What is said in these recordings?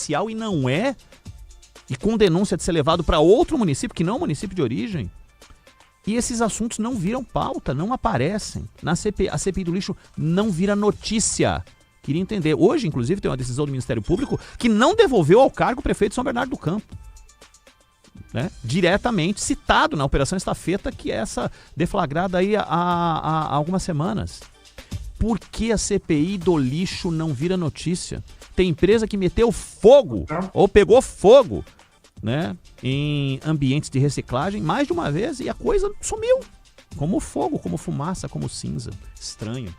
oficial e não é, e com denúncia de ser levado para outro município, que não é o município de origem, e esses assuntos não viram pauta, não aparecem. Na CPI, a CPI do lixo não vira notícia. Queria entender. Hoje, inclusive, tem uma decisão do Ministério Público que não devolveu ao cargo o prefeito de São Bernardo do Campo. Né? Diretamente citado na Operação Estafeta, que é essa deflagrada aí há algumas semanas. Por que a CPI do lixo não vira notícia? Tem empresa que meteu fogo, ou pegou fogo, né, em ambientes de reciclagem mais de uma vez e a coisa sumiu. Como fogo, como fumaça, como cinza. Estranho.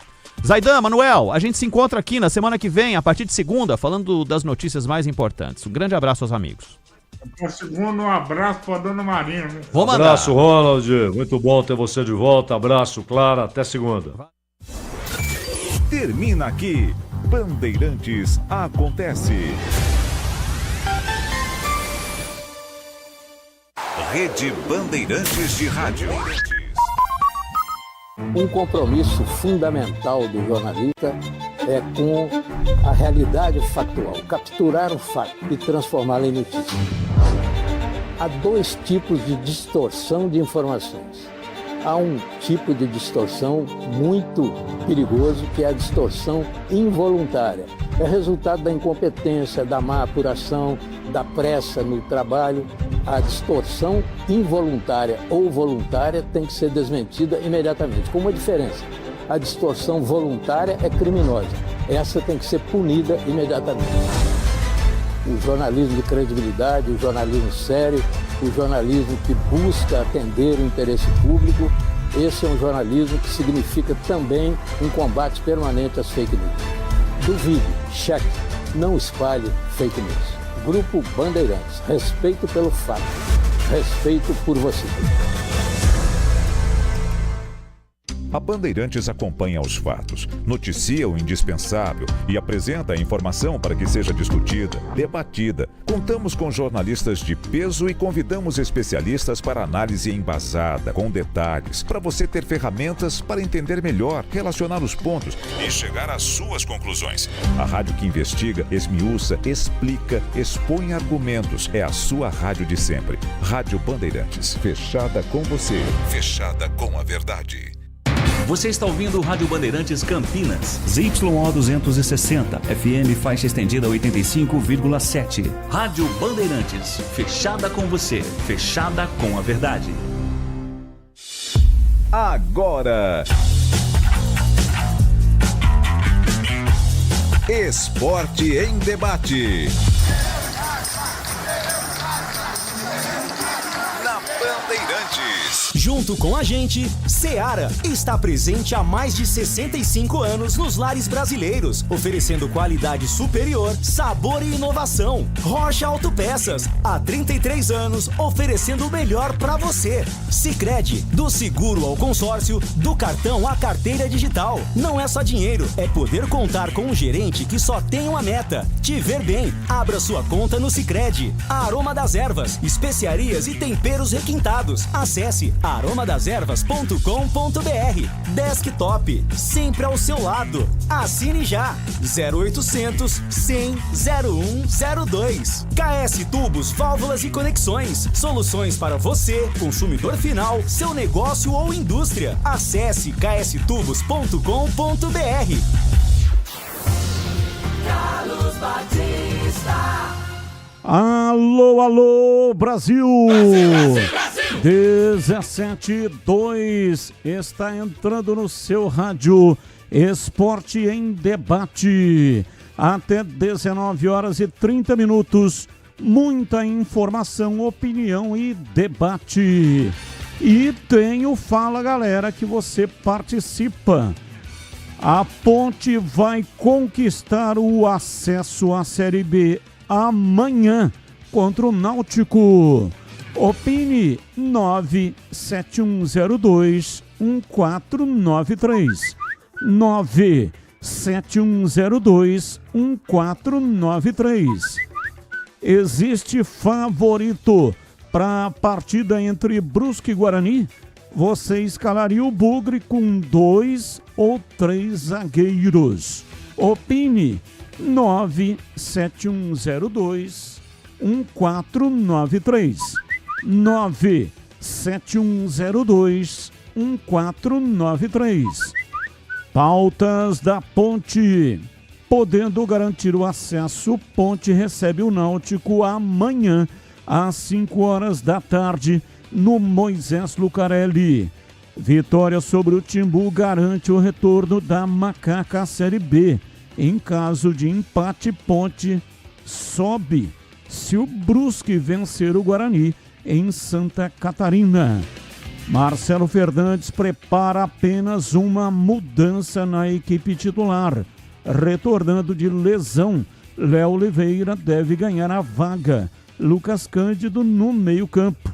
Zaidan, Manuel, a gente se encontra aqui na semana que vem, a partir de segunda, falando das notícias mais importantes. Um grande abraço aos amigos. Na segunda, um abraço para dona Marina. Vou mandar. Abraço, Ronald. Muito bom ter você de volta. Abraço, Clara. Até segunda. Termina aqui. Bandeirantes Acontece. Rede Bandeirantes de Rádio. Um compromisso fundamental do jornalista é com a realidade factual, capturar o fato e transformá-lo em notícia. Há dois tipos de distorção de informações. Há um tipo de distorção muito perigoso, que é a distorção involuntária. É resultado da incompetência, da má apuração, da pressa no trabalho. A distorção involuntária ou voluntária tem que ser desmentida imediatamente, com uma diferença. A distorção voluntária é criminosa. Essa tem que ser punida imediatamente. O jornalismo de credibilidade, o jornalismo sério, o jornalismo que busca atender o interesse público, esse é um jornalismo que significa também um combate permanente às fake news. Duvide, cheque, não espalhe fake news. Grupo Bandeirantes, respeito pelo fato, respeito por você. A Bandeirantes acompanha os fatos, noticia o indispensável e apresenta a informação para que seja discutida, debatida. Contamos com jornalistas de peso e convidamos especialistas para análise embasada, com detalhes, para você ter ferramentas para entender melhor, relacionar os pontos e chegar às suas conclusões. A rádio que investiga, esmiuça, explica, expõe argumentos. É a sua rádio de sempre. Rádio Bandeirantes, fechada com você, fechada com a verdade. Você está ouvindo o Rádio Bandeirantes Campinas, ZYO 260, FM faixa estendida 85,7. Rádio Bandeirantes, fechada com você, fechada com a verdade. Agora, Esporte em Debate. Na Bandeirantes. Junto com a gente, Seara está presente há mais de 65 anos nos lares brasileiros, oferecendo qualidade superior, sabor e inovação. Rocha Autopeças, há 33 anos, oferecendo o melhor para você. Sicredi, do seguro ao consórcio, do cartão à carteira digital. Não é só dinheiro, é poder contar com um gerente que só tem uma meta: te ver bem. Abra sua conta no Sicredi. Aroma das Ervas, especiarias e temperos requintados. Acesse aromadeservas.com.br. Desktop, sempre ao seu lado. Assine já. 0800 100 0102. KS Tubos, Válvulas e Conexões. Soluções para você, consumidor final, seu negócio ou indústria. Acesse kstubos.com.br. Carlos Batista. Alô, alô, Brasil! Brasil, Brasil, Brasil! 17:02 está entrando no seu rádio Esporte em Debate. Até 19h30. Muita informação, opinião e debate. E tem o Fala Galera que você participa. A Ponte vai conquistar o acesso à Série B amanhã contra o Náutico. Opine 97102-1493. 97102-1493. Existe favorito para a partida entre Brusque e Guarani? Você escalaria o Bugre com 2 ou 3 zagueiros? Opine 97102 1493. 97102 1493. Pautas da Ponte. Podendo garantir o acesso, Ponte recebe o Náutico amanhã, às 5 horas da tarde, no Moisés Lucarelli. Vitória sobre o Timbu garante o retorno da Macaca à Série B. Em caso de empate, Ponte sobe se o Brusque vencer o Guarani em Santa Catarina. Marcelo Fernandes prepara apenas uma mudança na equipe titular. Retornando de lesão, Léo Oliveira deve ganhar a vaga. Lucas Cândido no meio-campo.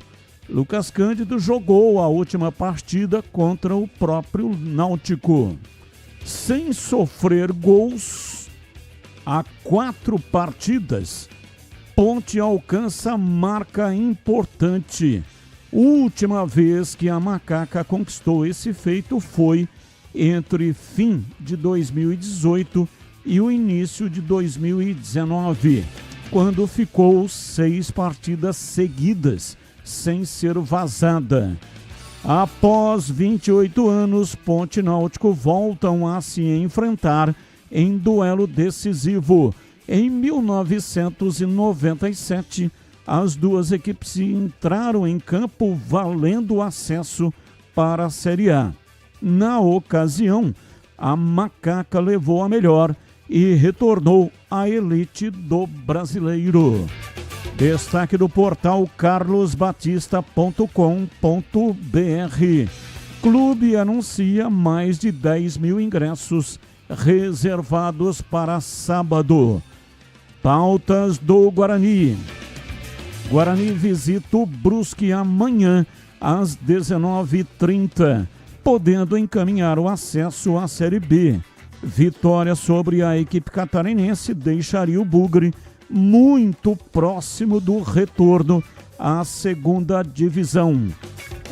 Lucas Cândido jogou a última partida contra o próprio Náutico. Sem sofrer gols, há 4 partidas, Ponte alcança marca importante. Última vez que a Macaca conquistou esse feito foi entre fim de 2018 e o início de 2019, quando ficou 6 partidas seguidas sem ser vazada. Após 28 anos, Ponte e Náutico voltam a se enfrentar em duelo decisivo. Em 1997, as duas equipes entraram em campo valendo o acesso para a Série A. Na ocasião, a Macaca levou a melhor e retornou à elite do brasileiro. Destaque do portal carlosbatista.com.br. Clube anuncia mais de 10 mil ingressos reservados para sábado. Pautas do Guarani. Guarani visita o Brusque amanhã às 19h30, podendo encaminhar o acesso à Série B. Vitória sobre a equipe catarinense deixaria o Bugre muito próximo do retorno à segunda divisão.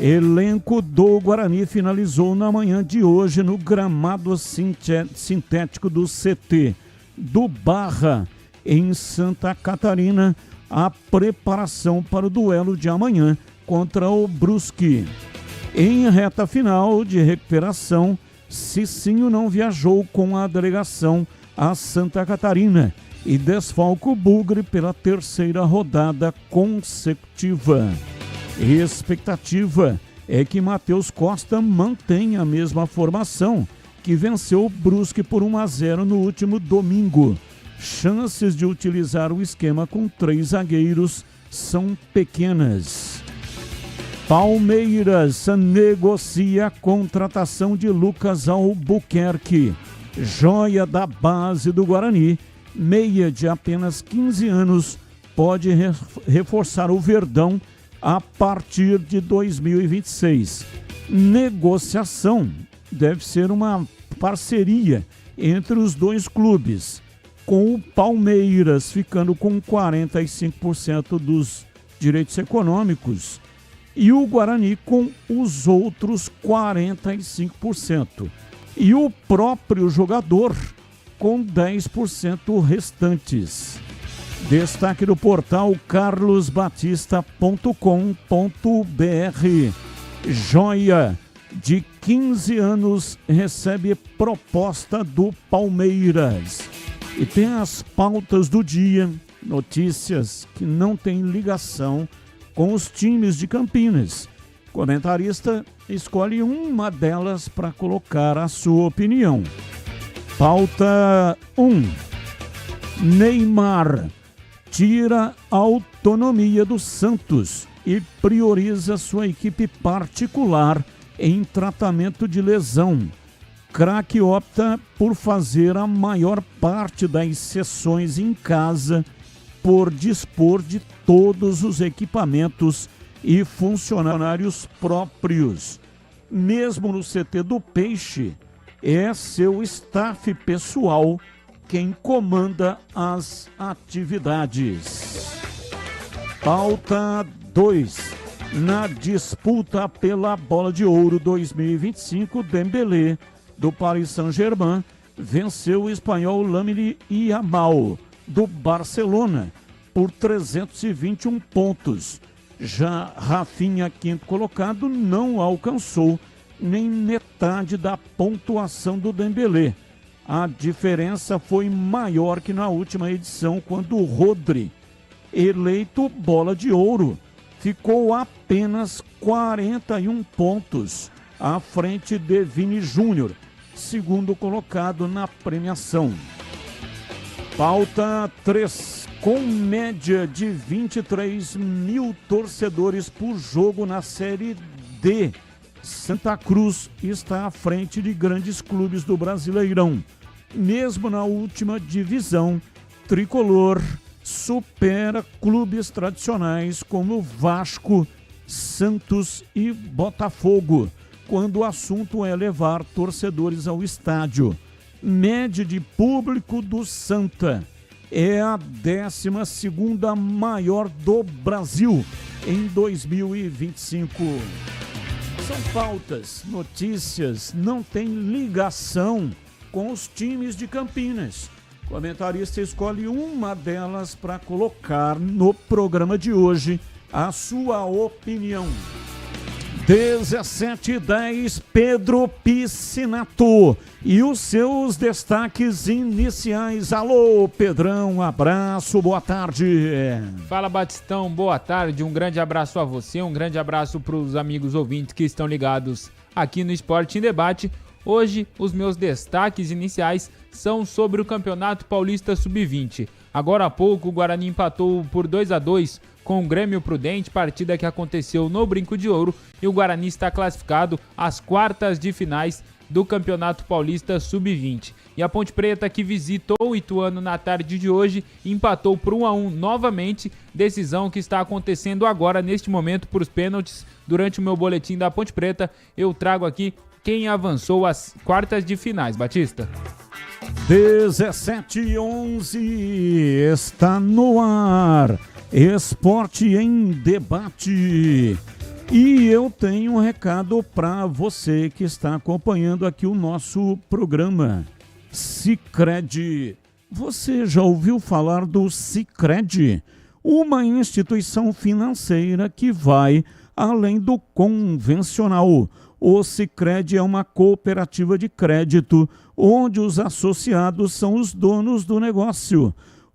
Elenco do Guarani finalizou na manhã de hoje no gramado sintético do CT do Barra, em Santa Catarina, a preparação para o duelo de amanhã contra o Brusque. Em reta final de recuperação, Cicinho não viajou com a delegação a Santa Catarina e desfalca o Bugre pela 3ª rodada consecutiva. Expectativa é que Matheus Costa mantenha a mesma formação que venceu o Brusque por 1-0 no último domingo. Chances de utilizar o esquema com 3 zagueiros são pequenas. Palmeiras negocia a contratação de Lucas Albuquerque, joia da base do Guarani, meia de apenas 15 anos, pode reforçar o Verdão a partir de 2026. Negociação deve ser uma parceria entre os dois clubes, com o Palmeiras ficando com 45% dos direitos econômicos e o Guarani com os outros 45%. E o próprio jogador com 10% restantes. Destaque do portal carlosbatista.com.br. Joia de 15 anos recebe proposta do Palmeiras. E tem as pautas do dia, notícias que não têm ligação com os times de Campinas. O comentarista escolhe uma delas para colocar a sua opinião. Pauta 1. Neymar tira a autonomia do Santos e prioriza sua equipe particular em tratamento de lesão. Craque opta por fazer a maior parte das sessões em casa, por dispor de todos os equipamentos e funcionários próprios. Mesmo no CT do Peixe, é seu staff pessoal quem comanda as atividades. Pauta 2. Na disputa pela Bola de Ouro 2025, Dembélé, do Paris Saint-Germain, venceu o espanhol Lamine Yamal, do Barcelona, por 321 pontos. Já Rafinha, quinto colocado, não alcançou nem metade da pontuação do Dembélé. A diferença foi maior que na última edição, quando o Rodri, eleito bola de ouro, ficou apenas 41 pontos à frente de Vini Júnior, segundo colocado na premiação. Pauta 3. Com média de 23 mil torcedores por jogo na Série D, Santa Cruz está à frente de grandes clubes do Brasileirão. Mesmo na última divisão, Tricolor supera clubes tradicionais como Vasco, Santos e Botafogo, quando o assunto é levar torcedores ao estádio. Média de público do Santa é a 12ª maior do Brasil em 2025. São pautas, notícias, não tem ligação com os times de Campinas. O comentarista escolhe uma delas para colocar no programa de hoje a sua opinião. 17h10, Pedro Piscinato e os seus destaques iniciais. Alô, Pedrão, um abraço, boa tarde. Fala, Batistão, boa tarde, um grande abraço a você, um grande abraço para os amigos ouvintes que estão ligados aqui no Esporte em Debate. Hoje, os meus destaques iniciais são sobre o Campeonato Paulista Sub-20. Agora há pouco, o Guarani empatou por 2-2 com o Grêmio Prudente, partida que aconteceu no Brinco de Ouro, e o Guarani está classificado às quartas de finais do Campeonato Paulista Sub-20. E a Ponte Preta, que visitou o Ituano na tarde de hoje, empatou por 1-1 novamente, decisão que está acontecendo agora, neste momento, por os pênaltis. Durante o meu boletim da Ponte Preta, eu trago aqui quem avançou às quartas de finais. Batista. 17h11 está no ar. Esporte em Debate. E eu tenho um recado para você que está acompanhando aqui o nosso programa. Sicredi. Você já ouviu falar do Sicredi? Uma instituição financeira que vai além do convencional. O Sicredi é uma cooperativa de crédito onde os associados são os donos do negócio.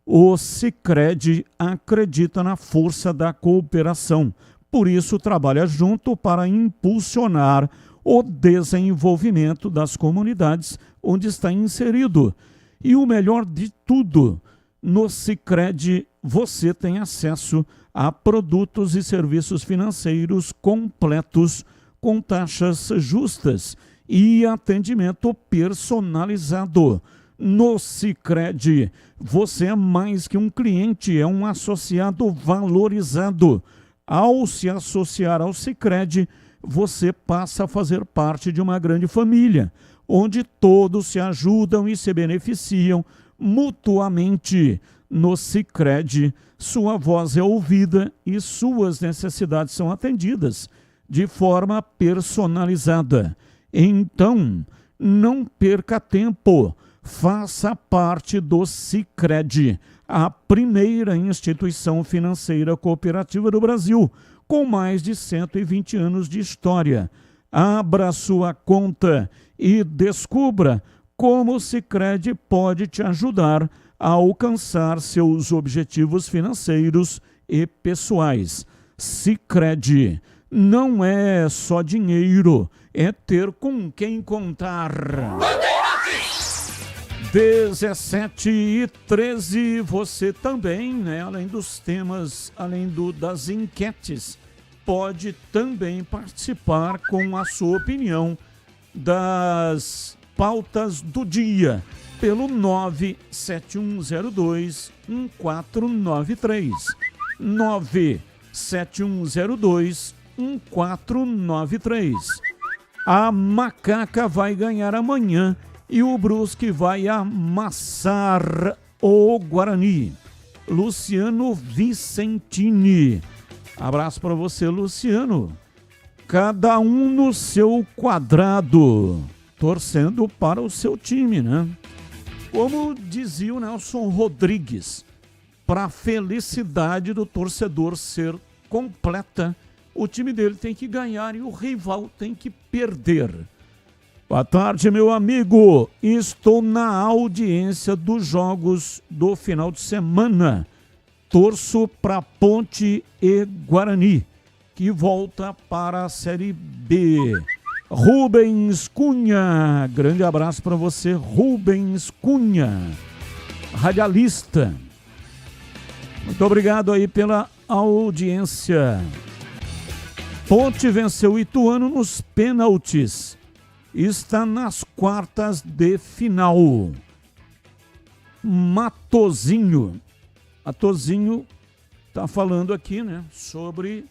O Sicredi acredita na força da cooperação, por isso trabalha junto para impulsionar o desenvolvimento das comunidades onde está inserido. E o melhor de tudo, no Sicredi você tem acesso a produtos e serviços financeiros completos, com taxas justas e atendimento personalizado. No Sicredi, você é mais que um cliente, é um associado valorizado. Ao se associar ao Sicredi, você passa a fazer parte de uma grande família, onde todos se ajudam e se beneficiam mutuamente. No Sicredi, sua voz é ouvida e suas necessidades são atendidas de forma personalizada. Então, não perca tempo. Faça parte do Sicredi, a primeira instituição financeira cooperativa do Brasil, com mais de 120 anos de história. Abra sua conta e descubra como o Sicredi pode te ajudar a alcançar seus objetivos financeiros e pessoais. Sicredi não é só dinheiro, é ter com quem contar. 17h13, você também, além dos temas, além das enquetes, pode também participar com a sua opinião das pautas do dia pelo 97102-1493. 97102-1493. A Macaca vai ganhar amanhã e o Brusque vai amassar o Guarani. Luciano Vicentini. Abraço para você, Luciano. Cada um no seu quadrado. torcendo para o seu time, né? Como dizia o Nelson Rodrigues, para a felicidade do torcedor ser completa, o time dele tem que ganhar e o rival tem que perder. Boa tarde, meu amigo. Estou na audiência dos jogos do final de semana. Torço para Ponte e Guarani, que volta para a Série B. Rubens Cunha, grande abraço para você, Rubens Cunha, radialista. Muito obrigado aí pela audiência. Ponte venceu o Ituano nos pênaltis. Está nas quartas de final. Matozinho está falando aqui, né, sobre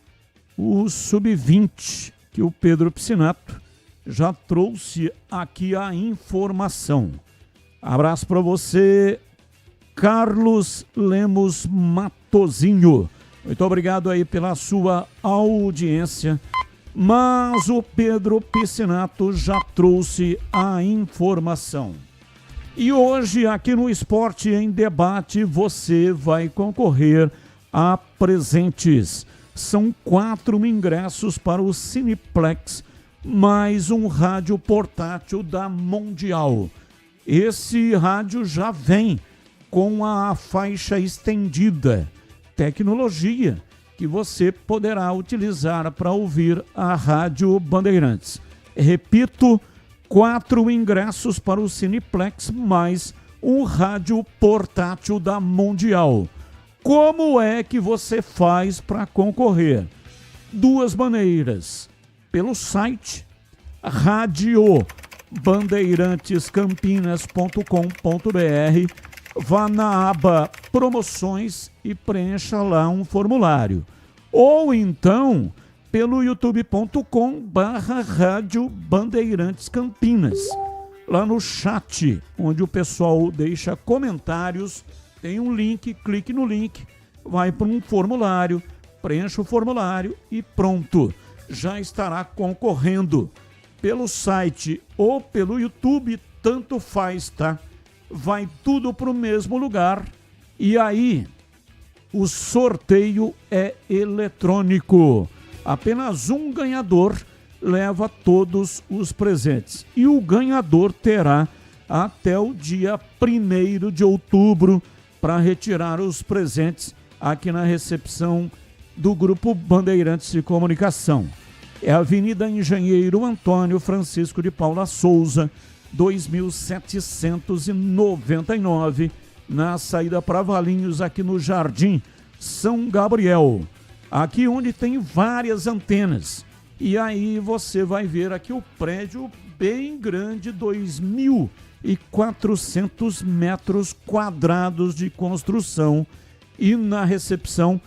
o Sub-20, que o Pedro Piscinato já trouxe aqui a informação. Abraço para você, Carlos Lemos Matozinho. Muito obrigado aí pela sua audiência. Mas o Pedro Piscinato já trouxe a informação. E hoje, aqui no Esporte em Debate, você vai concorrer a presentes. São 4 ingressos para o Cineplex, mais um rádio portátil da Mundial. Esse rádio já vem com a faixa estendida, tecnologia que você poderá utilizar para ouvir a Rádio Bandeirantes. Repito, 4 ingressos para o Cineplex, mais um rádio portátil da Mundial. Como é que você faz para concorrer? 2 maneiras. Pelo site radiobandeirantescampinas.com.br, vá na aba Promoções e preencha lá um formulário. Ou então, pelo youtube.com/Rádio Bandeirantes Campinas. Lá no chat, onde o pessoal deixa comentários, tem um link, clique no link, vai para um formulário, preencha o formulário e pronto. Já estará concorrendo. Pelo site ou pelo YouTube, tanto faz, tá? Vai tudo para o mesmo lugar. E aí, o sorteio é eletrônico. Apenas um ganhador leva todos os presentes. E o ganhador terá até o dia 1º de outubro para retirar os presentes aqui na recepção do Grupo Bandeirantes de Comunicação. É a Avenida Engenheiro Antônio Francisco de Paula Souza, 2799, na saída para Valinhos, aqui no Jardim São Gabriel. Aqui onde tem várias antenas. E aí você vai ver aqui o prédio bem grande, 2.400 metros quadrados de construção. E na recepção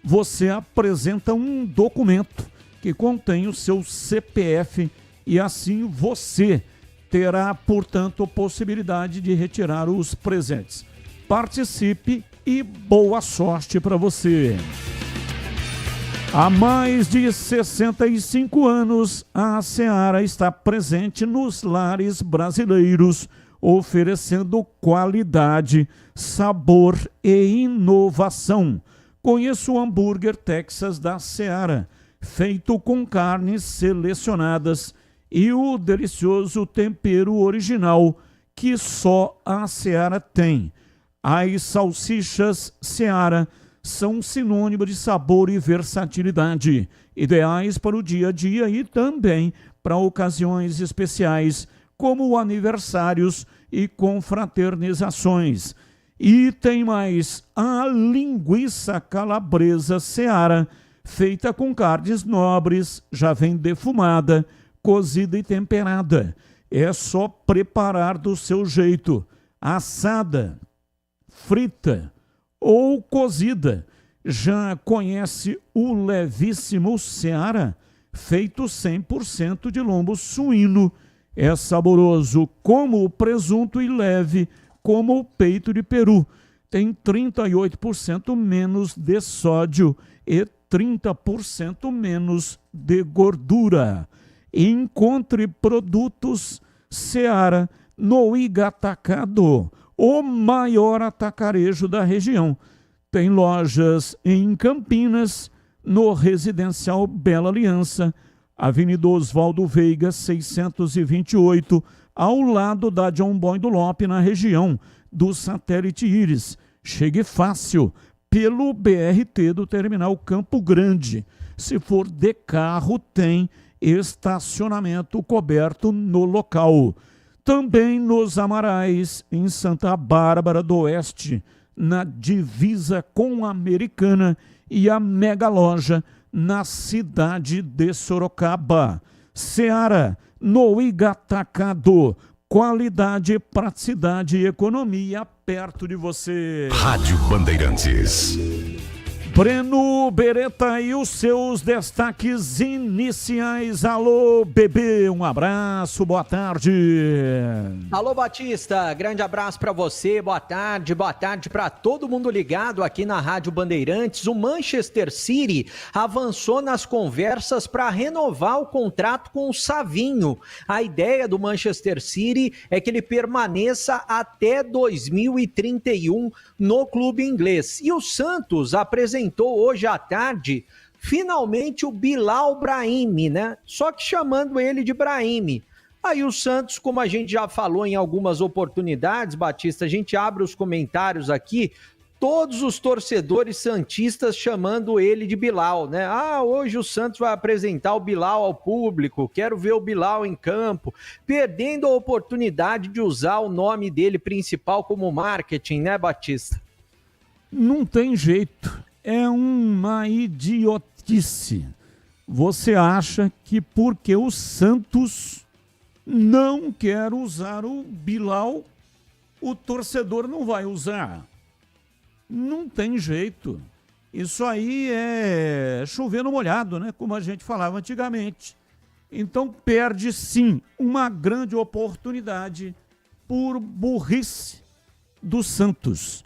você apresenta um documento que contém o seu CPF e assim você terá, portanto, a possibilidade de retirar os presentes. Participe e boa sorte para você. Há mais de 65 anos, a Seara está presente nos lares brasileiros, oferecendo qualidade, sabor e inovação. Conheça o hambúrguer Texas da Seara, feito com carnes selecionadas e o delicioso tempero original que só a Seara tem. As salsichas Seara são sinônimo de sabor e versatilidade, ideais para o dia a dia e também para ocasiões especiais, como aniversários e confraternizações. E tem mais a linguiça calabresa Seara, feita com carnes nobres, já vem defumada, cozida e temperada. É só preparar do seu jeito, assada, frita ou cozida. Já conhece o levíssimo Seara, feito 100% de lombo suíno. É saboroso como o presunto e leve como o peito de peru. Tem 38% menos de sódio e 30% menos de gordura. Encontre produtos Seara no Igatacado, o maior atacarejo da região. Tem lojas em Campinas, no Residencial Bela Aliança, Avenida Oswaldo Veiga, 628, ao lado da John Boy do Lope, na região do Satélite Íris. Chegue fácil pelo BRT do Terminal Campo Grande. Se for de carro, tem estacionamento coberto no local. Também nos Amarais, em Santa Bárbara do Oeste, na divisa com a Americana, e a Mega Loja na cidade de Sorocaba. Seara no Igatacado. Qualidade, praticidade e economia perto de você. Rádio Bandeirantes. Breno Beretta e os seus destaques iniciais. Alô, bebê, um abraço, boa tarde. Alô, Batista, grande abraço para você, boa tarde para todo mundo ligado aqui na Rádio Bandeirantes. O Manchester City avançou nas conversas para renovar o contrato com o Savinho. A ideia do Manchester City é que ele permaneça até 2031 no clube inglês. E o Santos apresentou hoje à tarde, finalmente, o Bilal Brahimi, né? Só que chamando ele de Brahimi. Aí o Santos, como a gente já falou em algumas oportunidades, Batista, a gente abre os comentários aqui, todos os torcedores santistas chamando ele de Bilal, né? Hoje o Santos vai apresentar o Bilal ao público, quero ver o Bilal em campo, perdendo a oportunidade de usar o nome dele principal como marketing, né, Batista? Não tem jeito. É uma idiotice. Você acha que porque o Santos não quer usar o Bilal, o torcedor não vai usar? Não tem jeito. Isso aí é chover no molhado, né? Como a gente falava antigamente. Então perde sim uma grande oportunidade por burrice do Santos.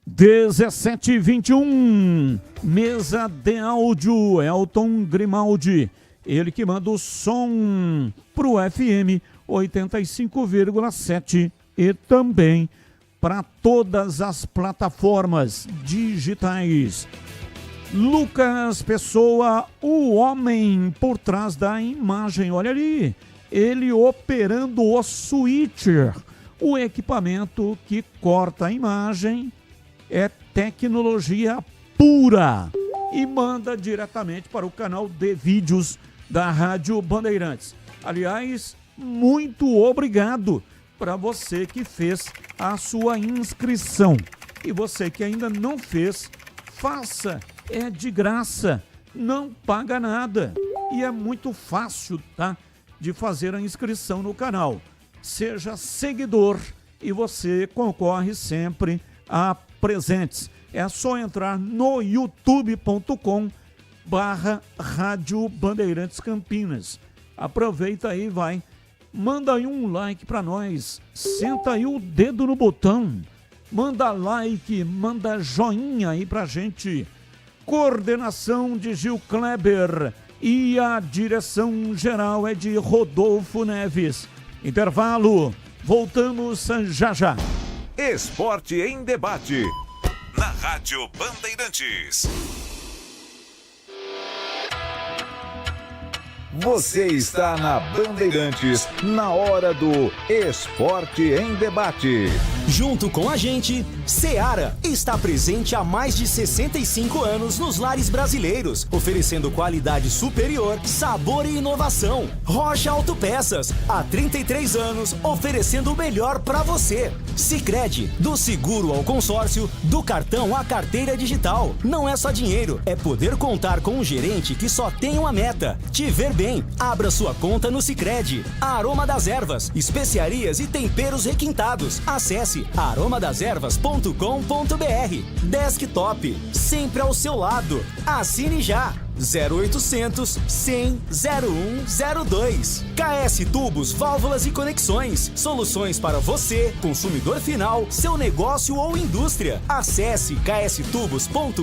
17h21, mesa de áudio, Elton Grimaldi, ele que manda o som pro FM 85,7 e também para todas as plataformas digitais. Lucas Pessoa, o homem por trás da imagem, olha ali, ele operando o switcher, o equipamento que corta a imagem. É tecnologia pura e manda diretamente para o canal de vídeos da Rádio Bandeirantes. Aliás, muito obrigado para você que fez a sua inscrição. E você que ainda não fez, faça, é de graça, não paga nada. E é muito fácil, tá? De fazer a inscrição no canal. Seja seguidor e você concorre sempre a presentes. É só entrar no youtube.com/Rádio Bandeirantes Campinas. Aproveita aí, vai. Manda aí um like pra nós. Senta aí o dedo no botão. Manda like, manda joinha aí pra gente. Coordenação de Gil Kleber e a direção geral é de Rodolfo Neves. Intervalo. Voltamos já já. Esporte em debate. Na Rádio Bandeirantes. Você está na Bandeirantes, na hora do Esporte em Debate. Junto com a gente, Seara está presente há mais de 65 anos nos lares brasileiros, oferecendo qualidade superior, sabor e inovação. Rocha Autopeças, há 33 anos, oferecendo o melhor para você. Sicredi, do seguro ao consórcio, do cartão à carteira digital. Não é só dinheiro, é poder contar com um gerente que só tem uma meta: te ver bem. Abra sua conta no Sicredi. Aroma das Ervas, especiarias e temperos requintados. Acesse aromadaservas.com.br. Desktop, sempre ao seu lado. Assine já. 0800 100 0102. KS Tubos, Válvulas e Conexões. Soluções para você, consumidor final, seu negócio ou indústria. Acesse kstubos.com.br.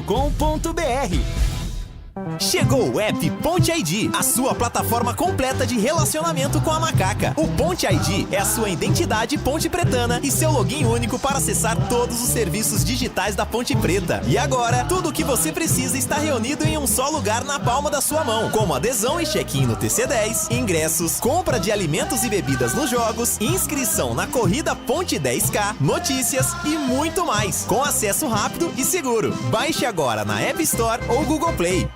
Chegou o app Ponte ID, a sua plataforma completa de relacionamento com a macaca. O Ponte ID é a sua identidade ponte pretana e seu login único para acessar todos os serviços digitais da Ponte Preta. E agora, tudo o que você precisa está reunido em um só lugar na palma da sua mão, como adesão e check-in no TC10, ingressos, compra de alimentos e bebidas nos jogos, inscrição na corrida Ponte 10K, notícias e muito mais, com acesso rápido e seguro. Baixe agora na App Store ou Google Play.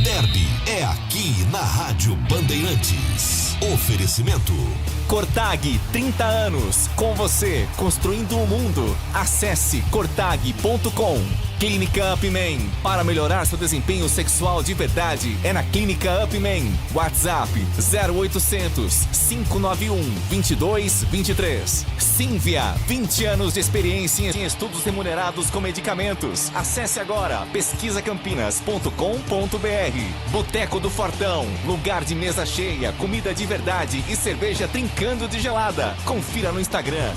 Derby é aqui na Rádio Bandeirantes. Oferecimento Cortag, 30 anos, com você, construindo o mundo. Acesse cortag.com. Clínica Upman, para melhorar seu desempenho sexual de verdade, é na Clínica Upman. WhatsApp 0800 591 2223. Sínvia, 20 anos de experiência em estudos remunerados com medicamentos. Acesse agora pesquisacampinas.com.br. Boteco do Fortão, lugar de mesa cheia, comida de verdade e cerveja trincando de gelada. Confira no Instagram,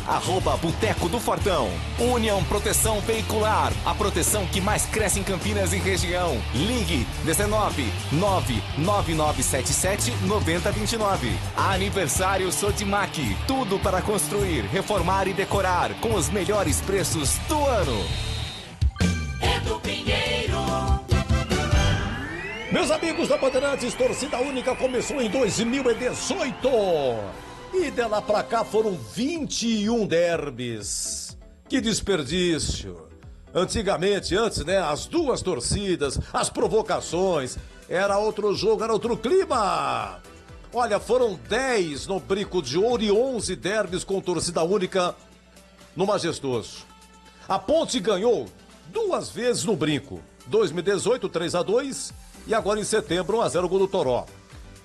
@Boteco do Fortão. União Proteção Veicular, a proteção que mais cresce em Campinas e região. Ligue 19 99977 9029. Aniversário Sodimac, tudo para construir, reformar e decorar com os melhores preços do ano. É do Pinheiro. Meus amigos da Bandeirantes, torcida única começou em 2018 e de lá pra cá foram 21 derbys. Que desperdício! Antigamente, antes, né, as duas torcidas, as provocações, era outro jogo, era outro clima. Olha, foram 10 no Brinco de Ouro e 11 derbys com torcida única no Majestoso. A Ponte ganhou 2 vezes no Brinco, 2018 3-2 e agora em setembro 1-0 gol do Toró.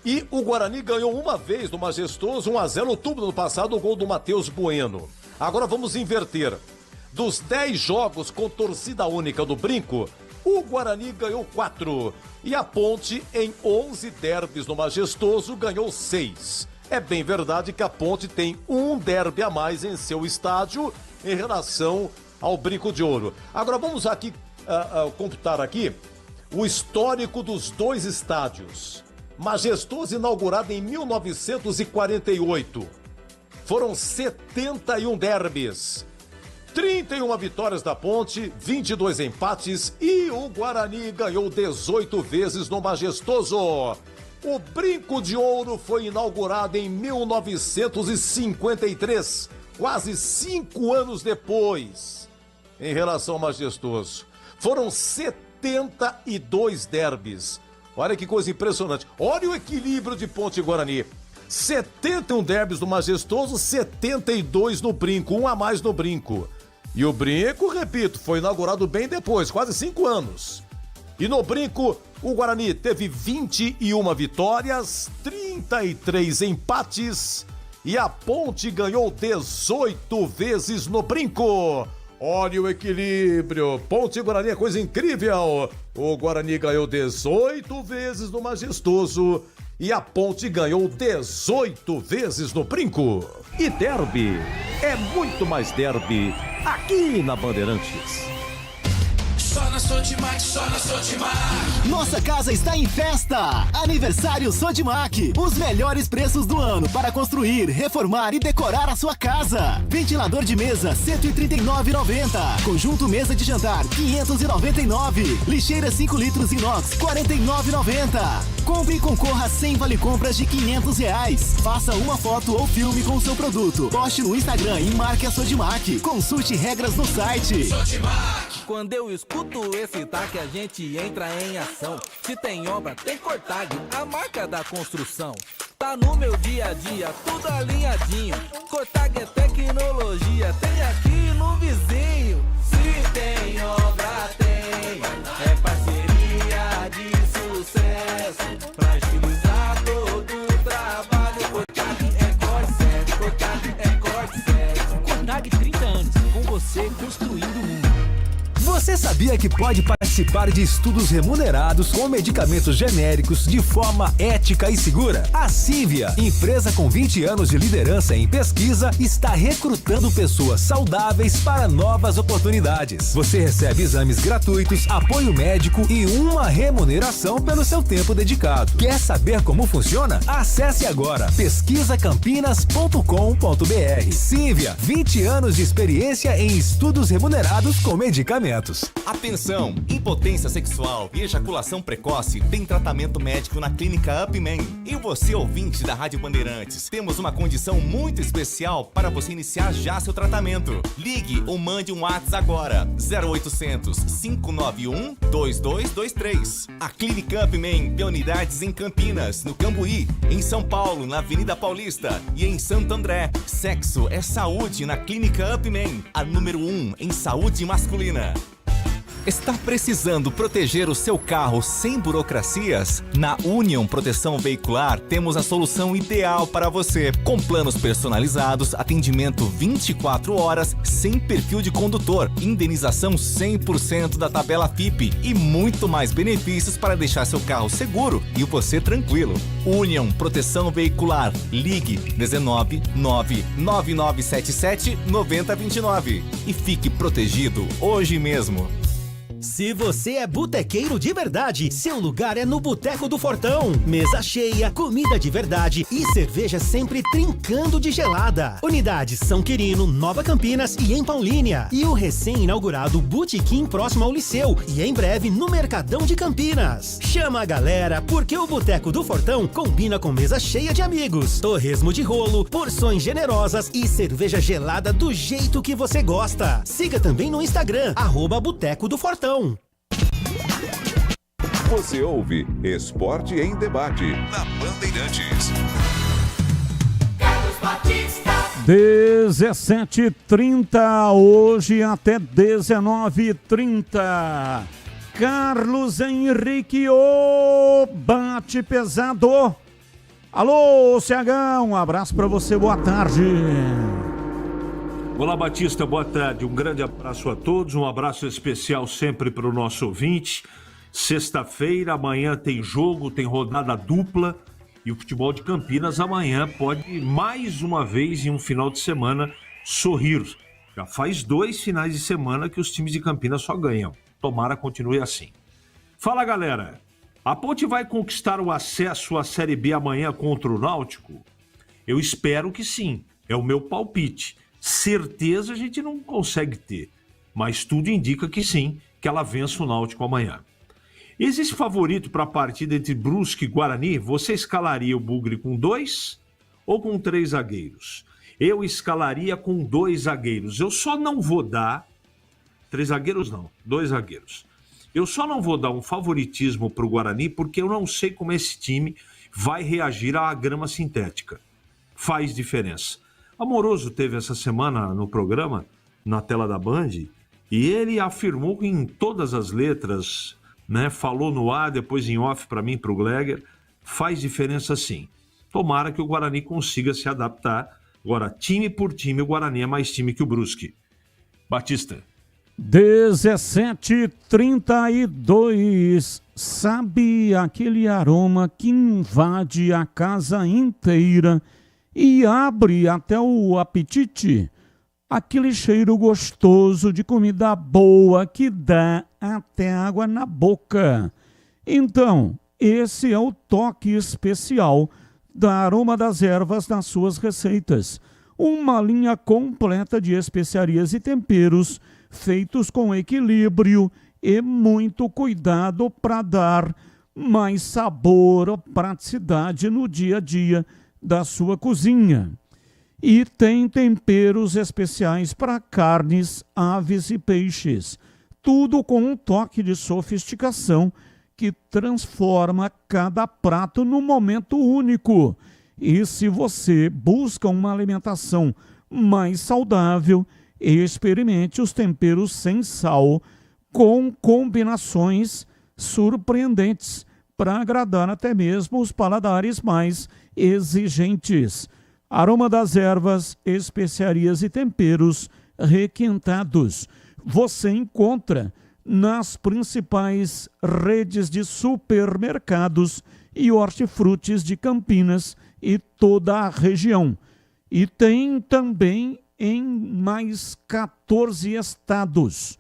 E o Guarani ganhou 1 vez no Majestoso, 1-0 outubro do ano passado, o gol do Matheus Bueno. Agora vamos inverter. Dos 10 jogos com torcida única do Brinco, o Guarani ganhou 4 e a Ponte, em 11 derbys no Majestoso, ganhou 6. É bem verdade que a Ponte tem um derby a mais em seu estádio em relação ao Brinco de Ouro. Agora vamos aqui computar aqui o histórico dos 2 estádios. Majestoso inaugurado em 1948. Foram 71 derbys. 31 vitórias da Ponte, 22 empates e o Guarani ganhou 18 vezes no Majestoso. O Brinco de Ouro foi inaugurado em 1953, quase 5 anos depois. Em relação ao Majestoso, foram 72 derbys. Olha que coisa impressionante. Olha o equilíbrio de Ponte e Guarani. 71 derbys no Majestoso, 72 no Brinco, 1 a mais no Brinco. E o Brinco, repito, foi inaugurado bem depois, quase 5 anos. E no Brinco, o Guarani teve 21 vitórias, 33 empates e a Ponte ganhou 18 vezes no Brinco. Olha o equilíbrio, Ponte e Guarani é coisa incrível. O Guarani ganhou 18 vezes no Majestoso e a Ponte ganhou 18 vezes no Brinco. E derby é muito mais derby aqui na Bandeirantes. Só na Sodimac, só na Sodimac. Nossa casa está em festa! Aniversário Sodimac. Os melhores preços do ano para construir, reformar e decorar a sua casa. Ventilador de mesa, R$ 139,90. Conjunto mesa de jantar, R$ 599. Lixeira 5 litros inox, R$ 49,90. Compre e concorra a 100 vale-compras de R$ 500. Faça uma foto ou filme com o seu produto. Poste no Instagram e marque a Sodimac. Consulte regras no site. Sodimac. Quando eu escuto esse taque, a gente entra em ação. Se tem obra, tem Cortag, a marca da construção. Tá no meu dia a dia, tudo alinhadinho. Cortag é tecnologia, tem aqui no vizinho. Se tem obra, tem. É parceria de sucesso pra agilizar todo o trabalho. Cortag é corte certo, Cortag é corte certo. Cortag 30 anos, com você construindo o mundo. Você sabia que pode participar de estudos remunerados com medicamentos genéricos de forma ética e segura? A Cívia, empresa com 20 anos de liderança em pesquisa, está recrutando pessoas saudáveis para novas oportunidades. Você recebe exames gratuitos, apoio médico e uma remuneração pelo seu tempo dedicado. Quer saber como funciona? Acesse agora pesquisacampinas.com.br. Cívia, 20 anos de experiência em estudos remunerados com medicamentos. Atenção! Impotência sexual e ejaculação precoce tem tratamento médico na Clínica Upman. E você, ouvinte da Rádio Bandeirantes, temos uma condição muito especial para você iniciar já seu tratamento. Ligue ou mande um WhatsApp agora, 0800 591 2223. A Clínica Upman tem unidades em Campinas, no Cambuí, em São Paulo, na Avenida Paulista e em Santo André. Sexo é saúde na Clínica Upman, a número 1 em saúde masculina. Está precisando proteger o seu carro sem burocracias? Na Union Proteção Veicular temos a solução ideal para você. Com planos personalizados, atendimento 24 horas, sem perfil de condutor, indenização 100% da tabela FIP e muito mais benefícios para deixar seu carro seguro e você tranquilo. Union Proteção Veicular. Ligue 19 99977 9029 e fique protegido hoje mesmo. Se você é botequeiro de verdade, seu lugar é no Boteco do Fortão. Mesa cheia, comida de verdade e cerveja sempre trincando de gelada. Unidades São Quirino, Nova Campinas e em Paulínia. E o recém-inaugurado Botequim próximo ao Liceu e em breve no Mercadão de Campinas. Chama a galera, porque o Boteco do Fortão combina com mesa cheia de amigos, torresmo de rolo, porções generosas e cerveja gelada do jeito que você gosta. Siga também no Instagram, @Boteco do Fortão. Você ouve Esporte em Debate na Bandeirantes. 17h30, hoje até 19h30. Carlos Henrique, o bate pesado. Alô, CH, um abraço para você, boa tarde. Olá, Batista, boa tarde. Um grande abraço a todos, um abraço especial sempre para o nosso ouvinte. Sexta-feira, amanhã tem jogo, tem rodada dupla e o futebol de Campinas amanhã pode mais uma vez em um final de semana sorrir. Já faz 2 finais de semana que os times de Campinas só ganham. Tomara continue assim. Fala, galera. A Ponte vai conquistar o acesso à Série B amanhã contra o Náutico? Eu espero que sim. É o meu palpite. Certeza a gente não consegue ter, mas tudo indica que sim, que ela vença o Náutico amanhã. Existe favorito para a partida entre Brusque e Guarani? Você escalaria o Bugre com 2 ou com 3 zagueiros? Eu escalaria com 2 zagueiros. Eu só não vou dar... 3 zagueiros não, 2 zagueiros. Eu só não vou dar um favoritismo para o Guarani porque eu não sei como esse time vai reagir à grama sintética. Faz diferença. Amoroso teve essa semana no programa, na tela da Band, e ele afirmou em todas as letras, né, falou no ar, depois em off para mim, para o Gleger, faz diferença sim. Tomara que o Guarani consiga se adaptar. Agora, time por time, o Guarani é mais time que o Brusque. Batista. 17h32. Sabe aquele aroma que invade a casa inteira e abre até o apetite? Aquele cheiro gostoso de comida boa que dá até água na boca. Então, esse é o toque especial da Aroma das Ervas nas suas receitas. Uma linha completa de especiarias e temperos feitos com equilíbrio e muito cuidado para dar mais sabor, praticidade no dia a dia da sua cozinha. E tem temperos especiais para carnes, aves e peixes. Tudo com um toque de sofisticação que transforma cada prato num momento único. E se você busca uma alimentação mais saudável, experimente os temperos sem sal com combinações surpreendentes para agradar até mesmo os paladares mais exigentes. Aroma das Ervas, especiarias e temperos requintados. Você encontra nas principais redes de supermercados e hortifrutis de Campinas e toda a região. E tem também em mais 14 estados.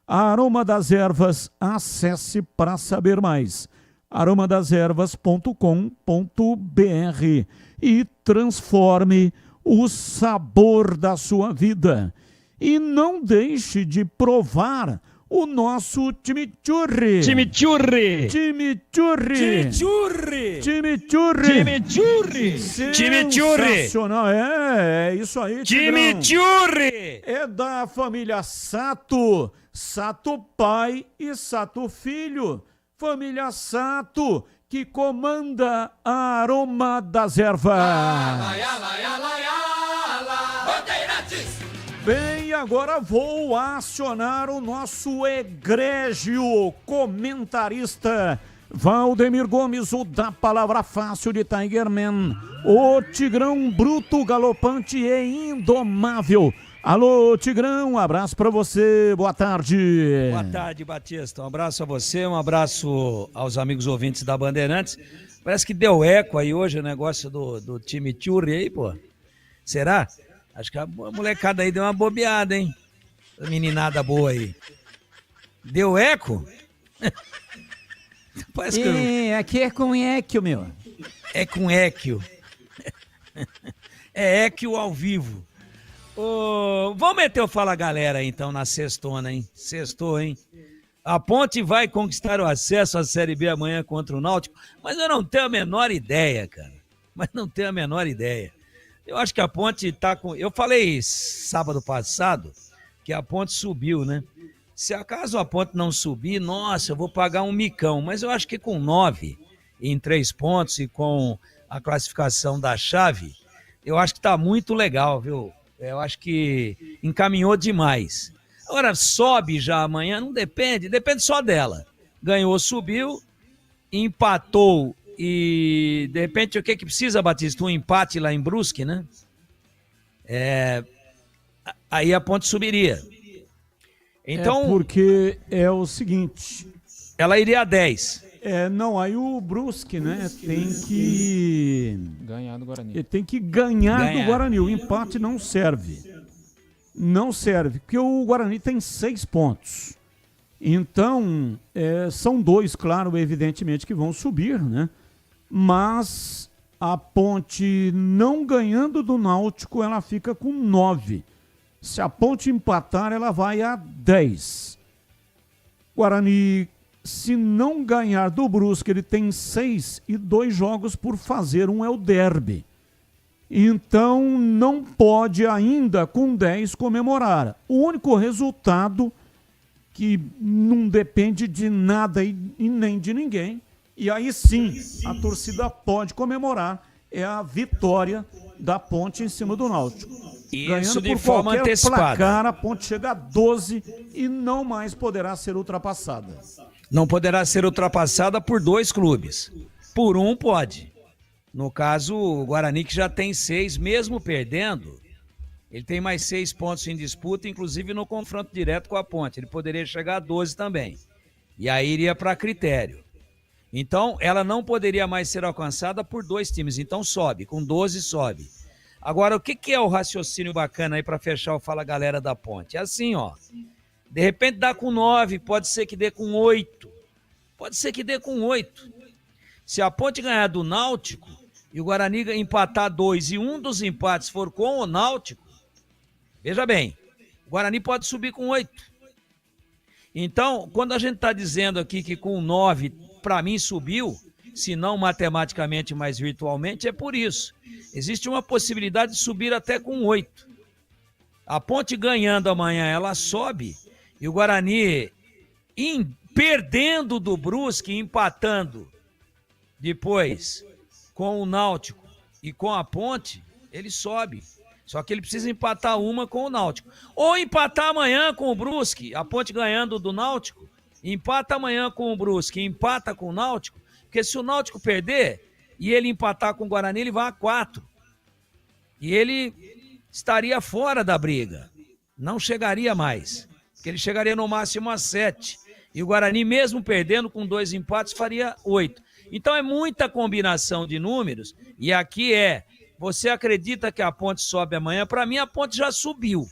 Aroma das Ervas, acesse para saber mais. aromadeservas.com.br e transforme o sabor da sua vida. E não deixe de provar o nosso chimichurri. Chimichurri. Chimichurri. Chimichurri. Chimichurri. Chimichurri. Chimichurri. Sensacional. É isso aí, Tigrão. Chimichurri. É da família Sato. Sato pai e Sato filho. Família Sato, que comanda a Aroma das Ervas. Bem, agora vou acionar o nosso egrégio comentarista Valdemir Gomes, o da palavra fácil de Tigerman, o Tigrão bruto, galopante e indomável. Alô, Tigrão, um abraço pra você, boa tarde. Boa tarde, Batista, um abraço a você, um abraço aos amigos ouvintes da Bandeirantes. Parece que deu eco aí hoje o negócio do time Churri aí, pô. Será? Acho que a molecada aí deu uma bobeada, hein? A meninada boa aí. Deu eco? Parece que aqui é com eco, meu. É com eco. É eco ao vivo. Vamos meter o Fala Galera então na sextona, hein? Sextou, hein? A Ponte vai conquistar o acesso à Série B amanhã contra o Náutico, mas eu não tenho a menor ideia, cara. Mas não tenho a menor ideia. Eu acho que a Ponte tá com... Eu falei sábado passado que a Ponte subiu, né? Se acaso a Ponte não subir, nossa, eu vou pagar um micão. Mas eu acho que com 9 em 3 pontos e com a classificação da chave, eu acho que tá muito legal, viu? Eu acho que encaminhou demais. Agora, sobe já amanhã, não depende, depende só dela. Ganhou, subiu, empatou e, de repente, o que precisa, Batista? Um empate lá em Brusque, né? Aí a Ponte subiria. Então, porque é o seguinte... Ela iria a 10. Não, aí o Brusque, né, tem que... Ganhar do Guarani. Ele tem que ganhar do Guarani. O empate não serve. Não serve, porque o Guarani tem 6 pontos. Então, são 2, claro, evidentemente, que vão subir, né? Mas a Ponte não ganhando do Náutico, ela fica com 9. Se a Ponte empatar, ela vai a 10. Guarani, se não ganhar do Brusque, ele tem 6 e 2 jogos por fazer. Um é o derby. Então, não pode ainda, com 10, comemorar. O único resultado que não depende de nada e nem de ninguém, e aí sim, a torcida pode comemorar, é a vitória da Ponte em cima do Náutico. Isso de por forma qualquer antecipada. placar, a Ponte chega a 12 e não mais poderá ser ultrapassada. Não poderá ser ultrapassada por 2 clubes. Por um pode. No caso, o Guarani, que já tem 6, mesmo perdendo, ele tem mais 6 pontos em disputa, inclusive no confronto direto com a Ponte. Ele poderia chegar a 12 também. E aí iria para critério. Então, ela não poderia mais ser alcançada por 2 times. Então, sobe. Com 12, sobe. Agora, o que é o raciocínio bacana aí para fechar o Fala Galera da Ponte? É assim, ó. De repente dá com 9, pode ser que dê com 8. Pode ser que dê com 8. Se a Ponte ganhar do Náutico e o Guarani empatar 2 e um dos empates for com o Náutico, veja bem, o Guarani pode subir com 8. Então, quando a gente está dizendo aqui que com 9, para mim, subiu, se não matematicamente, mas virtualmente, é por isso. Existe uma possibilidade de subir até com 8. A Ponte ganhando amanhã, ela sobe, e o Guarani perdendo do Brusque, empatando depois com o Náutico e com a Ponte, ele sobe. Só que ele precisa empatar uma com o Náutico. Ou empatar amanhã com o Brusque, a Ponte ganhando do Náutico, empata amanhã com o Brusque, empata com o Náutico, porque se o Náutico perder e ele empatar com o Guarani, ele vai a 4. E ele estaria fora da briga. Não chegaria mais, porque ele chegaria no máximo a 7. E o Guarani, mesmo perdendo com 2 empates, faria 8. Então é muita combinação de números. E aqui você acredita que a Ponte sobe amanhã? Para mim, a Ponte já subiu.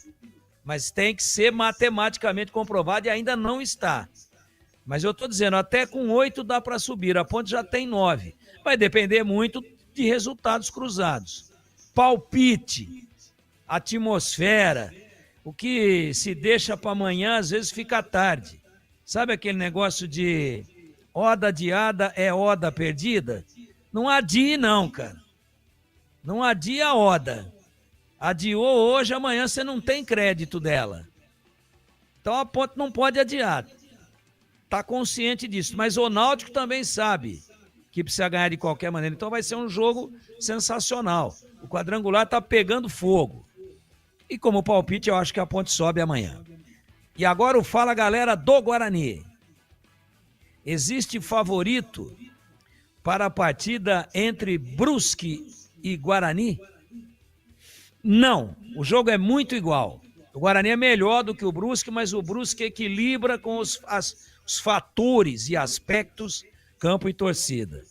Mas tem que ser matematicamente comprovado e ainda não está. Mas eu estou dizendo, até com 8 dá para subir. A Ponte já tem 9. Vai depender muito de resultados cruzados. Palpite, atmosfera, o que se deixa para amanhã, às vezes fica tarde. Sabe aquele negócio de oda adiada é oda perdida? Não adie não, cara. Não adia a oda. Adiou hoje, amanhã você não tem crédito dela. Então a Ponte não pode adiar. Está consciente disso. Mas o Náutico também sabe que precisa ganhar de qualquer maneira. Então vai ser um jogo sensacional. O quadrangular está pegando fogo. E como palpite, eu acho que a Ponte sobe amanhã. E agora o Fala Galera do Guarani. Existe favorito para a partida entre Brusque e Guarani? Não, o jogo é muito igual. O Guarani é melhor do que o Brusque, mas o Brusque equilibra com os fatores e aspectos campo e torcida.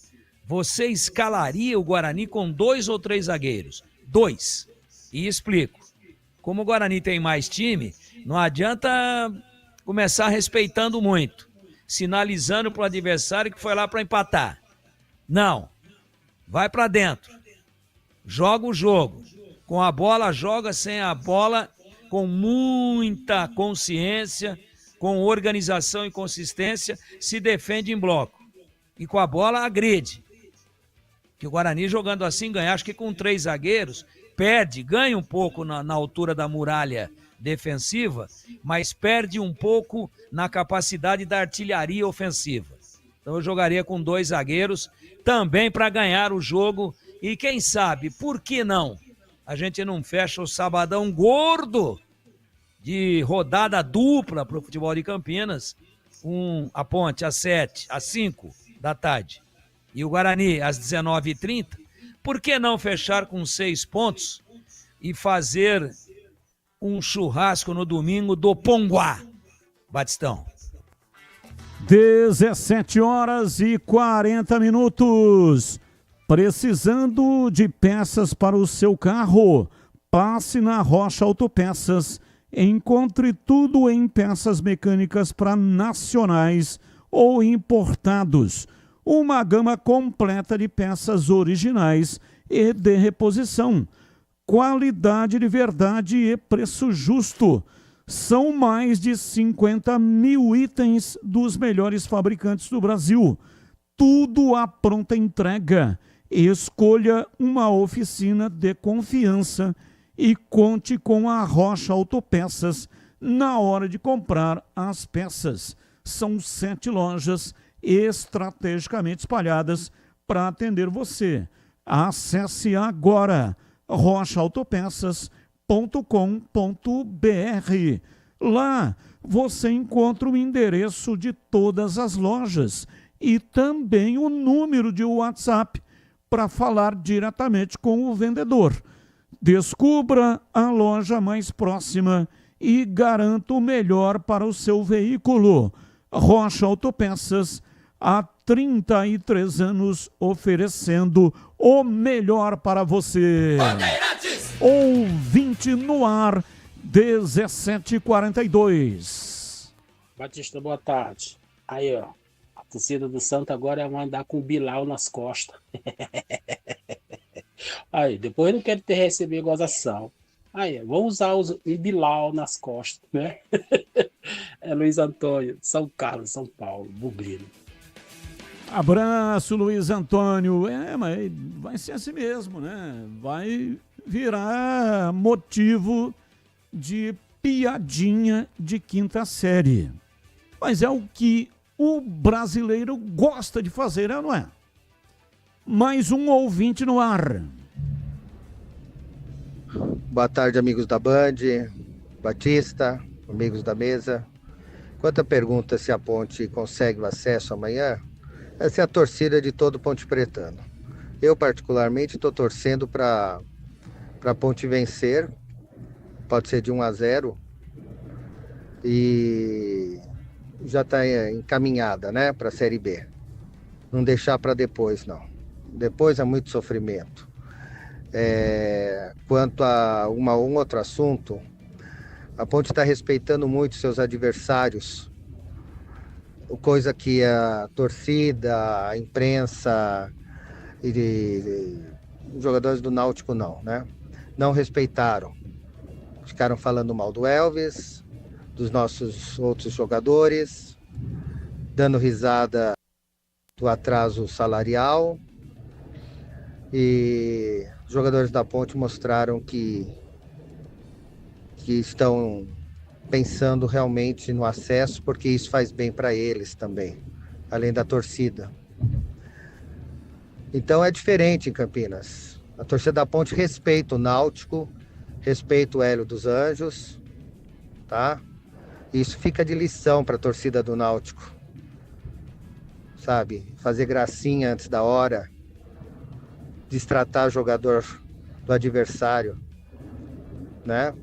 Você escalaria o Guarani com 2 ou 3 zagueiros? 2. E explico. Como o Guarani tem mais time, não adianta começar respeitando muito, sinalizando para o adversário que foi lá para empatar. Não. Vai para dentro. Joga o jogo. Com a bola, joga sem a bola, com muita consciência, com organização e consistência, se defende em bloco. E com a bola, agride. Que o Guarani jogando assim ganha, acho que com 3 zagueiros, perde, ganha um pouco na altura da muralha defensiva, mas perde um pouco na capacidade da artilharia ofensiva. Então eu jogaria com 2 zagueiros, também para ganhar o jogo. E quem sabe, por que não? A gente não fecha o sabadão gordo de rodada dupla para o futebol de Campinas, com a Ponte às 7, às 5 da tarde e o Guarani às 19h30. Por que não fechar com 6 pontos e fazer um churrasco no domingo do Ponguá, Batistão? 17h40. Precisando de peças para o seu carro? Passe na Rocha Autopeças. Encontre tudo em peças mecânicas para nacionais ou importados. Uma gama completa de peças originais e de reposição. Qualidade de verdade e preço justo. São mais de 50 mil itens dos melhores fabricantes do Brasil. Tudo à pronta entrega. Escolha uma oficina de confiança e conte com a Rocha Autopeças na hora de comprar as peças. São 7 lojas estrategicamente espalhadas para atender você. Acesse agora rochaautopeças.com.br. Lá você encontra o endereço de todas as lojas e também o número de WhatsApp para falar diretamente com o vendedor. Descubra a loja mais próxima e garanta o melhor para o seu veículo. Rocha Autopeças, há 33 anos oferecendo o melhor para você. Ouvinte no ar, 17h42. Batista, boa tarde. Aí, ó. A torcida do Santos agora vai andar com o Bilal nas costas. Aí, depois não quero ter receber gozação. Aí, vamos usar o Bilal nas costas, né? É Luiz Antônio, São Carlos, São Paulo, Bugrino. Abraço, Luiz Antônio. Mas vai ser assim mesmo, né? Vai virar motivo de piadinha de 5ª série. Mas é o que o brasileiro gosta de fazer, não é? Mais um ouvinte no ar. Boa tarde, amigos da Band, Batista, amigos da mesa. Quanto à pergunta se a Ponte consegue o acesso amanhã, essa é a torcida de todo Ponte Pretano. Eu, particularmente, estou torcendo para a Ponte vencer, pode ser de 1-0, e já está encaminhada, né, para a Série B. Não deixar para depois, não. Depois é muito sofrimento. Quanto a um outro assunto, a Ponte está respeitando muito seus adversários, coisa que a torcida, a imprensa e os jogadores do Náutico não, né? Não respeitaram. Ficaram falando mal do Elvis, dos nossos outros jogadores, dando risada do atraso salarial. E os jogadores da Ponte mostraram que estão pensando realmente no acesso, porque isso faz bem para eles também, além da torcida. Então é diferente em Campinas. A torcida da Ponte respeita o Náutico, respeita o Hélio dos Anjos, tá? Isso fica de lição para a torcida do Náutico, sabe? Fazer gracinha antes da hora, destratar o jogador do adversário, né?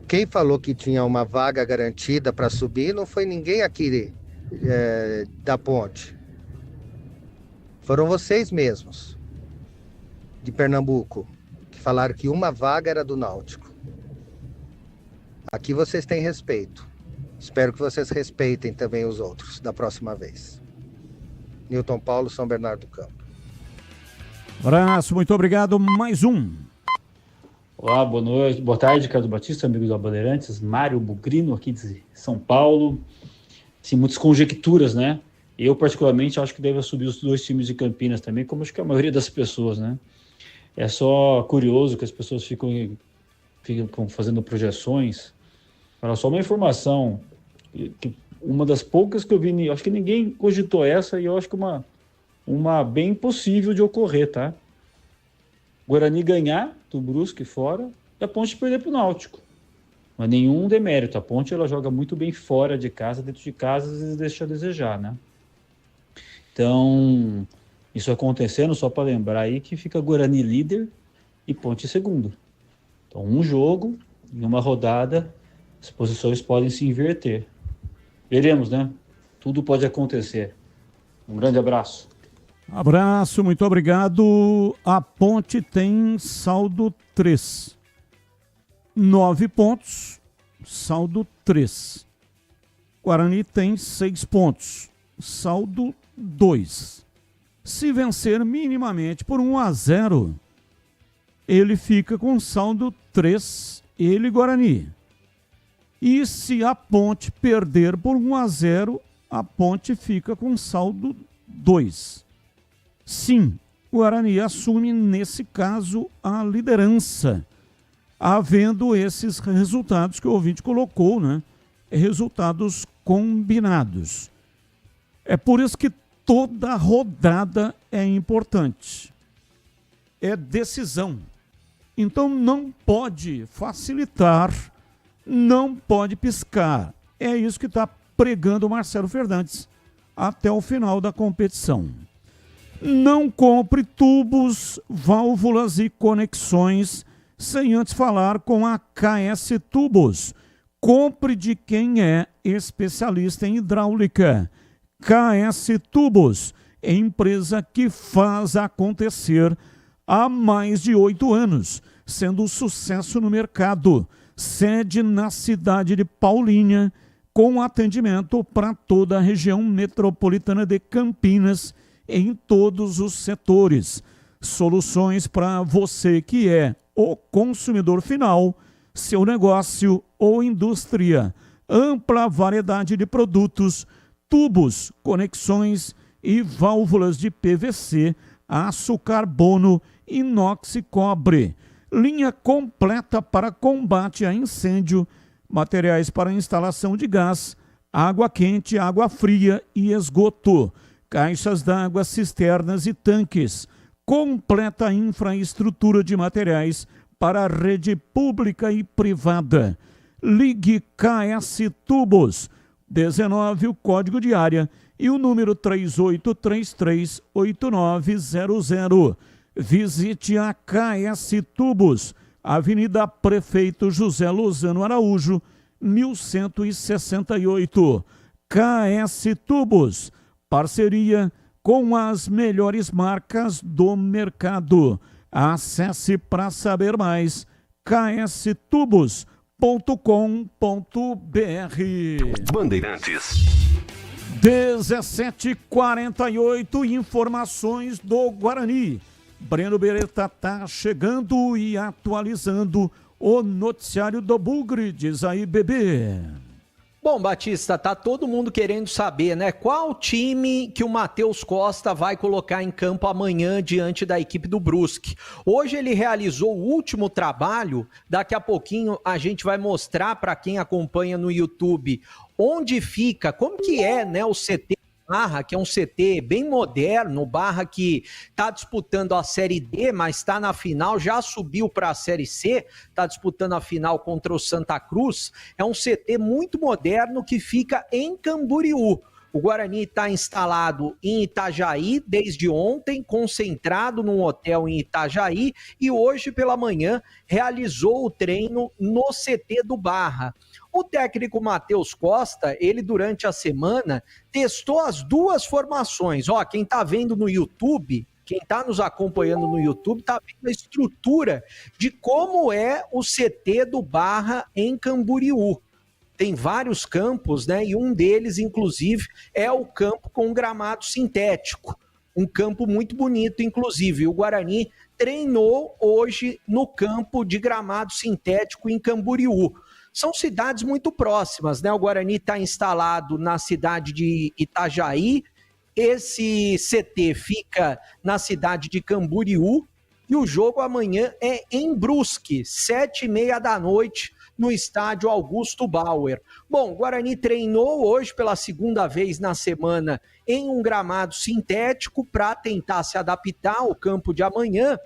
Quem falou que tinha uma vaga garantida para subir não foi ninguém aqui da Ponte. Foram vocês mesmos, de Pernambuco, que falaram que uma vaga era do Náutico. Aqui vocês têm respeito. Espero que vocês respeitem também os outros da próxima vez. Newton Paulo, São Bernardo do Campo. Abraço, muito obrigado. Mais um. Olá, boa noite, boa tarde, Carlos Batista, amigos da Bandeirantes. Mário Bugrino, aqui de São Paulo. Sim, muitas conjecturas, né? Eu, particularmente, acho que deve subir os 2 times de Campinas também, como acho que a maioria das pessoas, né? É só curioso que as pessoas ficam fazendo projeções. Olha só uma informação, que uma das poucas que eu vi, acho que ninguém cogitou essa, e eu acho que uma bem possível de ocorrer, tá? Guarani ganhar do Brusque fora e a Ponte perder para o Náutico. Não é nenhum demérito. A Ponte ela joga muito bem fora de casa, dentro de casa às vezes deixa a desejar, né? Então, isso acontecendo, só para lembrar aí que fica Guarani líder e Ponte segundo. Então, um jogo, em uma rodada, as posições podem se inverter. Veremos, né? Tudo pode acontecer. Um grande abraço. Abraço, muito obrigado. A Ponte tem saldo 3. 9 pontos, saldo 3. Guarani tem 6 pontos, saldo 2. Se vencer minimamente por 1-0, ele fica com saldo 3, ele Guarani. E se a Ponte perder por 1-0, a Ponte fica com saldo 2. Sim, o Guarani assume, nesse caso, a liderança, havendo esses resultados que o ouvinte colocou, né? Resultados combinados. É por isso que toda rodada é importante. É decisão. Então não pode facilitar, não pode piscar. É isso que está pregando o Marcelo Fernandes até o final da competição. Não compre tubos, válvulas e conexões sem antes falar com a KS Tubos. Compre de quem é especialista em hidráulica. KS Tubos, empresa que faz acontecer há mais de 8 anos, sendo um sucesso no mercado. Sede na cidade de Paulínia, com atendimento para toda a região metropolitana de Campinas, em todos os setores. Soluções para você que é o consumidor final, seu negócio ou indústria. Ampla variedade de produtos, tubos, conexões e válvulas de PVC, aço, carbono, inox e cobre. Linha completa para combate a incêndio, materiais para instalação de gás, água quente, água fria e esgoto. Caixas d'água, cisternas e tanques. Completa infraestrutura de materiais para a rede pública e privada. Ligue KS Tubos, 19 o código de área e o número 3833-8900. Visite a KS Tubos, Avenida Prefeito José Lozano Araújo, 1168. KS Tubos, parceria com as melhores marcas do mercado. Acesse para saber mais kstubos.com.br. Bandeirantes. 17h48, informações do Guarani. Breno Beretta está chegando e atualizando o noticiário do Bugre. Diz aí, bebê. Bom, Batista, tá todo mundo querendo saber, né? Qual time que o Matheus Costa vai colocar em campo amanhã diante da equipe do Brusque. Hoje ele realizou o último trabalho, daqui a pouquinho a gente vai mostrar para quem acompanha no YouTube onde fica, como que é, né, o CT Barra, que é um CT bem moderno, Barra que está disputando a Série D, mas está na final, já subiu para a Série C, está disputando a final contra o Santa Cruz. É um CT muito moderno que fica em Camboriú. O Guarani está instalado em Itajaí desde ontem, concentrado num hotel em Itajaí, e hoje pela manhã realizou o treino no CT do Barra. O técnico Matheus Costa, ele durante a semana testou as duas formações. Ó, quem tá vendo no YouTube, quem tá nos acompanhando no YouTube, tá vendo a estrutura de como é o CT do Barra em Camboriú. Tem vários campos, né? E um deles, inclusive, é o campo com gramado sintético. Um campo muito bonito, inclusive. O Guarani treinou hoje no campo de gramado sintético em Camboriú. São cidades muito próximas, né? O Guarani está instalado na cidade de Itajaí, esse CT fica na cidade de Camboriú e o jogo amanhã é em Brusque, 7h30 da noite, no estádio Augusto Bauer. Bom, o Guarani treinou hoje pela segunda vez na semana em um gramado sintético para tentar se adaptar ao campo de amanhã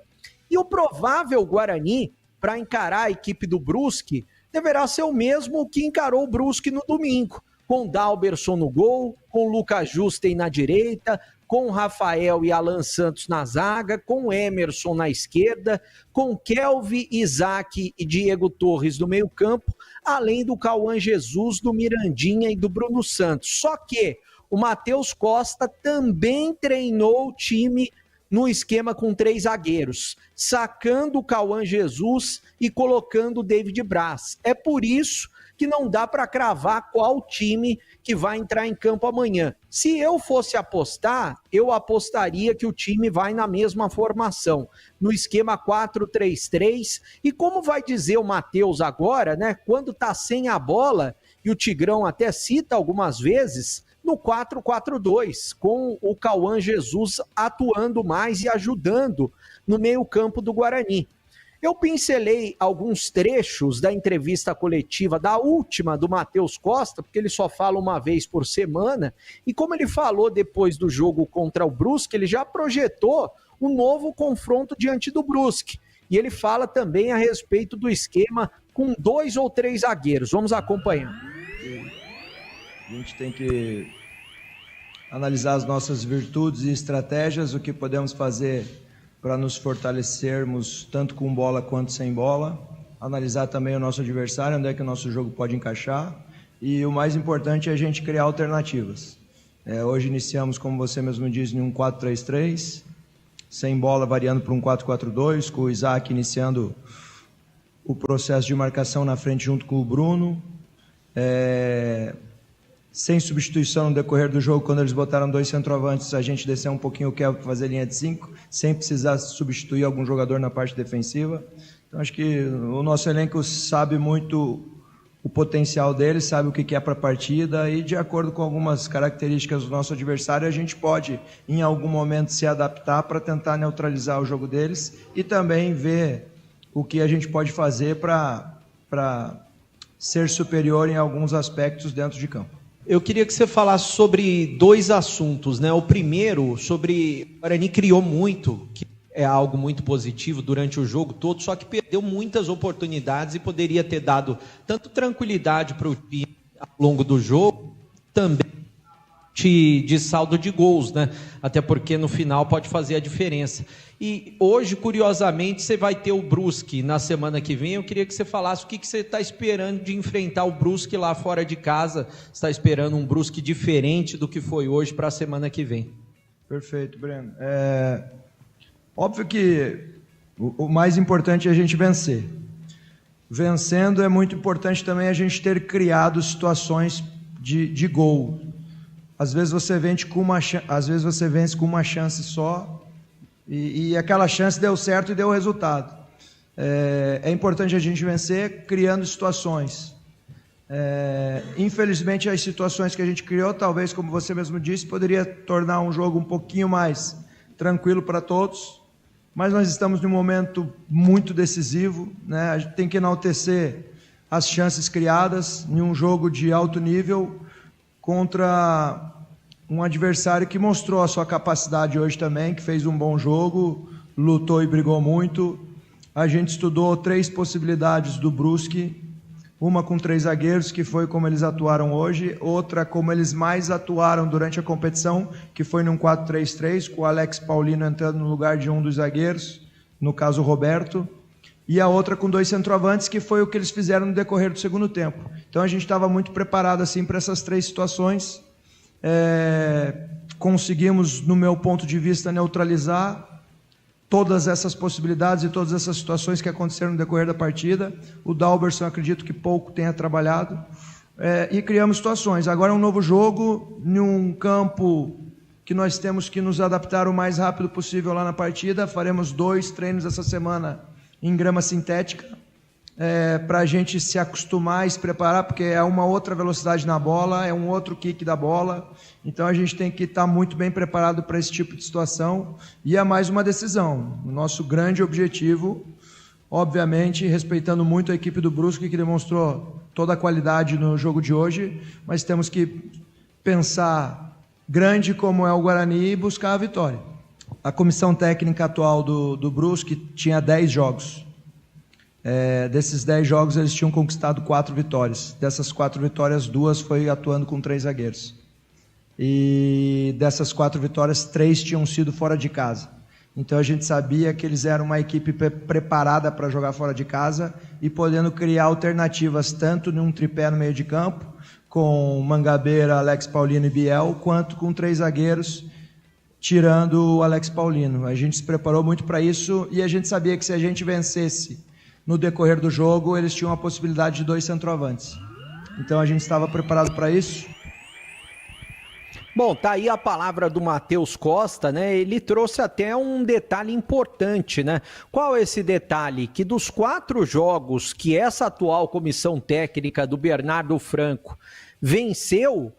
e o provável Guarani para encarar a equipe do Brusque deverá ser o mesmo que encarou o Brusque no domingo, com Dalberson no gol, com Lucas Justen na direita, com Rafael e Alan Santos na zaga, com Emerson na esquerda, com Kelvin, Isaac e Diego Torres no meio campo, além do Cauã Jesus, do Mirandinha e do Bruno Santos. Só que o Matheus Costa também treinou o time no esquema com 3 zagueiros, sacando o Cauã Jesus e colocando o David Braz. É por isso que não dá para cravar qual time que vai entrar em campo amanhã. Se eu fosse apostar, eu apostaria que o time vai na mesma formação, no esquema 4-3-3, e como vai dizer o Matheus agora, né, quando tá sem a bola, e o Tigrão até cita algumas vezes, no 4-4-2, com o Cauã Jesus atuando mais e ajudando no meio-campo do Guarani. Eu pincelei alguns trechos da entrevista coletiva, da última do Matheus Costa, porque ele só fala uma vez por semana, e como ele falou depois do jogo contra o Brusque, ele já projetou um novo confronto diante do Brusque. E ele fala também a respeito do esquema com 2 ou 3 zagueiros. Vamos acompanhar. A gente tem que analisar as nossas virtudes e estratégias, o que podemos fazer para nos fortalecermos tanto com bola quanto sem bola, analisar também o nosso adversário, onde é que o nosso jogo pode encaixar, e o mais importante é a gente criar alternativas. Hoje iniciamos, como você mesmo disse, em um 4-3-3, sem bola variando para um 4-4-2, com o Isaac iniciando o processo de marcação na frente junto com o Bruno, sem substituição no decorrer do jogo, quando eles botaram 2 centroavantes, a gente desceu um pouquinho o Kelvin para fazer linha de 5, sem precisar substituir algum jogador na parte defensiva. Então acho que o nosso elenco sabe muito o potencial dele, sabe o que é para a partida, e de acordo com algumas características do nosso adversário, a gente pode em algum momento se adaptar para tentar neutralizar o jogo deles e também ver o que a gente pode fazer para ser superior em alguns aspectos dentro de campo. Eu queria que você falasse sobre 2 assuntos, né? O primeiro, sobre o Guarani criou muito, que é algo muito positivo durante o jogo todo, só que perdeu muitas oportunidades e poderia ter dado tanto tranquilidade para o time ao longo do jogo, também de saldo de gols, né? Até porque no final pode fazer a diferença. E hoje, curiosamente, você vai ter o Brusque na semana que vem. Eu queria que você falasse o que você está esperando de enfrentar o Brusque lá fora de casa. Você está esperando um Brusque diferente do que foi hoje para a semana que vem? Perfeito, Breno. Óbvio que o mais importante é a gente vencer. Vencendo é muito importante também a gente ter criado situações de gol. Às vezes você vence com uma chance só e aquela chance deu certo e deu resultado. É importante a gente vencer criando situações. Infelizmente as situações que a gente criou, talvez como você mesmo disse, poderia tornar um jogo um pouquinho mais tranquilo para todos, mas nós estamos num momento muito decisivo, né? A gente tem que enaltecer as chances criadas em um jogo de alto nível contra um adversário que mostrou a sua capacidade hoje também, que fez um bom jogo, lutou e brigou muito. A gente estudou 3 possibilidades do Brusque, uma com 3 zagueiros, que foi como eles atuaram hoje, outra como eles mais atuaram durante a competição, que foi num 4-3-3, com o Alex Paulino entrando no lugar de um dos zagueiros, no caso o Roberto, e a outra com 2 centroavantes, que foi o que eles fizeram no decorrer do segundo tempo. Então a gente estava muito preparado assim para essas 3 situações. Conseguimos, no meu ponto de vista, neutralizar todas essas possibilidades e todas essas situações que aconteceram no decorrer da partida. O Dalberson, acredito que pouco tenha trabalhado, e criamos situações. Agora é um novo jogo, num campo que nós temos que nos adaptar o mais rápido possível lá na partida. Faremos 2 treinos essa semana em grama sintética, para a gente se acostumar e se preparar, porque é uma outra velocidade na bola, é um outro kick da bola, então a gente tem que estar muito bem preparado para esse tipo de situação, e é mais uma decisão. O nosso grande objetivo, obviamente, respeitando muito a equipe do Brusque, que demonstrou toda a qualidade no jogo de hoje, mas temos que pensar grande como é o Guarani e buscar a vitória. A comissão técnica atual do Brusque tinha 10 jogos. Desses 10 jogos eles tinham conquistado 4 vitórias. Dessas 4 vitórias, 2 foi atuando com 3 zagueiros. E dessas 4 vitórias, 3 tinham sido fora de casa. Então a gente sabia que eles eram uma equipe preparada para jogar fora de casa e podendo criar alternativas tanto num tripé no meio de campo, com Mangabeira, Alex Paulino e Biel, quanto com 3 zagueiros, tirando o Alex Paulino. A gente se preparou muito para isso e a gente sabia que se a gente vencesse no decorrer do jogo, eles tinham a possibilidade de 2 centroavantes. Então a gente estava preparado para isso. Bom, tá aí a palavra do Matheus Costa, né? Ele trouxe até um detalhe importante, né? Qual é esse detalhe? Que dos 4 jogos que essa atual comissão técnica do Bernardo Franco venceu,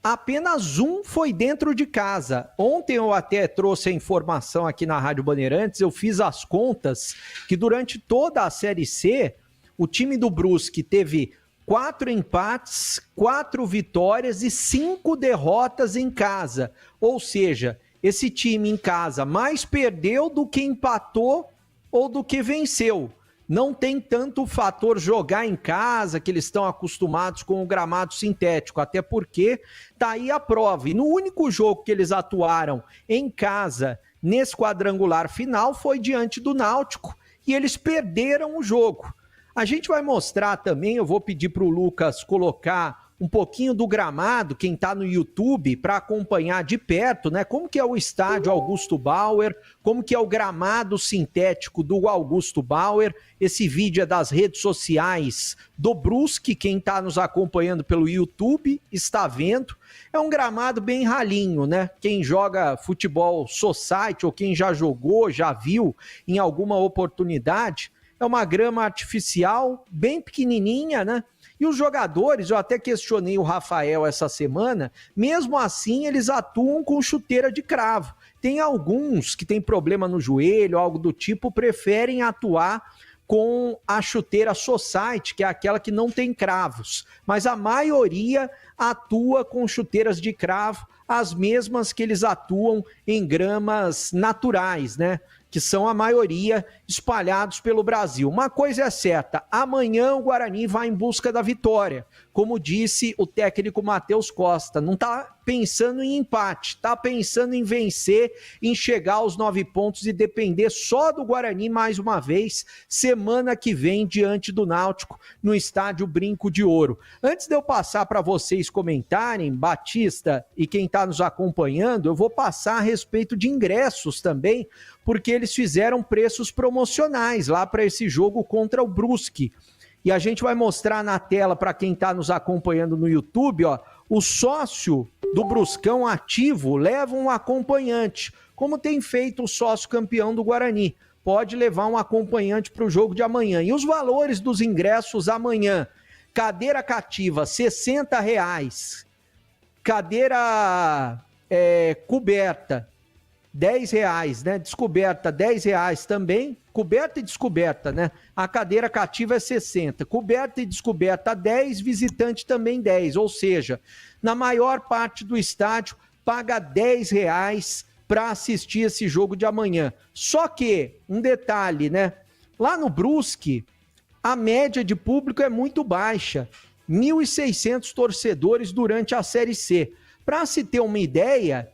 apenas um foi dentro de casa. Ontem eu até trouxe a informação aqui na Rádio Bandeirantes, eu fiz as contas que durante toda a Série C, o time do Brusque teve 4 empates, 4 vitórias e 5 derrotas em casa. Ou seja, esse time em casa mais perdeu do que empatou ou do que venceu. Não tem tanto o fator jogar em casa, que eles estão acostumados com o gramado sintético, até porque tá aí a prova. E no único jogo que eles atuaram em casa, nesse quadrangular final, foi diante do Náutico, e eles perderam o jogo. A gente vai mostrar também, eu vou pedir para o Lucas colocar um pouquinho do gramado, quem está no YouTube, para acompanhar de perto, né? Como que é o estádio Augusto Bauer, como que é o gramado sintético do Augusto Bauer. Esse vídeo é das redes sociais do Brusque, quem está nos acompanhando pelo YouTube está vendo. É um gramado bem ralinho, né? Quem joga futebol society ou quem já jogou, já viu em alguma oportunidade, é uma grama artificial bem pequenininha, né? E os jogadores, eu até questionei o Rafael essa semana, mesmo assim eles atuam com chuteira de cravo. Tem alguns que têm problema no joelho, algo do tipo, preferem atuar com a chuteira Society, que é aquela que não tem cravos. Mas a maioria atua com chuteiras de cravo, as mesmas que eles atuam em gramas naturais, né? Que são a maioria espalhados pelo Brasil. Uma coisa é certa, amanhã o Guarani vai em busca da vitória como disse o técnico Matheus Costa, não está pensando em empate, está pensando em vencer, em chegar aos 9 pontos e depender só do Guarani mais uma vez, semana que vem, diante do Náutico, no estádio Brinco de Ouro. Antes de eu passar para vocês comentarem, Batista e quem está nos acompanhando, eu vou passar a respeito de ingressos também, porque eles fizeram preços promocionais lá para esse jogo contra o Brusque. E a gente vai mostrar na tela para quem está nos acompanhando no YouTube, ó, o sócio do Bruscão ativo leva um acompanhante, como tem feito o sócio campeão do Guarani. Pode levar um acompanhante para o jogo de amanhã. E os valores dos ingressos amanhã: cadeira cativa, R$ 60. Cadeira coberta, R$10, né? Descoberta, R$10 também. Coberta e descoberta, né? A cadeira cativa é 60. Coberta e descoberta 10, visitante também 10. Ou seja, na maior parte do estádio, paga R$10 para assistir esse jogo de amanhã. Só que, um detalhe, né? Lá no Brusque, a média de público é muito baixa. 1.600 torcedores durante a Série C. Para se ter uma ideia,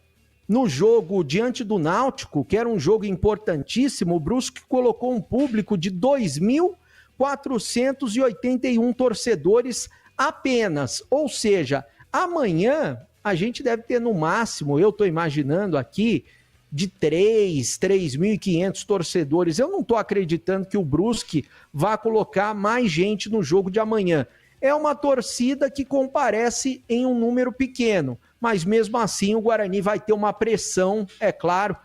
no jogo diante do Náutico, que era um jogo importantíssimo, o Brusque colocou um público de 2.481 torcedores apenas. Ou seja, amanhã a gente deve ter no máximo, eu estou imaginando aqui, de 3.500 torcedores. Eu não estou acreditando que o Brusque vá colocar mais gente no jogo de amanhã. É uma torcida que comparece em um número pequeno, mas mesmo assim o Guarani vai ter uma pressão, é claro,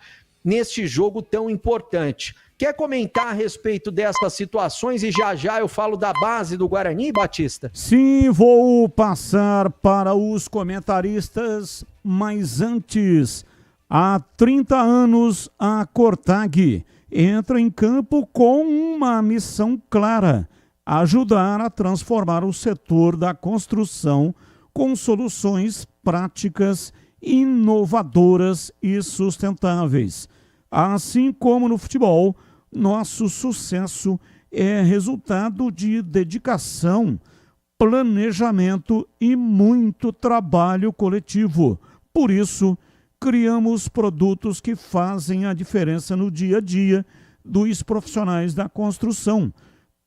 neste jogo tão importante. Quer comentar a respeito dessas situações e já eu falo da base do Guarani, Batista? Sim, vou passar para os comentaristas, mas antes, há 30 anos a Cortag entra em campo com uma missão clara: ajudar a transformar o setor da construção com soluções práticas, inovadoras e sustentáveis. Assim como no futebol, nosso sucesso é resultado de dedicação, planejamento e muito trabalho coletivo. Por isso, criamos produtos que fazem a diferença no dia a dia dos profissionais da construção,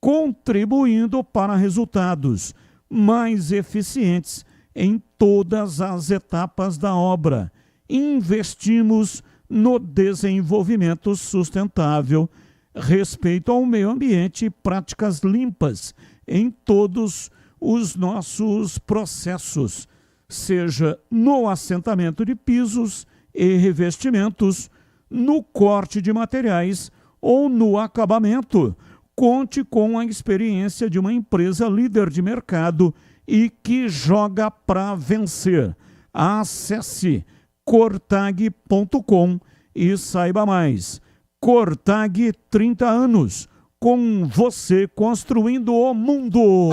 contribuindo para resultados mais eficientes em todas as etapas da obra. Investimos no desenvolvimento sustentável, respeito ao meio ambiente e práticas limpas em todos os nossos processos, seja no assentamento de pisos e revestimentos, no corte de materiais ou no acabamento. Conte com a experiência de uma empresa líder de mercado e que joga para vencer. Acesse cortag.com e saiba mais. Cortag, 30 anos, com você construindo o mundo.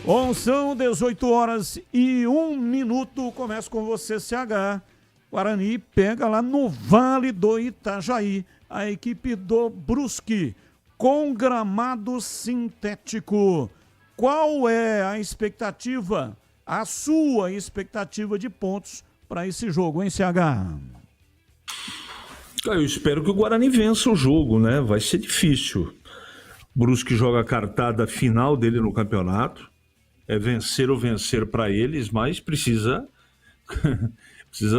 Bom, são 18h01. Começo com você, CH. Guarani pega lá no Vale do Itajaí a equipe do Brusque com gramado sintético. Qual é a expectativa, a sua expectativa de pontos para esse jogo, hein, CH? Eu espero que o Guarani vença o jogo, né? Vai ser difícil. O Brusque joga a cartada final dele no campeonato. É vencer ou vencer para eles, mas precisa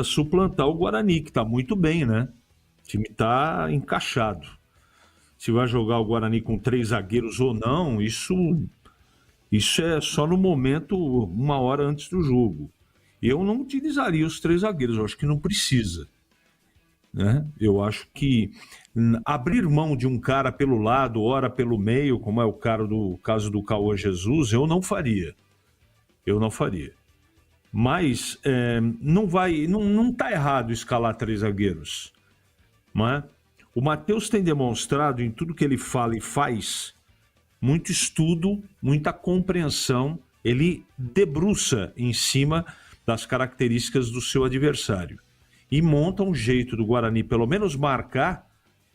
suplantar o Guarani, que está muito bem, né? O time está encaixado. Se vai jogar o Guarani com 3 zagueiros ou não, isso é só no momento, 1 hora antes do jogo. Eu não utilizaria os 3 zagueiros, eu acho que não precisa. Né? Eu acho que abrir mão de um cara pelo lado, ora pelo meio, como é o caso do Cauã Jesus, eu não faria. Mas não está errado escalar 3 zagueiros. Não é? O Matheus tem demonstrado em tudo que ele fala e faz muito estudo, muita compreensão. Ele debruça em cima das características do seu adversário e monta um jeito do Guarani, pelo menos marcar,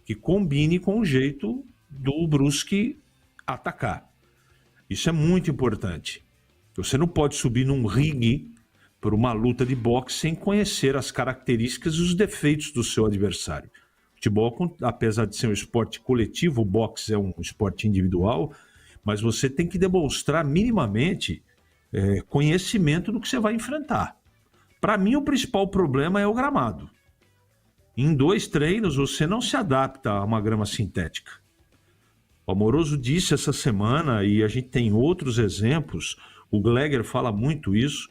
que combine com o jeito do Brusque atacar. Isso é muito importante. Você não pode subir num ringue por uma luta de boxe sem conhecer as características e os defeitos do seu adversário. Futebol, apesar de ser um esporte coletivo, o boxe é um esporte individual, mas você tem que demonstrar minimamente conhecimento do que você vai enfrentar. Para mim, o principal problema é o gramado. Em 2 treinos, você não se adapta a uma grama sintética. O Amoroso disse essa semana, e a gente tem outros exemplos, o Gleger fala muito isso,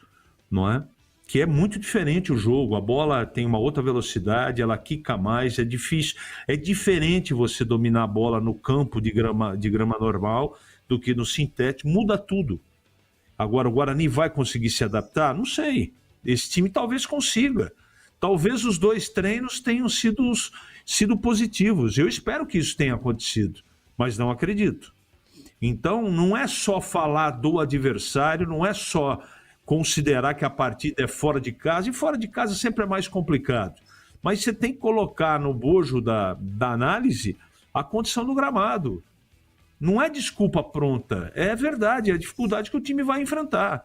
não é? Que é muito diferente o jogo, a bola tem uma outra velocidade, ela quica mais, é difícil. É diferente você dominar a bola no campo de grama normal do que no sintético, muda tudo. Agora, o Guarani vai conseguir se adaptar? Não sei. Esse time talvez consiga. Talvez os 2 treinos tenham sido positivos. Eu espero que isso tenha acontecido, mas não acredito. Então, não é só falar do adversário, não é só considerar que a partida é fora de casa, e fora de casa sempre é mais complicado. Mas você tem que colocar no bojo da análise a condição do gramado. Não é desculpa pronta, é verdade, é a dificuldade que o time vai enfrentar.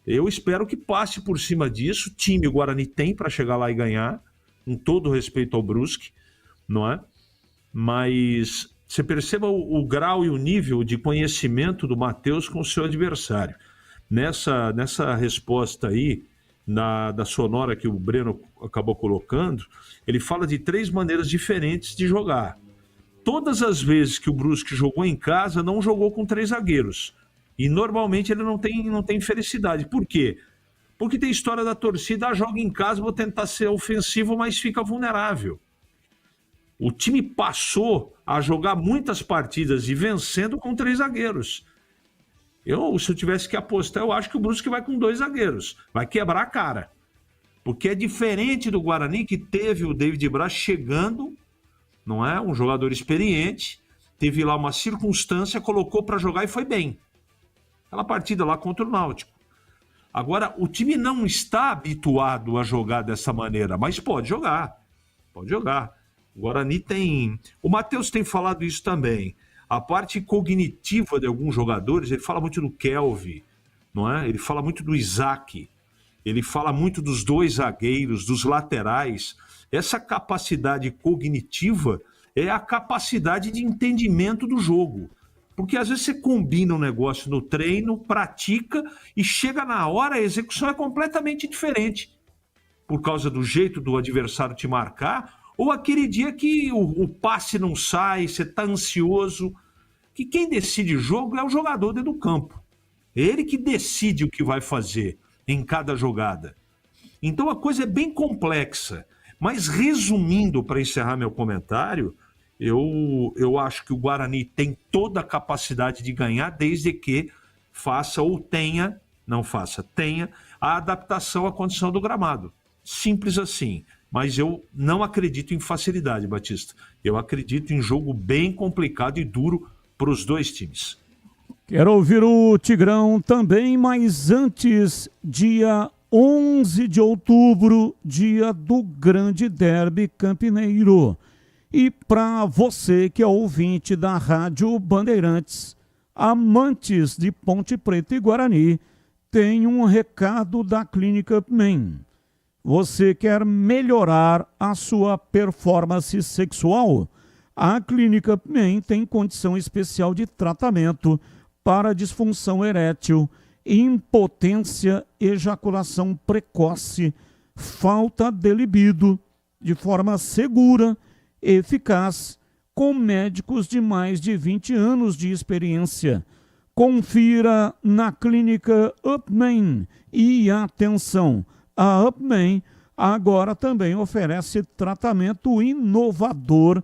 Eu espero que passe por cima disso. O time, o Guarani tem para chegar lá e ganhar, com todo respeito ao Brusque, não é? Mas você perceba o grau e o nível de conhecimento do Matheus com o seu adversário. Nessa resposta aí, da sonora que o Breno acabou colocando, ele fala de 3 maneiras diferentes de jogar. Todas as vezes que o Brusque jogou em casa, não jogou com 3 zagueiros. E normalmente ele não tem felicidade. Por quê? Porque tem história da torcida, joga em casa, vou tentar ser ofensivo, mas fica vulnerável. O time passou a jogar muitas partidas e vencendo com 3 zagueiros. Se eu tivesse que apostar, eu acho que o Brusque vai com 2 zagueiros. Vai quebrar a cara. Porque é diferente do Guarani, que teve o David Braz chegando, não é? Um jogador experiente, teve lá uma circunstância, colocou para jogar e foi bem. Aquela partida lá contra o Náutico. Agora, o time não está habituado a jogar dessa maneira, mas pode jogar. Pode jogar. O Guarani tem... O Matheus tem falado isso também. A parte cognitiva de alguns jogadores, ele fala muito do Kelvin, não é? Ele fala muito do Isaac. Ele fala muito dos 2 zagueiros, dos laterais. Essa capacidade cognitiva é a capacidade de entendimento do jogo. Porque às vezes você combina um negócio no treino, pratica e chega na hora, a execução é completamente diferente. Por causa do jeito do adversário te marcar, ou aquele dia que o passe não sai, você está ansioso. Que quem decide o jogo é o jogador dentro do campo. É ele que decide o que vai fazer em cada jogada. Então a coisa é bem complexa. Mas resumindo, para encerrar meu comentário, eu acho que o Guarani tem toda a capacidade de ganhar, desde que faça ou tenha, não faça, tenha a adaptação à condição do gramado. Simples assim. Mas eu não acredito em facilidade, Batista. Eu acredito em jogo bem complicado e duro para os 2 times. Quero ouvir o Tigrão também, mas antes, dia 11 de outubro, dia do grande derby campineiro. E para você que é ouvinte da Rádio Bandeirantes, amantes de Ponte Preta e Guarani, tem um recado da Clínica UpMen. Você quer melhorar a sua performance sexual? A Clínica UpMen tem condição especial de tratamento para disfunção erétil, impotência, ejaculação precoce, falta de libido, de forma segura, eficaz, com médicos de mais de 20 anos de experiência. Confira na Clínica UpMen. E atenção, a UpMen agora também oferece tratamento inovador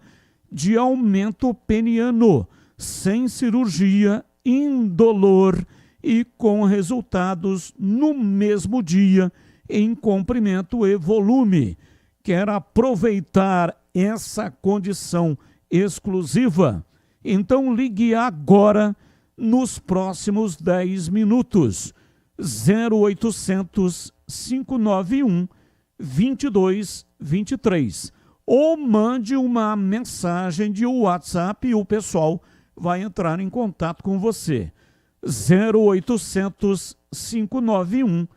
de aumento peniano, sem cirurgia, indolor e com resultados no mesmo dia em comprimento e volume. Quer aproveitar essa condição exclusiva? Então ligue agora nos próximos 10 minutos. 0800 591 2223 ou mande uma mensagem de WhatsApp e o pessoal vai entrar em contato com você. 0800 591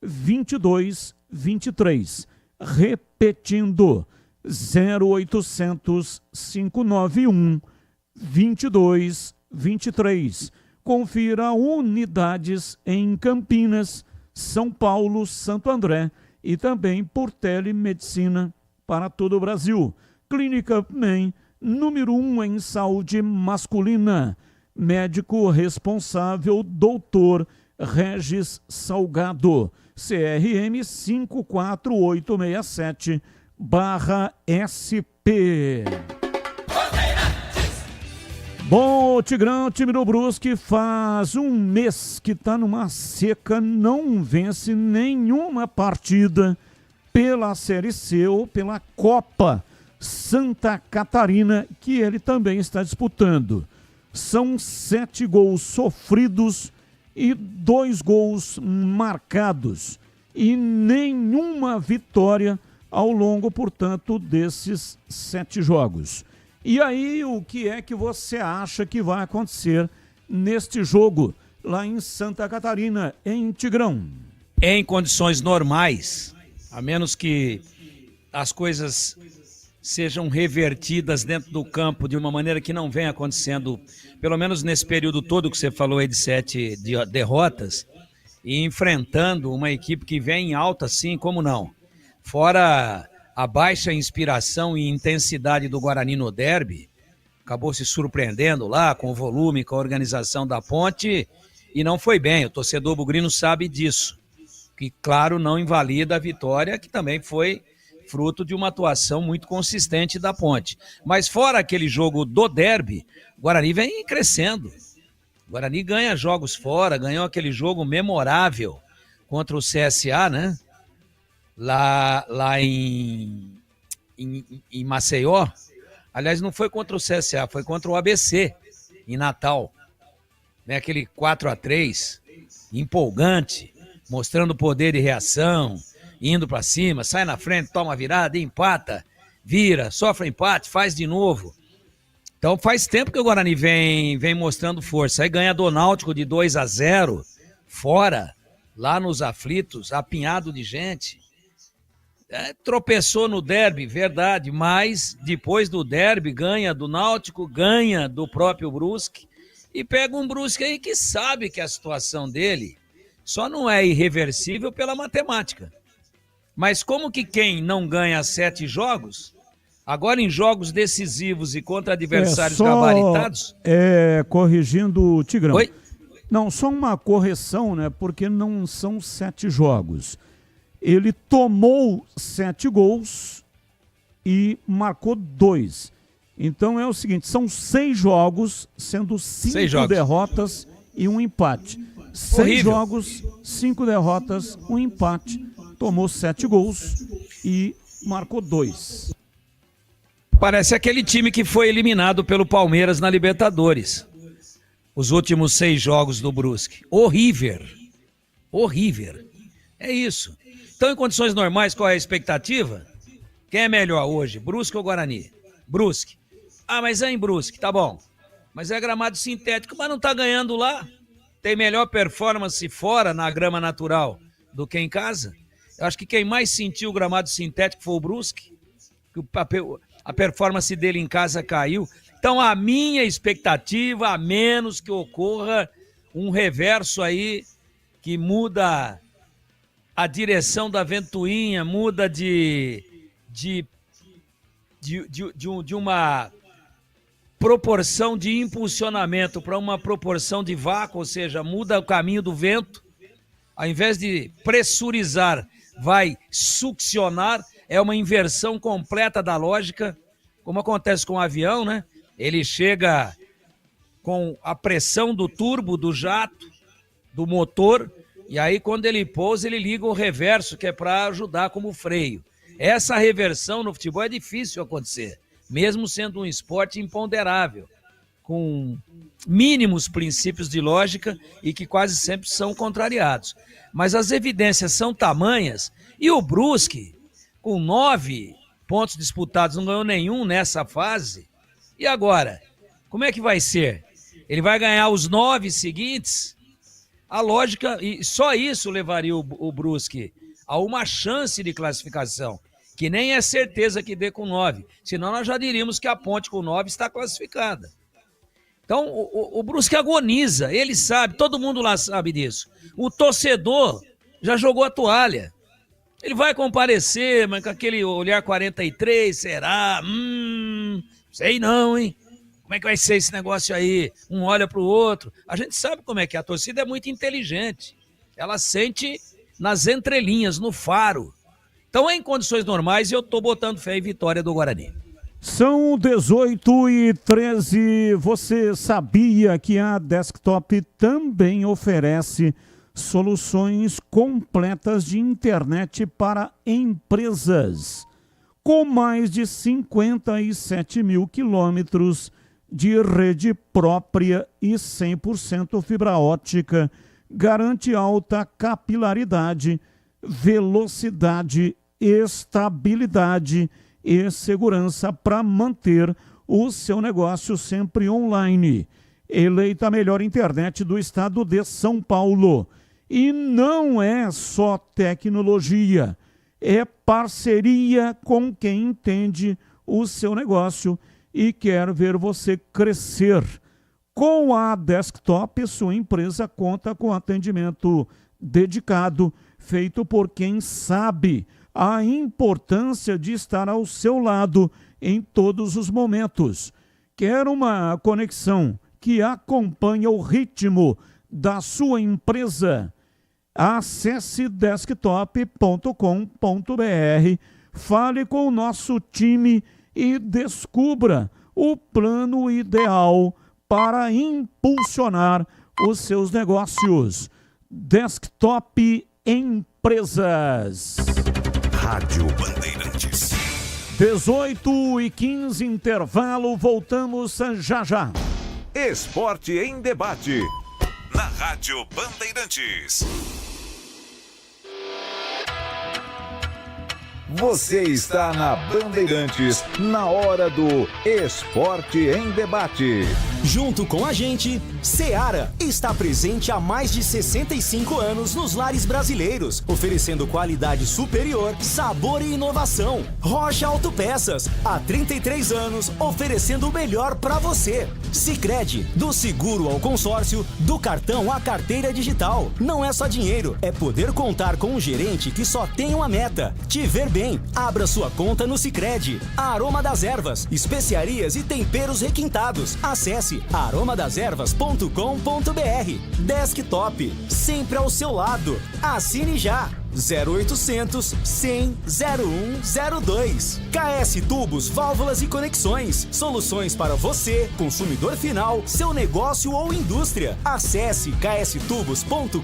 2223. Repetindo, 0800 591 2223. Confira unidades em Campinas, São Paulo, Santo André e também por telemedicina para todo o Brasil. Clínica UPMEM, número 1 em saúde masculina. Médico responsável, doutor Regis Salgado. CRM 54867/SP. Bom, Tigrão, time do Brusque faz um mês que está numa seca, não vence nenhuma partida pela Série C ou pela Copa Santa Catarina, que ele também está disputando. São 7 gols sofridos e 2 gols marcados. E nenhuma vitória ao longo, portanto, desses 7 jogos. E aí, o que é que você acha que vai acontecer neste jogo lá em Santa Catarina, em Tigrão? Em condições normais, a menos que as coisas sejam revertidas dentro do campo de uma maneira que não vem acontecendo, pelo menos nesse período todo que você falou aí de 7 derrotas, e enfrentando uma equipe que vem em alta, sim, como não? Fora a baixa inspiração e intensidade do Guarani no derby, acabou se surpreendendo lá com o volume, com a organização da Ponte, e não foi bem. O torcedor bugrino sabe disso, que claro não invalida a vitória, que também foi fruto de uma atuação muito consistente da Ponte. Mas fora aquele jogo do derby, o Guarani vem crescendo. O Guarani ganha jogos fora, ganhou aquele jogo memorável contra o CSA, né? Lá em Maceió. Aliás, não foi contra o CSA, foi contra o ABC, em Natal. Né? Aquele 4-3, empolgante, mostrando poder de reação, indo para cima, sai na frente, toma virada, empata, vira, sofre empate, faz de novo. Então faz tempo que o Guarani vem mostrando força. Aí ganha do Náutico de 2-0, fora, lá nos aflitos, apinhado de gente. Tropeçou no derby, verdade, mas depois do derby ganha do Náutico, ganha do próprio Brusque e pega um Brusque aí que sabe que a situação dele só não é irreversível pela matemática. Mas como que quem não ganha 7 jogos, agora em jogos decisivos e contra adversários gabaritados... Corrigindo o Tigrão. Oi? Não, só uma correção, né? Porque não são 7 jogos. Ele tomou 7 gols e marcou 2. Então é o seguinte, são 6 jogos, sendo 5 derrotas e um empate. 6 jogos, 5 derrotas, um empate. Tomou 7 gols e marcou 2. Parece aquele time que foi eliminado pelo Palmeiras na Libertadores. Os últimos 6 jogos do Brusque. Horrível. É isso. Então, em condições normais, qual é a expectativa? Quem é melhor hoje, Brusque ou Guarani? Brusque. Ah, mas é em Brusque, tá bom. Mas é gramado sintético, mas não tá ganhando lá. Tem melhor performance fora, na grama natural, do que em casa. Eu acho que quem mais sentiu o gramado sintético foi o Brusque. A performance dele em casa caiu. Então, a minha expectativa, a menos que ocorra um reverso aí que muda a direção da ventoinha, muda de uma proporção de impulsionamento para uma proporção de vácuo, ou seja, muda o caminho do vento, ao invés de pressurizar, vai succionar, é uma inversão completa da lógica, como acontece com o avião, né? Ele chega com a pressão do turbo, do jato, do motor, e aí quando ele pousa, ele liga o reverso, que é para ajudar como freio. Essa reversão no futebol é difícil acontecer, mesmo sendo um esporte imponderável, com mínimos princípios de lógica e que quase sempre são contrariados. Mas as evidências são tamanhas, e o Brusque, com 9 pontos disputados, não ganhou nenhum nessa fase. E agora? Como é que vai ser? Ele vai ganhar os 9 seguintes? A lógica, e só isso levaria o Brusque a uma chance de classificação, que nem é certeza que dê com 9. Senão nós já diríamos que a Ponte com 9 está classificada. Então, o Brusque agoniza, ele sabe, todo mundo lá sabe disso. O torcedor já jogou a toalha. Ele vai comparecer, mas com aquele olhar 43, será? Sei não, hein? Como é que vai ser esse negócio aí? Um olha pro outro. A gente sabe como é que é. A torcida é muito inteligente. Ela sente nas entrelinhas, no faro. Então, em condições normais, eu tô botando fé em vitória do Guarani. São 18h13. Você sabia que a Desktop também oferece soluções completas de internet para empresas? Com mais de 57 mil quilômetros de rede própria e 100% fibra ótica, garante alta capilaridade, velocidade, estabilidade e segurança para manter o seu negócio sempre online. Eleita a melhor internet do estado de São Paulo. E não é só tecnologia, é parceria com quem entende o seu negócio e quer ver você crescer. Com a Desktop, sua empresa conta com atendimento dedicado, feito por quem sabe a importância de estar ao seu lado em todos os momentos. Quer uma conexão que acompanha o ritmo da sua empresa? Acesse desktop.com.br, fale com o nosso time e descubra o plano ideal para impulsionar os seus negócios. Desktop Empresas. Rádio Bandeirantes. 18h15, intervalo, voltamos já já. Esporte em debate. Na Rádio Bandeirantes. Você está na Bandeirantes, na hora do Esporte em Debate. Junto com a gente, Seara está presente há mais de 65 anos nos lares brasileiros, oferecendo qualidade superior, sabor e inovação. Rocha Autopeças, há 33 anos, oferecendo o melhor para você. Sicredi, do seguro ao consórcio, do cartão à carteira digital. Não é só dinheiro, é poder contar com um gerente que só tem uma meta: te ver bem. Abra sua conta no Sicredi. Aroma das Ervas, especiarias e temperos requintados. Acesse aromadeservas.com.br. Desktop, sempre ao seu lado. Assine já. 0800 100 0102. KS Tubos, Válvulas e Conexões. Soluções para você, consumidor final, seu negócio ou indústria. Acesse kstubos.com.br.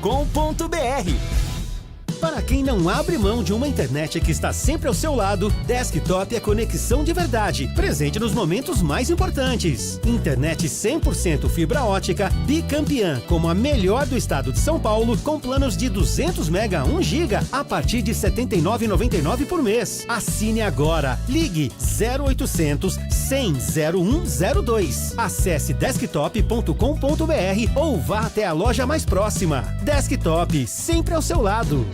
Para quem não abre mão de uma internet que está sempre ao seu lado, Desktop é conexão de verdade, presente nos momentos mais importantes. Internet 100% fibra ótica, bicampeã, como a melhor do estado de São Paulo, com planos de 200 mega a 1 giga a partir de R$ 79,99 por mês. Assine agora. Ligue 0800 100 0102. Acesse desktop.com.br ou vá até a loja mais próxima. Desktop, sempre ao seu lado.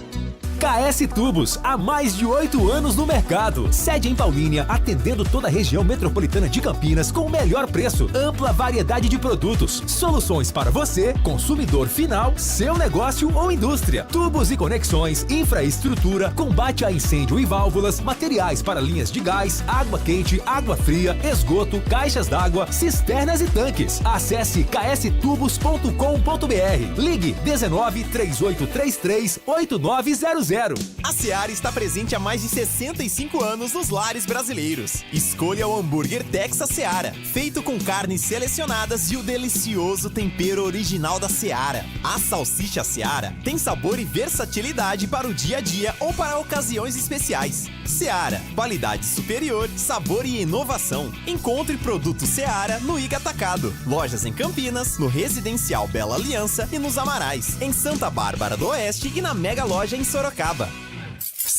KS Tubos, há mais de 8 anos no mercado. Sede em Paulínia, atendendo toda a região metropolitana de Campinas com o melhor preço. Ampla variedade de produtos. Soluções para você, consumidor final, seu negócio ou indústria. Tubos e conexões, infraestrutura, combate a incêndio e válvulas, materiais para linhas de gás, água quente, água fria, esgoto, caixas d'água, cisternas e tanques. Acesse kstubos.com.br. Ligue 19 3833 8900. A Seara está presente há mais de 65 anos nos lares brasileiros. Escolha o hambúrguer Texas Seara, feito com carnes selecionadas e o delicioso tempero original da Seara. A salsicha Seara tem sabor e versatilidade para o dia a dia ou para ocasiões especiais. Seara, qualidade superior, sabor e inovação. Encontre produto Seara no Iga Atacado. Lojas em Campinas, no Residencial Bela Aliança e nos Amarais, em Santa Bárbara do Oeste e na Mega Loja em Sorocaba.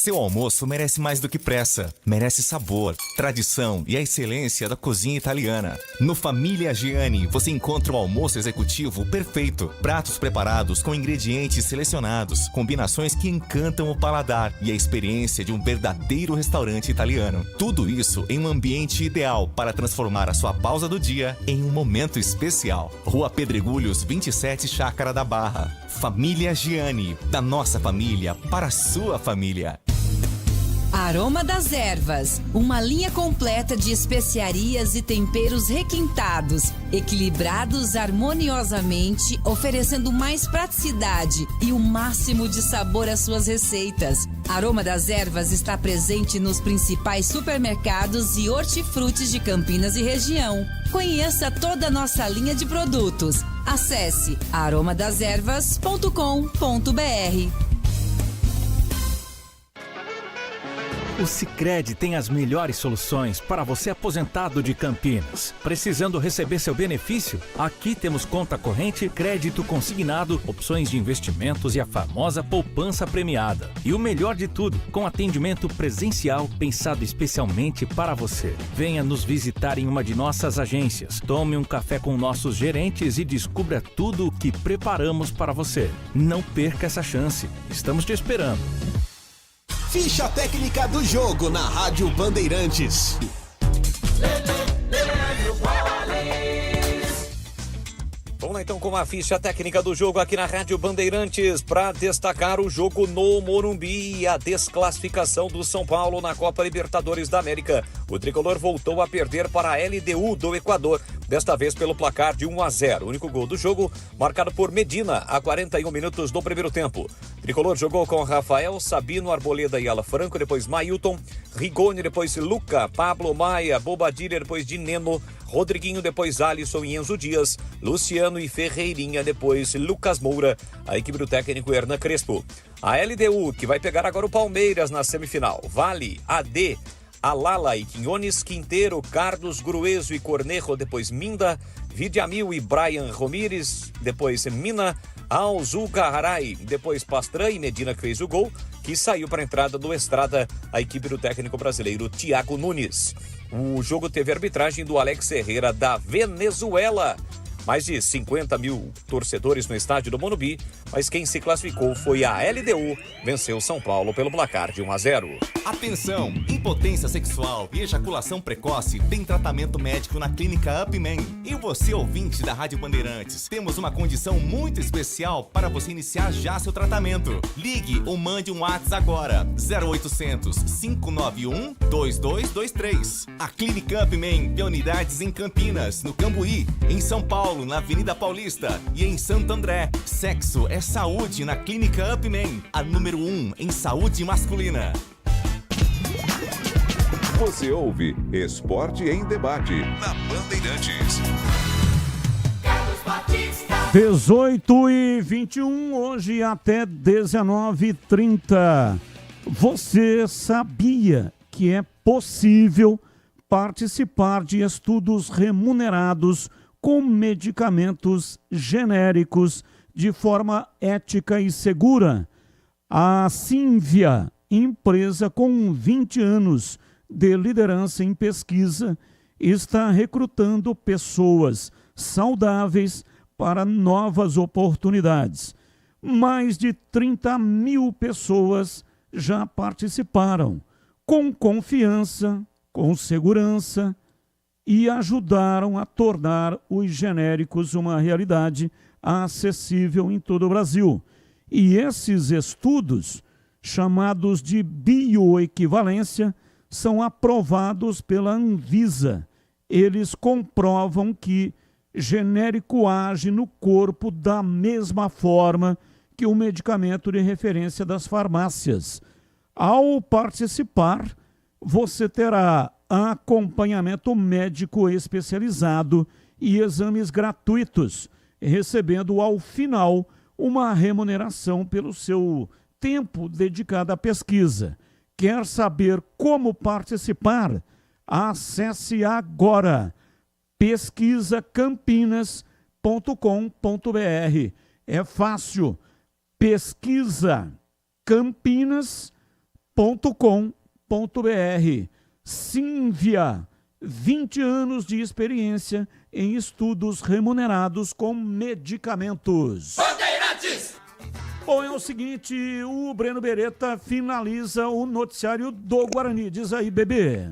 Seu almoço merece mais do que pressa, merece sabor, tradição e a excelência da cozinha italiana. No Família Giani você encontra o almoço executivo perfeito, pratos preparados com ingredientes selecionados, combinações que encantam o paladar e a experiência de um verdadeiro restaurante italiano. Tudo isso em um ambiente ideal para transformar a sua pausa do dia em um momento especial. Rua Pedregulhos 27, Chácara da Barra. Família Giani, da nossa família para a sua família. Aroma das Ervas, uma linha completa de especiarias e temperos requintados, equilibrados harmoniosamente, oferecendo mais praticidade e o máximo de sabor às suas receitas. Aroma das Ervas está presente nos principais supermercados e hortifrutis de Campinas e região. Conheça toda a nossa linha de produtos. Acesse aromadeservas.com.br. O Sicredi tem as melhores soluções para você aposentado de Campinas. Precisando receber seu benefício? Aqui temos conta corrente, crédito consignado, opções de investimentos e a famosa poupança premiada. E o melhor de tudo, com atendimento presencial pensado especialmente para você. Venha nos visitar em uma de nossas agências. Tome um café com nossos gerentes e descubra tudo o que preparamos para você. Não perca essa chance. Estamos te esperando. Ficha técnica do jogo na Rádio Bandeirantes. Vamos lá então com a ficha técnica do jogo aqui na Rádio Bandeirantes para destacar o jogo no Morumbi e a desclassificação do São Paulo na Copa Libertadores da América. O tricolor voltou a perder para a LDU do Equador, desta vez pelo placar de 1-0. O único gol do jogo marcado por Medina a 41 minutos do primeiro tempo. O tricolor jogou com Rafael, Sabino, Arboleda e Ala Franco, depois Mailton, Rigoni, depois Luca, Pablo Maia, Bobadilha, depois de Neno, Rodriguinho, depois Alisson e Enzo Dias, Luciano e Ferreirinha, depois Lucas Moura, a equipe do técnico Hernan Crespo. A LDU, que vai pegar agora o Palmeiras na semifinal. Vale, AD, Alala e Quinones, Quinteiro, Carlos, Grueso e Cornejo, depois Minda, Vidiamil e Brian Romires, depois Mina, Alzuca Harai, depois Pastran e Medina, que fez o gol, que saiu para a entrada do Estrada, a equipe do técnico brasileiro Thiago Nunes. O jogo teve arbitragem do Alex Herrera da Venezuela. Mais de 50 mil torcedores no estádio do Morumbi, mas quem se classificou foi a LDU, venceu São Paulo pelo placar de 1-0. Atenção! Impotência sexual e ejaculação precoce tem tratamento médico na Clínica Upman. E você, ouvinte da Rádio Bandeirantes, temos uma condição muito especial para você iniciar já seu tratamento. Ligue ou mande um WhatsApp agora, 0800 591 2223. A Clínica Upman tem unidades em Campinas, no Cambuí, em São Paulo, na Avenida Paulista e em Santo André. Sexo é saúde na Clínica Upman, a número 1 em saúde masculina. Você ouve Esporte em Debate na Bandeirantes. 18h21, hoje até 19h30. Você sabia que é possível participar de estudos remunerados com medicamentos genéricos de forma ética e segura? A Sínvia, empresa com 20 anos de liderança em pesquisa, está recrutando pessoas saudáveis para novas oportunidades. Mais de 30 mil pessoas já participaram, com confiança, com segurança, e ajudaram a tornar os genéricos uma realidade acessível em todo o Brasil. E esses estudos, chamados de bioequivalência, são aprovados pela Anvisa. Eles comprovam que genérico age no corpo da mesma forma que o medicamento de referência das farmácias. Ao participar, você terá acompanhamento médico especializado e exames gratuitos, recebendo ao final uma remuneração pelo seu tempo dedicado à pesquisa. Quer saber como participar? Acesse agora pesquisacampinas.com.br. É fácil. pesquisacampinas.com.br. Simvia, 20 anos de experiência em estudos remunerados com medicamentos. Bandeirantes! Bom, é o seguinte, o Breno Beretta finaliza o noticiário do Guarani. Diz aí, bebê.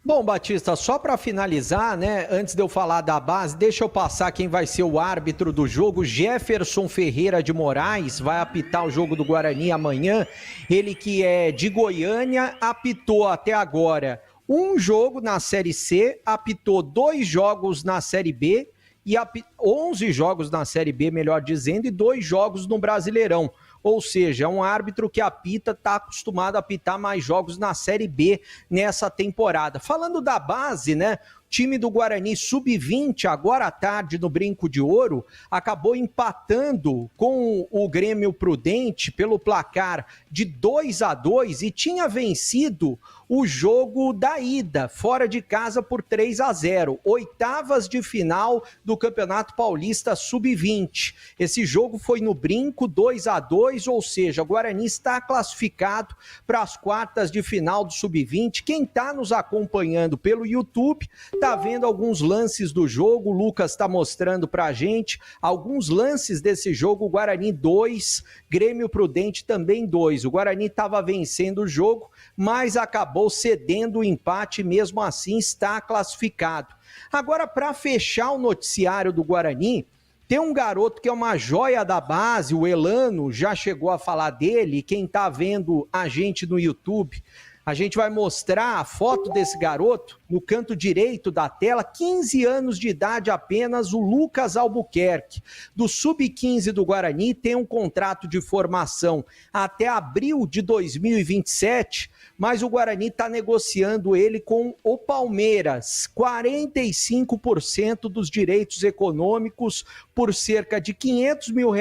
Bom, Batista, só para finalizar, né, antes de eu falar da base, deixa eu passar quem vai ser o árbitro do jogo. Jefferson Ferreira de Moraes vai apitar o jogo do Guarani amanhã. Ele que é de Goiânia, apitou até agora um jogo na Série C, apitou 2 jogos na Série B, e 11 jogos na Série B, melhor dizendo, e 2 jogos no Brasileirão. Ou seja, é um árbitro que apita, está acostumado a apitar mais jogos na Série B nessa temporada. Falando da base, né? Time do Guarani Sub-20, agora à tarde no Brinco de Ouro, acabou empatando com o Grêmio Prudente pelo placar de 2-2 e tinha vencido o jogo da ida, fora de casa por 3-0, oitavas de final do Campeonato Paulista Sub-20. Esse jogo foi no Brinco, 2-2, ou seja, o Guarani está classificado para as quartas de final do Sub-20. Quem está nos acompanhando pelo YouTube está vendo alguns lances do jogo, o Lucas está mostrando para a gente alguns lances desse jogo. Guarani 2, Grêmio Prudente também 2. O Guarani estava vencendo o jogo, mas acabou cedendo o empate, mesmo assim está classificado. Agora, para fechar o noticiário do Guarani, tem um garoto que é uma joia da base, o Elano, já chegou a falar dele. Quem está vendo a gente no YouTube, a gente vai mostrar a foto desse garoto no canto direito da tela, 15 anos de idade apenas, o Lucas Albuquerque, do Sub-15 do Guarani, tem um contrato de formação até abril de 2027, mas o Guarani está negociando ele com o Palmeiras, 45% dos direitos econômicos por cerca de R$500 mil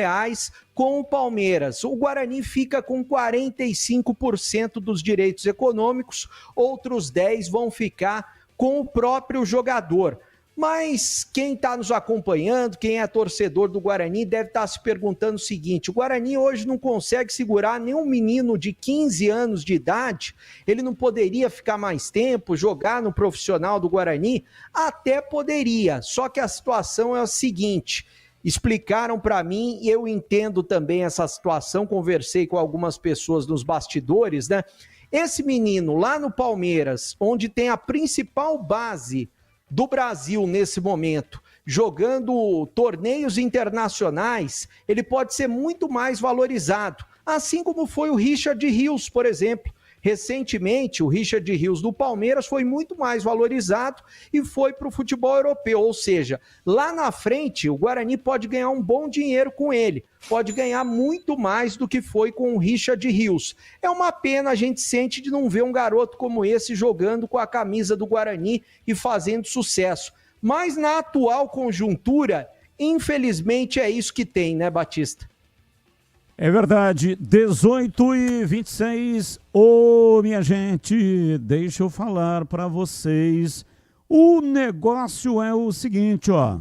com o Palmeiras. O Guarani fica com 45% dos direitos econômicos, outros 10% vão ficar com o próprio jogador. Mas quem está nos acompanhando, quem é torcedor do Guarani, deve estar se perguntando o seguinte: o Guarani hoje não consegue segurar nenhum menino de 15 anos de idade, ele não poderia ficar mais tempo, jogar no profissional do Guarani? Até poderia, só que a situação é a seguinte: explicaram para mim, e eu entendo também essa situação, conversei com algumas pessoas nos bastidores, né? Esse menino lá no Palmeiras, onde tem a principal base do Brasil nesse momento, jogando torneios internacionais, ele pode ser muito mais valorizado, assim como foi o Richard Rios, por exemplo. Recentemente, o Richard Rios do Palmeiras foi muito mais valorizado e foi para o futebol europeu, ou seja, lá na frente o Guarani pode ganhar um bom dinheiro com ele, pode ganhar muito mais do que foi com o Richard Rios. É uma pena, a gente sente, de não ver um garoto como esse jogando com a camisa do Guarani e fazendo sucesso. Mas na atual conjuntura, infelizmente é isso que tem, né, Batista? É verdade, 18h26. Ô, minha gente, deixa eu falar para vocês. O negócio é o seguinte, ó.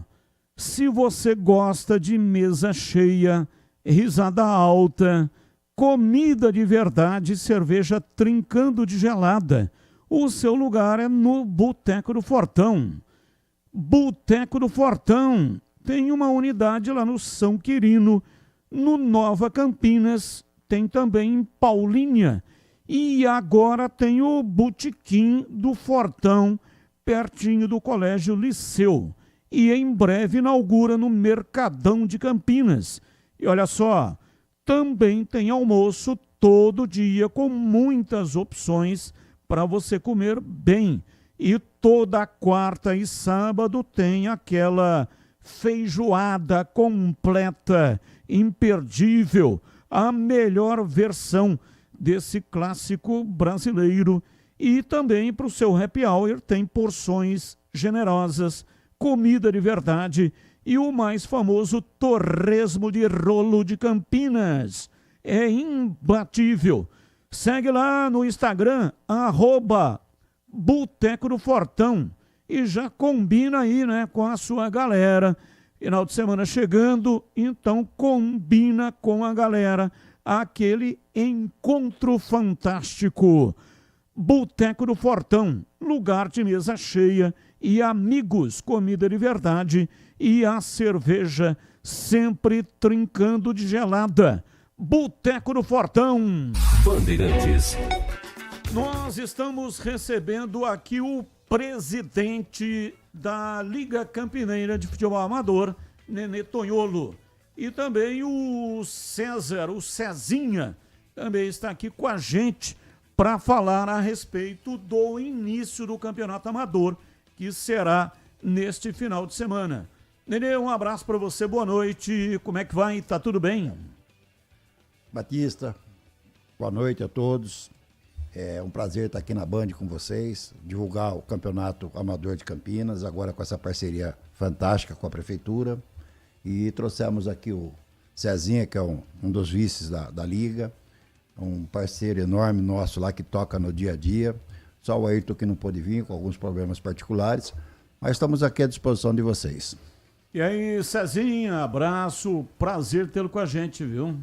Se você gosta de mesa cheia, risada alta, comida de verdade, cerveja trincando de gelada, o seu lugar é no Boteco do Fortão. Boteco do Fortão tem uma unidade lá no São Quirino, no Nova Campinas, tem também em Paulínia, e agora tem o Botequim do Fortão, pertinho do Colégio Liceu, e em breve inaugura no Mercadão de Campinas. E olha só, também tem almoço todo dia com muitas opções para você comer bem. E toda quarta e sábado tem aquela feijoada completa, imperdível, a melhor versão desse clássico brasileiro. E também para o seu happy hour tem porções generosas, comida de verdade e o mais famoso torresmo de rolo de Campinas. É imbatível. Segue lá no Instagram, @Boteco do Fortão, e já combina aí, né, com a sua galera. Final de semana chegando, então combina com a galera aquele encontro fantástico. Boteco do Fortão, lugar de mesa cheia e amigos, comida de verdade e a cerveja sempre trincando de gelada. Boteco do Fortão. Bandeirantes. Nós estamos recebendo aqui o presidente da Liga Campineira de Futebol Amador, Nenê Tonholo. E também o César, o Cezinha, também está aqui com a gente para falar a respeito do início do Campeonato Amador, que será neste final de semana. Nenê, um abraço para você, boa noite. Como é que vai? Tá tudo bem? Batista, boa noite a todos. É um prazer estar aqui na Band com vocês, divulgar o Campeonato Amador de Campinas, agora com essa parceria fantástica com a Prefeitura. E trouxemos aqui o Cezinha, que é um dos vices da Liga, um parceiro enorme nosso lá que toca no dia a dia. Só o Ayrton que não pôde vir, com alguns problemas particulares, mas estamos aqui à disposição de vocês. E aí, Cezinha, abraço, prazer tê-lo com a gente, viu?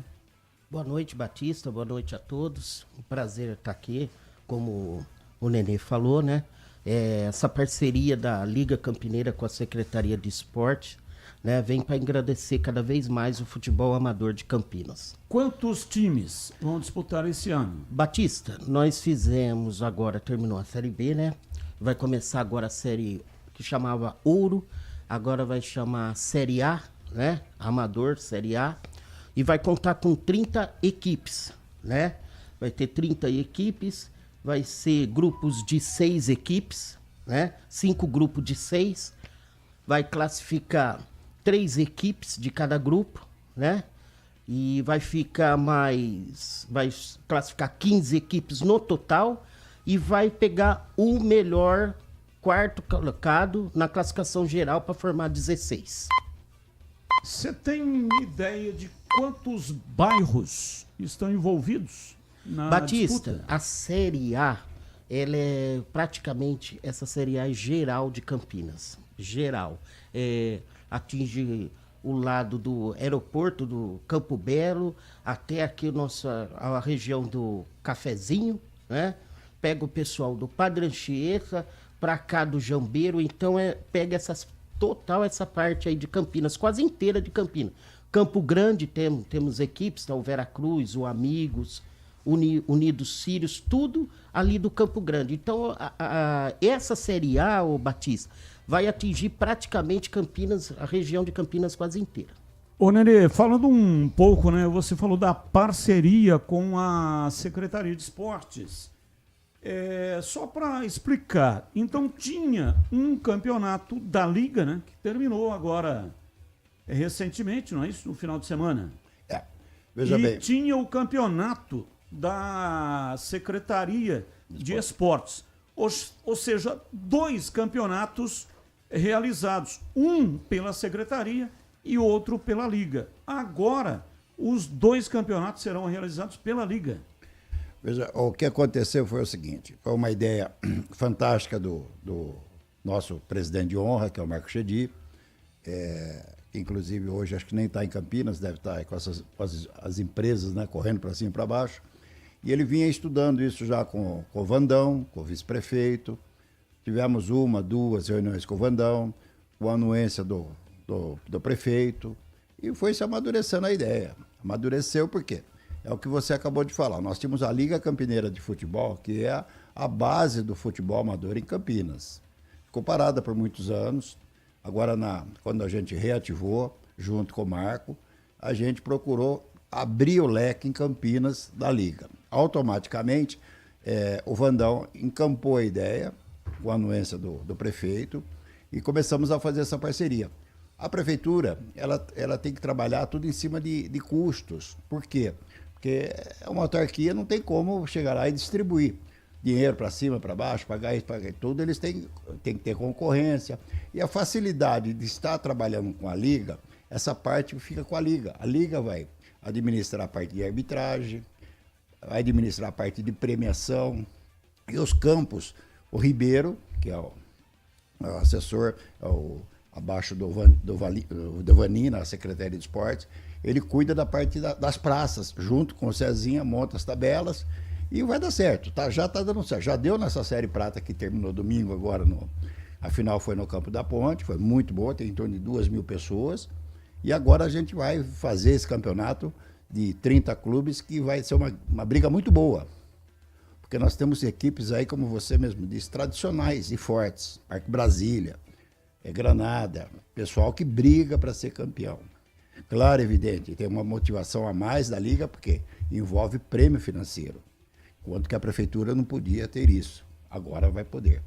Boa noite, Batista, boa noite a todos. Um prazer estar aqui, como o Nenê falou, né? Essa parceria da Liga Campineira com a Secretaria de Esporte, né, vem para engrandecer cada vez mais o futebol amador de Campinas. Quantos times vão disputar esse ano? Batista, nós fizemos agora, terminou a Série B, né? Vai começar agora a Série que chamava Ouro, agora vai chamar Série A, né? Amador, Série A. E vai contar com 30 equipes, né? Vai ter 30 equipes, vai ser grupos de 6 equipes, né? 5 grupos de 6. Vai classificar 3 equipes de cada grupo, né? E vai classificar 15 equipes no total e vai pegar o melhor quarto colocado na classificação geral para formar 16. Você tem ideia de quantos bairros estão envolvidos na Batista, disputa? a Série A, ela é praticamente, essa Série A é geral de Campinas. Geral. Atinge o lado do aeroporto do Campo Belo, até aqui a região do Cafezinho, né? Pega o pessoal do Padre Anchieta, para cá do Jambeiro, então pega total essa parte aí de Campinas, quase inteira de Campinas. Campo Grande temos equipes, tá, o Veracruz, o Amigos, Unidos Sírios, tudo ali do Campo Grande. Então, essa Série A, o Batista, vai atingir praticamente Campinas, a região de Campinas quase inteira. Ô, Nenê, falando um pouco, né, você falou da parceria com a Secretaria de Esportes. Só para explicar, então tinha um campeonato da Liga, né, que terminou agora recentemente, não é isso? No final de semana. Veja bem. E tinha o campeonato da Secretaria de Esportes. Ou seja, 2 campeonatos realizados, um pela Secretaria e outro pela Liga. Agora, os 2 campeonatos serão realizados pela Liga. Veja, o que aconteceu foi o seguinte, foi uma ideia fantástica do nosso presidente de honra, que é o Marco Chedi, que inclusive hoje acho que nem está em Campinas, deve estar com as empresas, né, correndo para cima e para baixo. E ele vinha estudando isso já com o Vandão, com o vice-prefeito. Tivemos 1, 2 reuniões com o Vandão, com a anuência do prefeito, e foi se amadurecendo a ideia. Amadureceu por quê? É o que você acabou de falar. Nós tínhamos a Liga Campineira de Futebol, que é a base do futebol amador em Campinas. Ficou parada por muitos anos. Agora, quando a gente reativou, junto com o Marco, a gente procurou abrir o leque em Campinas da Liga. Automaticamente, o Vandão encampou a ideia, com a anuência do prefeito, e começamos a fazer essa parceria. A prefeitura, ela tem que trabalhar tudo em cima de custos. Por quê? Porque uma autarquia não tem como chegar lá e distribuir dinheiro para cima, para baixo, pagar isso, pagar tudo. Eles têm que ter concorrência. E a facilidade de estar trabalhando com a Liga, essa parte fica com a Liga. A Liga vai administrar a parte de arbitragem, vai administrar a parte de premiação. E os campos, o Ribeiro, que é o assessor, abaixo do Vanin, na Secretaria de Esportes. Ele cuida da parte das praças, junto com o Cezinha, monta as tabelas e vai dar certo, tá? Já está dando certo. Já deu nessa Série Prata que terminou domingo agora, a final foi no Campo da Ponte, foi muito boa, tem em torno de 2.000 pessoas. E agora a gente vai fazer esse campeonato de 30 clubes, que vai ser uma briga muito boa. Porque nós temos equipes aí, como você mesmo disse, tradicionais e fortes. Parque Brasília, Granada, pessoal que briga para ser campeão. Claro, evidente, tem uma motivação a mais da Liga, porque envolve prêmio financeiro. Enquanto que a Prefeitura não podia ter isso. Agora vai poder.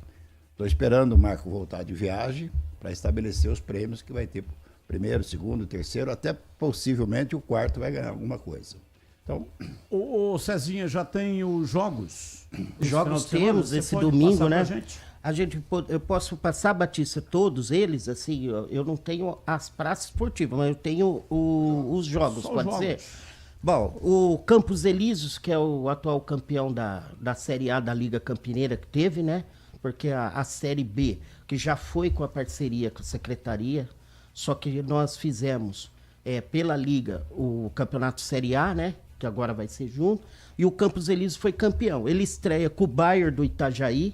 Estou esperando o Marco voltar de viagem para estabelecer os prêmios que vai ter primeiro, segundo, terceiro, até possivelmente o quarto vai ganhar alguma coisa. Então, o Cezinha já tem os jogos? Jogos temos esse domingo, né? Eu posso passar, Batista, todos eles, assim, eu não tenho as praças esportivas, mas eu tenho os jogos, Só pode os ser? jogos. Bom, o Campos Elíseos, que é o atual campeão da Série A da Liga Campineira que teve, né? Porque a Série B, que já foi com a parceria com a Secretaria, só que nós fizemos pela Liga o Campeonato Série A, né? Que agora vai ser junto, e o Campos Elíseos foi campeão. Ele estreia com o Bayern do Itajaí,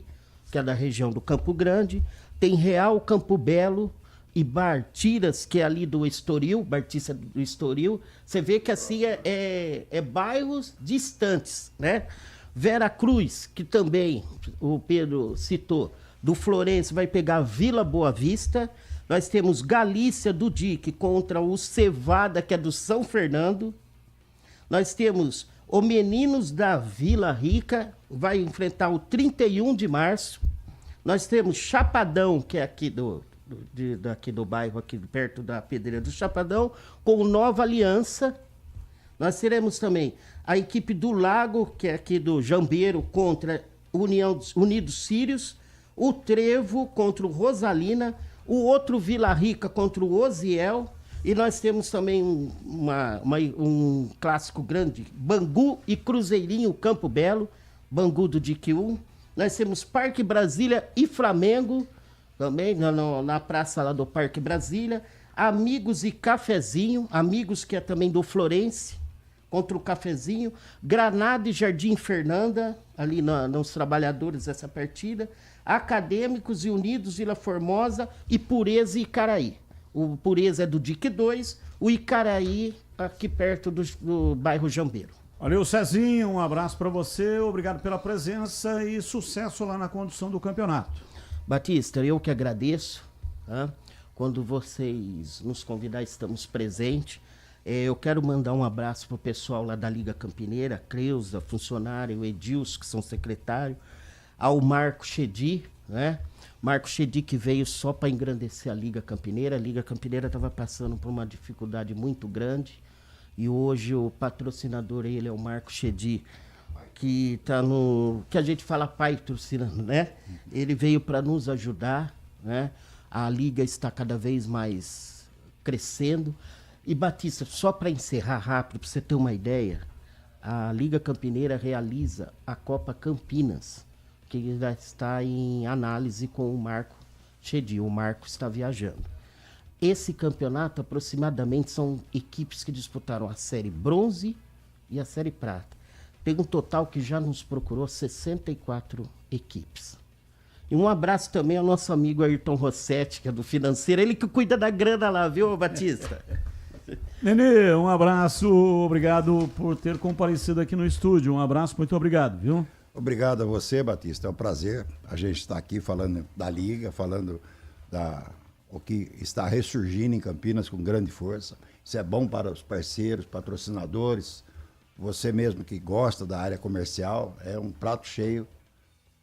que é da região do Campo Grande, tem Real Campo Belo e Bartiras, que é ali do Estoril, Bartista do Estoril. Você vê que assim é bairros distantes, né? Vera Cruz, que também o Pedro citou, do Florense, vai pegar Vila Boa Vista. Nós temos Galícia do Dique contra o Cevada, que é do São Fernando. Nós temos o Meninos da Vila Rica, vai enfrentar o 31 de março. Nós temos Chapadão, que é aqui daqui do bairro, aqui perto da Pedreira do Chapadão, com o Nova Aliança. Nós teremos também a equipe do Lago, que é aqui do Jambeiro, contra Unidos Sírios. O Trevo contra o Rosalina. O outro Vila Rica contra o Oziel. E nós temos também um clássico grande, Bangu e Cruzeirinho Campo Belo, Bangu do Dique 1. Nós temos Parque Brasília e Flamengo, também na praça lá do Parque Brasília. Amigos e Cafezinho, Amigos que é também do Florense, contra o Cafezinho. Granada e Jardim Fernanda, ali nos Trabalhadores dessa partida. Acadêmicos e Unidos, Vila Formosa e Pureza e Icaraí. O Pureza é do Dique 2, o Icaraí aqui perto do bairro Jambeiro. Valeu, Cezinho, um abraço para você, obrigado pela presença e sucesso lá na condução do campeonato. Batista, eu que agradeço, tá? Quando vocês nos convidar, estamos presentes. Eu quero mandar um abraço pro pessoal lá da Liga Campineira, Creuza, funcionário, o Edilson, que são secretário, ao Marco Chedi, né? Marco Chedi, que veio só para engrandecer a Liga Campineira. A Liga Campineira estava passando por uma dificuldade muito grande e hoje o patrocinador, ele é o Marco Chedi, que tá que a gente fala patrocinando, né? Ele veio para nos ajudar, né? A Liga está cada vez mais crescendo. E Batista, só para encerrar rápido, para você ter uma ideia, a Liga Campineira realiza a Copa Campinas, que já está em análise com o Marco Chedi. O Marco está viajando. Esse campeonato, aproximadamente, são equipes que disputaram a Série Bronze e a Série Prata. Tem um total que já nos procurou 64 equipes. E um abraço também ao nosso amigo Ayrton Rossetti, que é do financeiro. Ele que cuida da grana lá, viu, Batista? Nenê, um abraço. Obrigado por ter comparecido aqui no estúdio. Um abraço, muito obrigado, viu? Obrigado a você, Batista. É um prazer a gente estar aqui falando da Liga, falando o que está ressurgindo em Campinas com grande força. Isso é bom para os parceiros, patrocinadores, você mesmo que gosta da área comercial, é um prato cheio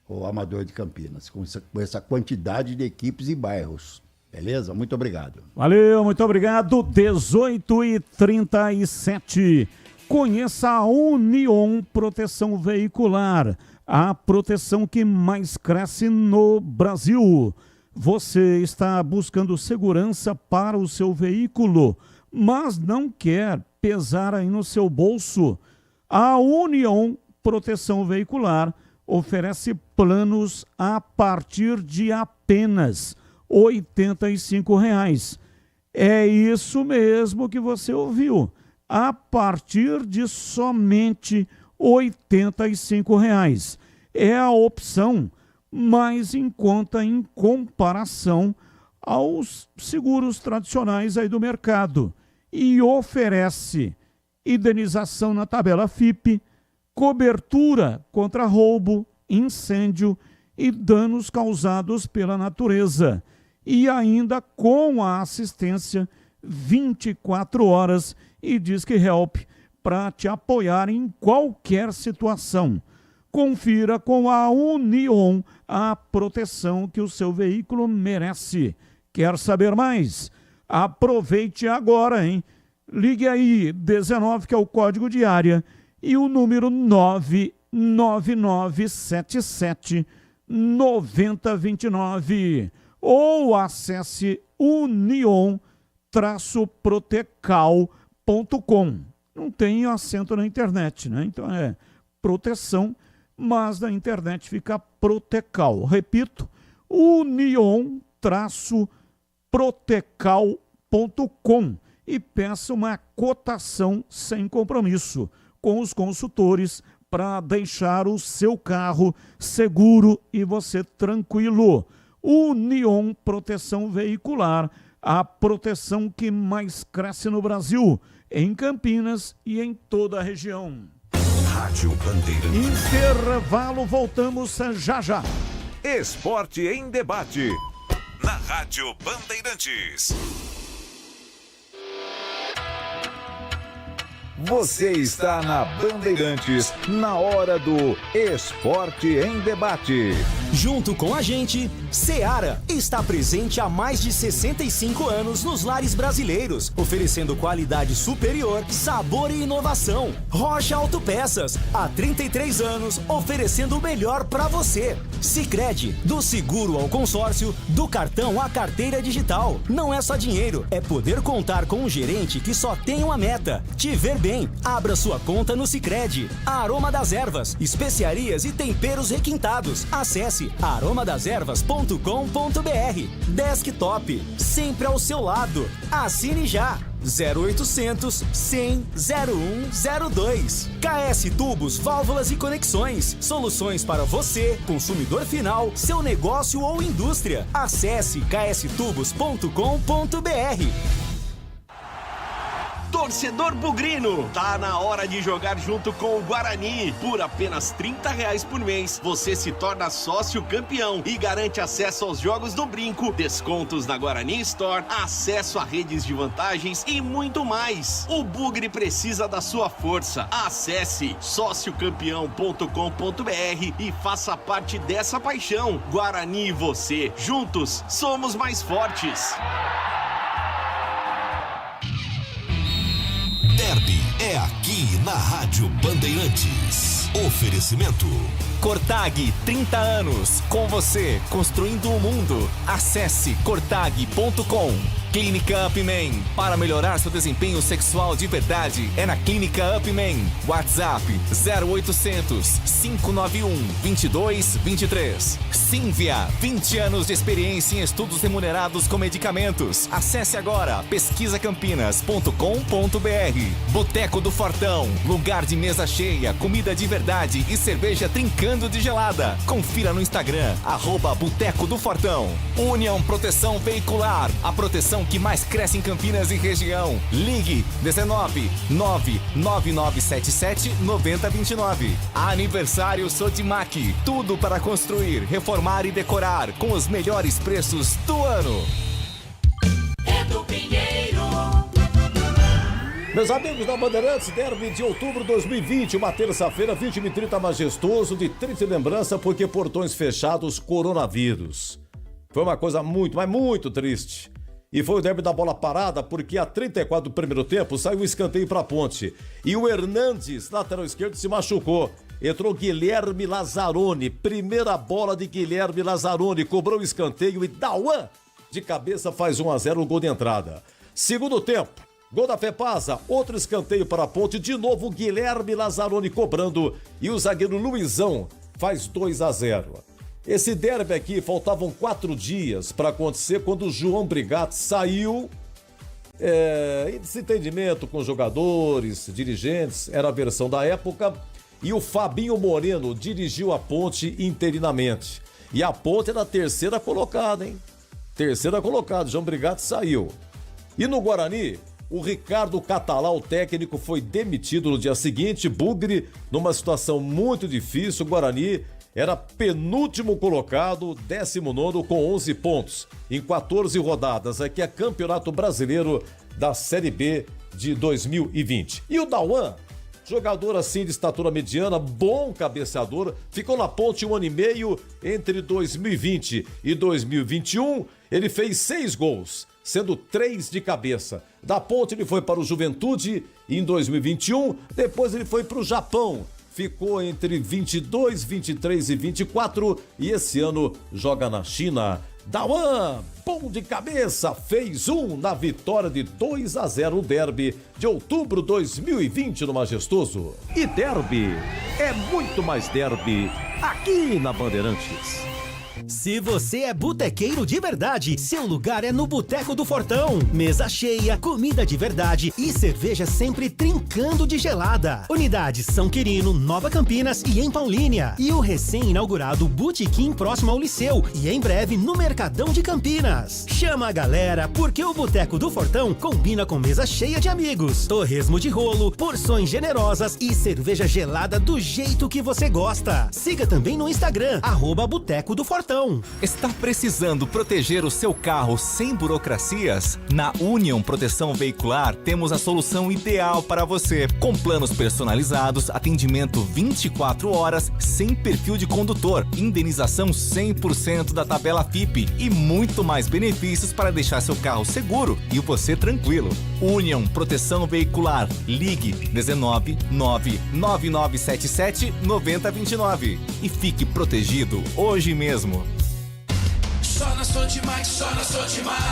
o Amador de Campinas, com essa quantidade de equipes e bairros. Beleza? Muito obrigado. Valeu, muito obrigado. 18h37. Conheça a Union Proteção Veicular, a proteção que mais cresce no Brasil. Você está buscando segurança para o seu veículo, mas não quer pesar aí no seu bolso? A Union Proteção Veicular oferece planos a partir de apenas R$85. É isso mesmo que você ouviu. A partir de somente R$85. É a opção mais em conta em comparação aos seguros tradicionais aí do mercado e oferece indenização na tabela FIP, cobertura contra roubo, incêndio e danos causados pela natureza e ainda com a assistência 24 horas e Disque Help para te apoiar em qualquer situação. Confira com a Union a proteção que o seu veículo merece. Quer saber mais? Aproveite agora, hein? Ligue aí, 19, que é o código de área, e o número 99977-9029. Ou acesse union-protecal.com. Não tem acento na internet, né? Então é proteção, mas na internet fica Protecal. Repito, union-protecal.com e peça uma cotação sem compromisso com os consultores para deixar o seu carro seguro e você tranquilo. Union Proteção Veicular, a proteção que mais cresce no Brasil, em Campinas e em toda a região. Rádio Bandeirantes. Intervalo, voltamos já já. Esporte em debate. Na Rádio Bandeirantes. Você está na Bandeirantes, na hora do Esporte em Debate. Junto com a gente, Seara está presente há mais de 65 anos nos lares brasileiros, oferecendo qualidade superior, sabor e inovação. Rocha Autopeças, há 33 anos, oferecendo o melhor para você. Sicredi, do seguro ao consórcio, do cartão à carteira digital. Não é só dinheiro, é poder contar com um gerente que só tem uma meta: te ver bem. Abra sua conta no Sicredi. Aroma das Ervas, especiarias e temperos requintados. Acesse aromadeservas.com.br. Desktop, sempre ao seu lado. Assine já. 0800 100 0102. KS Tubos, Válvulas e Conexões. Soluções para você, consumidor final, seu negócio ou indústria. Acesse kstubos.com.br. Torcedor bugrino, tá na hora de jogar junto com o Guarani. Por apenas R$30 por mês, você se torna sócio campeão e garante acesso aos jogos do Brinco, descontos na Guarani Store, acesso a redes de vantagens e muito mais. O Bugre precisa da sua força. Acesse sociocampeão.com.br e faça parte dessa paixão. Guarani e você, juntos, somos mais fortes. Derby é aqui na Rádio Bandeirantes. Oferecimento Cortag, 30 anos, com você, construindo o mundo. Acesse cortag.com. Clínica Upman, para melhorar seu desempenho sexual de verdade, é na Clínica Upman. WhatsApp 0800 591 2223. Sínvia, 20 anos de experiência em estudos remunerados com medicamentos. Acesse agora pesquisacampinas.com.br. Boteco do Fortão, lugar de mesa cheia, comida de verdade e cerveja trincando de gelada. Confira no Instagram, @Boteco do Fortão. União Proteção Veicular, a proteção que mais cresce em Campinas e região. Ligue 19 99977 9029. Aniversário Sodimac, tudo para construir, reformar e decorar com os melhores preços do ano. É do Pinheiro. Meus amigos da Bandeirantes, Derby de outubro de 2020, uma terça-feira, 20h30, majestoso, de triste lembrança, porque portões fechados, coronavírus. Foi uma coisa muito, mas muito triste. E foi o derby da bola parada, porque a 34 do primeiro tempo saiu um escanteio para a Ponte. E o Hernandes, lateral esquerdo, se machucou. Entrou Guilherme Lazzaroni, primeira bola de Guilherme Lazzaroni, cobrou o escanteio e Dauan, de cabeça, faz 1-0 o gol de entrada. Segundo tempo, gol da Fepasa, outro escanteio para a Ponte, de novo Guilherme Lazzaroni cobrando e o zagueiro Luizão faz 2-0. Esse derby aqui, faltavam 4 dias para acontecer quando o João Brigatti saiu em desentendimento com jogadores, dirigentes, era a versão da época, e o Fabinho Moreno dirigiu a Ponte interinamente. E a Ponte era a terceira colocada, hein? Terceira colocada, João Brigatti saiu. E no Guarani, o Ricardo Catalá, o técnico, foi demitido no dia seguinte. Bugre, numa situação muito difícil, o Guarani era penúltimo colocado, 19º com 11 pontos, em 14 rodadas. Aqui é Campeonato Brasileiro da Série B de 2020. E o Dauan, jogador assim de estatura mediana, bom cabeceador, ficou na Ponte 1 ano e meio. Entre 2020 e 2021, ele fez 6 gols, sendo 3 de cabeça. Da Ponte ele foi para o Juventude em 2021, depois ele foi para o Japão. Ficou entre 22, 23 e 24 e esse ano joga na China. Dauan, bom de cabeça, fez 1 na vitória de 2-0 no derby de outubro 2020 no Majestoso. E derby é muito mais derby aqui na Bandeirantes. Se você é botequeiro de verdade, seu lugar é no Boteco do Fortão. Mesa cheia, comida de verdade e cerveja sempre trincando de gelada. Unidades São Quirino, Nova Campinas e em Paulínia. E o recém-inaugurado Botequim próximo ao Liceu e em breve no Mercadão de Campinas. Chama a galera porque o Boteco do Fortão combina com mesa cheia de amigos, torresmo de rolo, porções generosas e cerveja gelada do jeito que você gosta. Siga também no Instagram, @Boteco do Fortão. Está precisando proteger o seu carro sem burocracias? Na Union Proteção Veicular temos a solução ideal para você. Com planos personalizados, atendimento 24 horas, sem perfil de condutor, indenização 100% da tabela FIPE e muito mais benefícios para deixar seu carro seguro e você tranquilo. Union Proteção Veicular. Ligue 19 99977 9029 e fique protegido hoje mesmo. Só na Sodimac, só na Sodimac.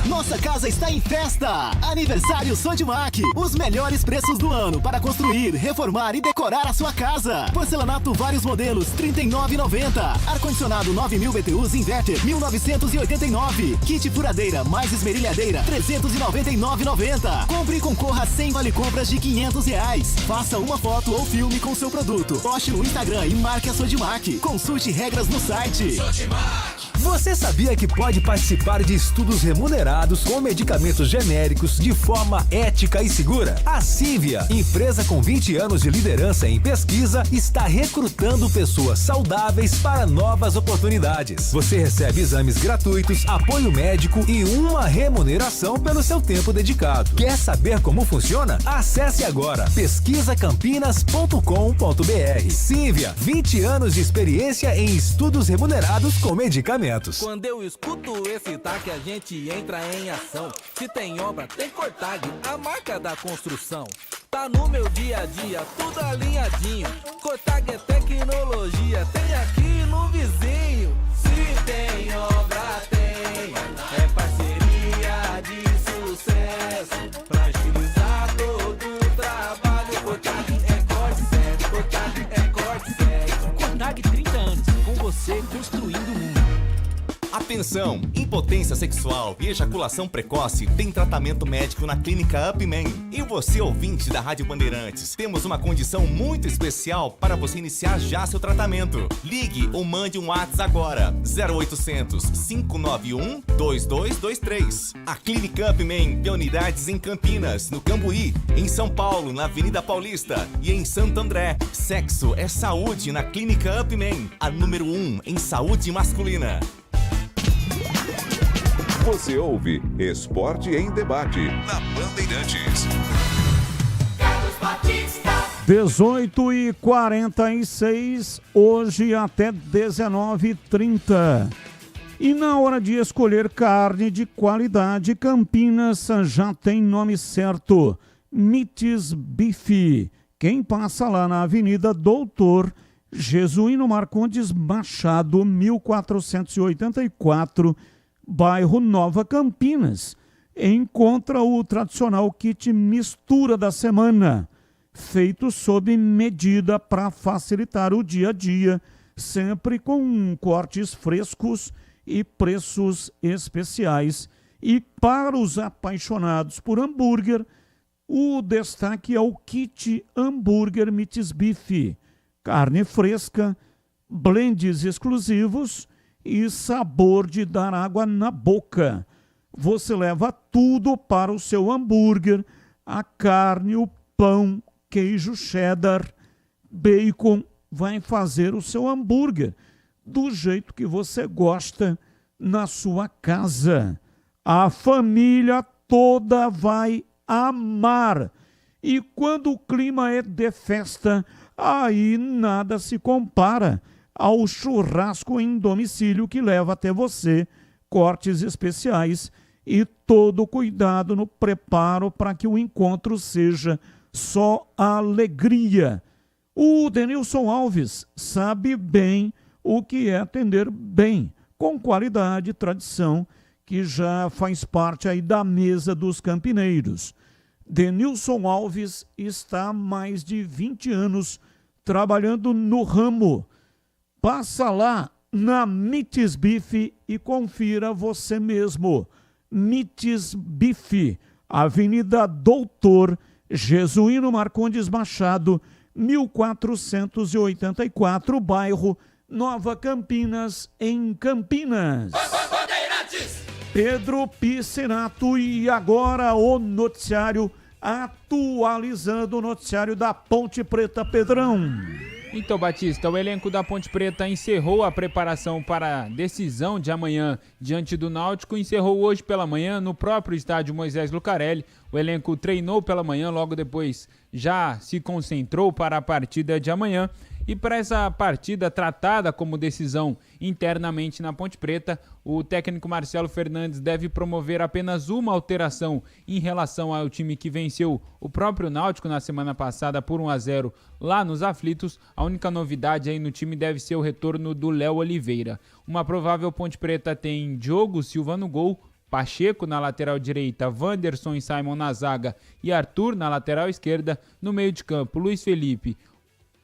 Nossa casa está em festa! Aniversário Sodimac. Os melhores preços do ano para construir, reformar e decorar a sua casa. Porcelanato vários modelos, R$ 39,90. Ar-condicionado 9.000 BTUs Inverter, 1.989. Kit furadeira mais esmerilhadeira, R$ 399,90. Compre e concorra a 100 vale-compras de R$ 500. Faça uma foto ou filme com seu produto. Poste no Instagram e marque a Sodimac. Consulte regras no site. Sodimac. Você sabia que pode participar de estudos remunerados com medicamentos genéricos de forma ética e segura? A Cívia, empresa com 20 anos de liderança em pesquisa, está recrutando pessoas saudáveis para novas oportunidades. Você recebe exames gratuitos, apoio médico e uma remuneração pelo seu tempo dedicado. Quer saber como funciona? Acesse agora pesquisacampinas.com.br. Cívia, 20 anos de experiência em estudos remunerados com medicamentos. Quando eu escuto esse taque, a gente entra em ação. Se tem obra, tem Cortag, a marca da construção. Tá no meu dia a dia, tudo alinhadinho. Cortag é tecnologia, tem aqui no vizinho. Se tem obra, tem. É parceria de sucesso. Pra agilizar todo o trabalho. Cortag é corte certo, Cortag é corte certo. Cortag 30 anos, com você construindo o mundo. Atenção! Impotência sexual e ejaculação precoce tem tratamento médico na Clínica Upman. E você, ouvinte da Rádio Bandeirantes, temos uma condição muito especial para você iniciar já seu tratamento. Ligue ou mande um WhatsApp agora, 0800 591 2223. A Clínica Upman tem unidades em Campinas, no Cambuí, em São Paulo, na Avenida Paulista e em Santo André. Sexo é saúde na Clínica Upman, a número 1 em saúde masculina. Você ouve Esporte em Debate na Bandeirantes. 18h46, hoje até 19h30. E na hora de escolher carne de qualidade, Campinas já tem nome certo: Mites Bife. Quem passa lá na Avenida Doutor Jesuíno Marcondes Machado, 1484, bairro Nova Campinas, encontra o tradicional kit mistura da semana, feito sob medida para facilitar o dia a dia sempre com cortes frescos e preços especiais. E para os apaixonados por hambúrguer, o destaque é o kit hambúrguer Meats Beef. Carne fresca, blends exclusivos e sabor de dar água na boca. Você leva tudo para o seu hambúrguer, a carne, o pão, queijo cheddar, bacon, vai fazer o seu hambúrguer do jeito que você gosta na sua casa. A família toda vai amar. E quando o clima é de festa, aí nada se compara ao churrasco em domicílio que leva até você cortes especiais e todo cuidado no preparo para que o encontro seja só alegria. O Denilson Alves sabe bem o que é atender bem, com qualidade e tradição, que já faz parte aí da mesa dos campineiros. Denilson Alves está há mais de 20 anos trabalhando no ramo. Passa lá na Meats Beef e confira você mesmo. Meats Beef, Avenida Doutor Jesuíno Marcondes Machado, 1484, bairro Nova Campinas, em Campinas. Pedro Piscinato, e agora o noticiário, atualizando o noticiário da Ponte Preta. Pedrão. Então, Batista, o elenco da Ponte Preta encerrou a preparação para a decisão de amanhã diante do Náutico. Encerrou hoje pela manhã no próprio estádio Moisés Lucarelli. O elenco treinou pela manhã, logo depois já se concentrou para a partida de amanhã. E para essa partida tratada como decisão internamente na Ponte Preta, o técnico Marcelo Fernandes deve promover apenas uma alteração em relação ao time que venceu o próprio Náutico na semana passada por 1-0 lá nos Aflitos. A única novidade aí no time deve ser o retorno do Léo Oliveira. Uma provável Ponte Preta tem Diogo Silva no gol, Pacheco na lateral direita, Wanderson e Simon na zaga e Arthur na lateral esquerda. No meio de campo, Luiz Felipe,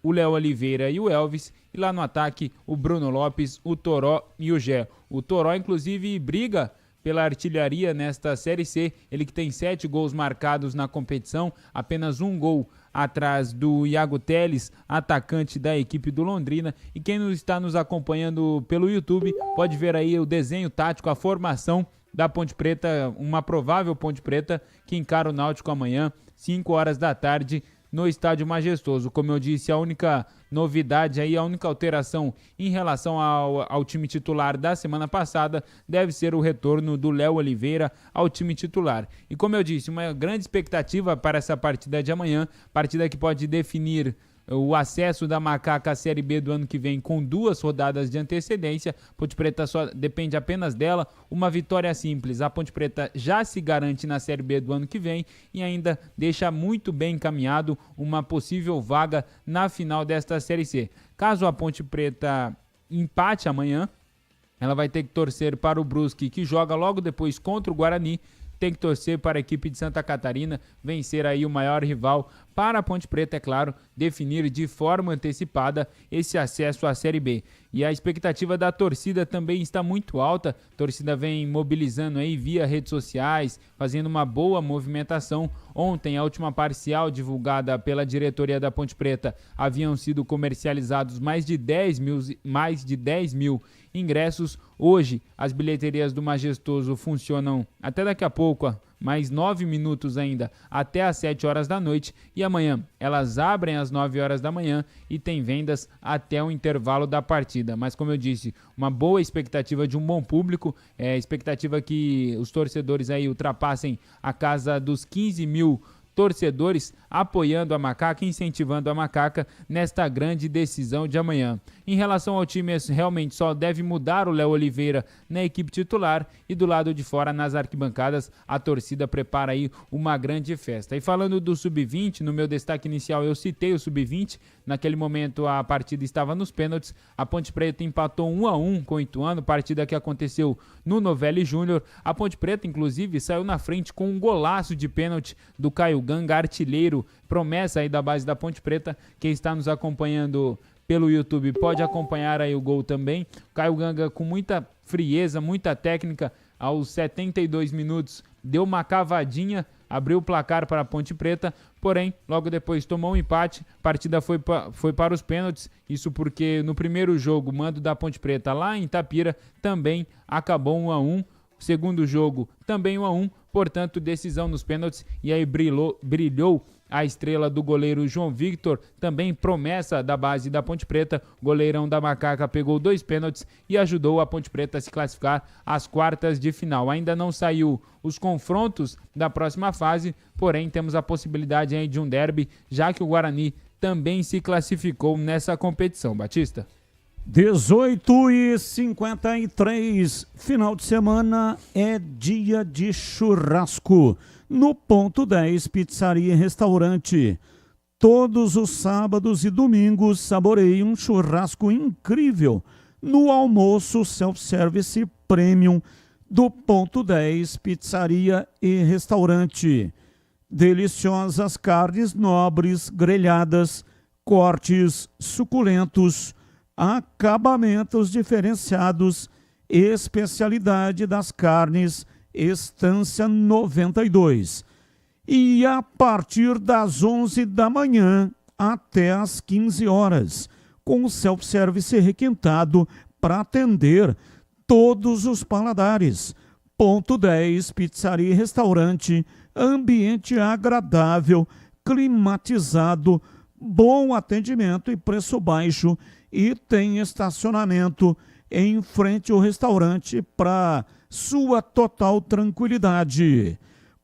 o Léo Oliveira e o Elvis, e lá no ataque o Bruno Lopes, o Toró e o Gé. O Toró inclusive briga pela artilharia nesta Série C, ele que tem 7 gols marcados na competição, apenas um gol atrás do Iago Teles, atacante da equipe do Londrina. E quem está nos acompanhando pelo YouTube pode ver aí o desenho tático, a formação da Ponte Preta, uma provável Ponte Preta que encara o Náutico amanhã, 5 horas da tarde, no Estádio Majestoso. Como eu disse, a única novidade aí, a única alteração em relação ao time titular da semana passada deve ser o retorno do Léo Oliveira ao time titular. E como eu disse, uma grande expectativa para essa partida de amanhã, partida que pode definir o acesso da Macaca à Série B do ano que vem com 2 rodadas de antecedência. Ponte Preta só depende apenas dela, uma vitória simples. A Ponte Preta já se garante na Série B do ano que vem e ainda deixa muito bem encaminhado uma possível vaga na final desta Série C. Caso a Ponte Preta empate amanhã, ela vai ter que torcer para o Brusque, que joga logo depois contra o Guarani. Tem que torcer para a equipe de Santa Catarina vencer aí o maior rival, para a Ponte Preta, é claro, definir de forma antecipada esse acesso à Série B. E a expectativa da torcida também está muito alta. A torcida vem mobilizando aí via redes sociais, fazendo uma boa movimentação. Ontem, a última parcial divulgada pela diretoria da Ponte Preta, haviam sido comercializados mais de 10 mil ingressos. Hoje, as bilheterias do Majestoso funcionam até daqui a pouco, mais 9 minutos ainda, até às 7 horas da noite, e amanhã elas abrem às 9 horas da manhã e tem vendas até o intervalo da partida. Mas como eu disse, uma boa expectativa de um bom público, expectativa que os torcedores aí ultrapassem a casa dos 15 mil torcedores apoiando a Macaca, incentivando a Macaca nesta grande decisão de amanhã. Em relação ao time, realmente só deve mudar o Léo Oliveira na equipe titular, e do lado de fora, nas arquibancadas, a torcida prepara aí uma grande festa. E falando do Sub-20, no meu destaque inicial eu citei o Sub-20, naquele momento a partida estava nos pênaltis, a Ponte Preta empatou 1-1 com o Ituano, partida que aconteceu no Novelli Júnior. A Ponte Preta, inclusive, saiu na frente com um golaço de pênalti do Caio Ganga, artilheiro, promessa aí da base da Ponte Preta. Quem está nos acompanhando pelo YouTube pode acompanhar aí o gol também. Caio Ganga com muita frieza, muita técnica, aos 72 minutos deu uma cavadinha, abriu o placar para a Ponte Preta, porém, logo depois tomou um empate, a partida foi para os pênaltis, isso porque no primeiro jogo, o mando da Ponte Preta lá em Itapira também acabou 1-1, segundo jogo também 1-1, portanto, decisão nos pênaltis, e aí brilhou a estrela do goleiro João Victor, também promessa da base da Ponte Preta. O goleirão da Macaca pegou 2 pênaltis e ajudou a Ponte Preta a se classificar às quartas de final. Ainda não saiu os confrontos da próxima fase, porém temos a possibilidade aí de um derby, já que o Guarani também se classificou nessa competição. Batista? 18h53, final de semana é dia de churrasco. No Ponto 10 Pizzaria e Restaurante. Todos os sábados e domingos saboreie um churrasco incrível no almoço self-service premium do Ponto 10 Pizzaria e Restaurante. Deliciosas carnes nobres, grelhadas, cortes suculentos, acabamentos diferenciados, especialidade das carnes, Estância 92. E a partir das 11 da manhã até as 15 horas, com self-service requintado para atender todos os paladares. Ponto 10, Pizzaria e Restaurante, ambiente agradável, climatizado, bom atendimento e preço baixo, e tem estacionamento em frente ao restaurante para sua total tranquilidade.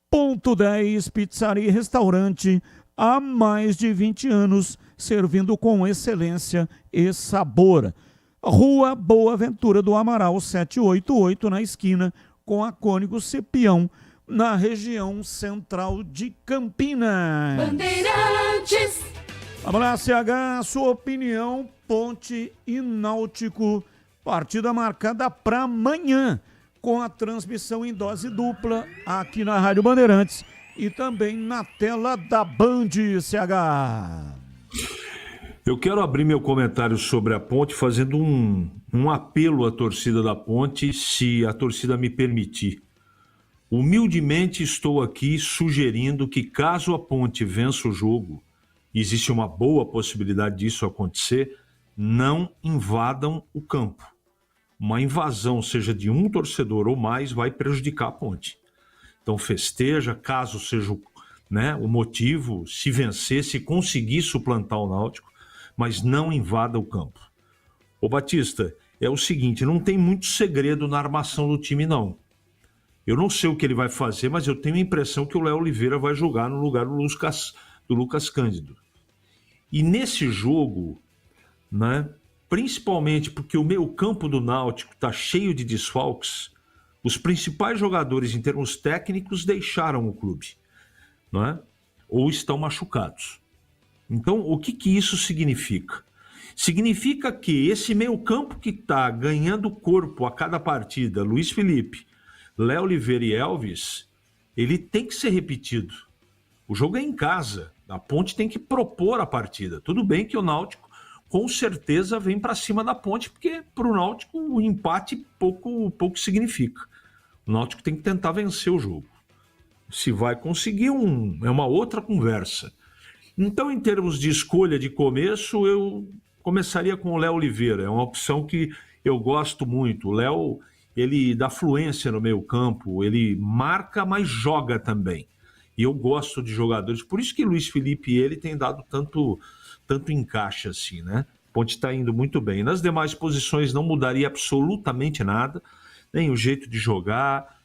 Ponto 10 Pizzaria e Restaurante, há mais de 20 anos, servindo com excelência e sabor. Rua Boa Ventura do Amaral, 788, na esquina com a Cônigo Cepião, na região central de Campinas. Bandeirantes. Vamos lá, CH, sua opinião, Ponte e Náutico, partida marcada para amanhã, com a transmissão em dose dupla aqui na Rádio Bandeirantes e também na tela da Band, CH. Eu quero abrir meu comentário sobre a Ponte fazendo um apelo à torcida da Ponte, se a torcida me permitir. Humildemente estou aqui sugerindo que, caso a Ponte vença o jogo, existe uma boa possibilidade disso acontecer, não invadam o campo. Uma invasão, seja de um torcedor ou mais, vai prejudicar a Ponte. Então festeja, caso seja o motivo, se vencer, se conseguir suplantar o Náutico, mas não invada o campo. Ô Batista, é o seguinte, não tem muito segredo na armação do time, não. Eu não sei o que ele vai fazer, mas eu tenho a impressão que o Léo Oliveira vai jogar no lugar do Lucas Cândido. E nesse jogo, principalmente porque o meio-campo do Náutico está cheio de desfalques, os principais jogadores em termos técnicos deixaram o clube, ou estão machucados. Então, o que isso significa? Significa que esse meio-campo que está ganhando corpo a cada partida, Luiz Felipe, Léo Oliveira e Elvis, ele tem que ser repetido. O jogo é em casa, a Ponte tem que propor a partida. Tudo bem que o Náutico com certeza vem para cima da Ponte, porque para o Náutico o empate pouco significa. O Náutico tem que tentar vencer o jogo. Se vai conseguir, é uma outra conversa. Então, em termos de escolha de começo, eu começaria com o Léo Oliveira. É uma opção que eu gosto muito. O Léo, ele dá fluência no meio campo, ele marca, mas joga também. E eu gosto de jogadores. Por isso que Luiz Felipe e ele têm dado tanto encaixe assim, Ponte está indo muito bem. Nas demais posições não mudaria absolutamente nada, nem o jeito de jogar,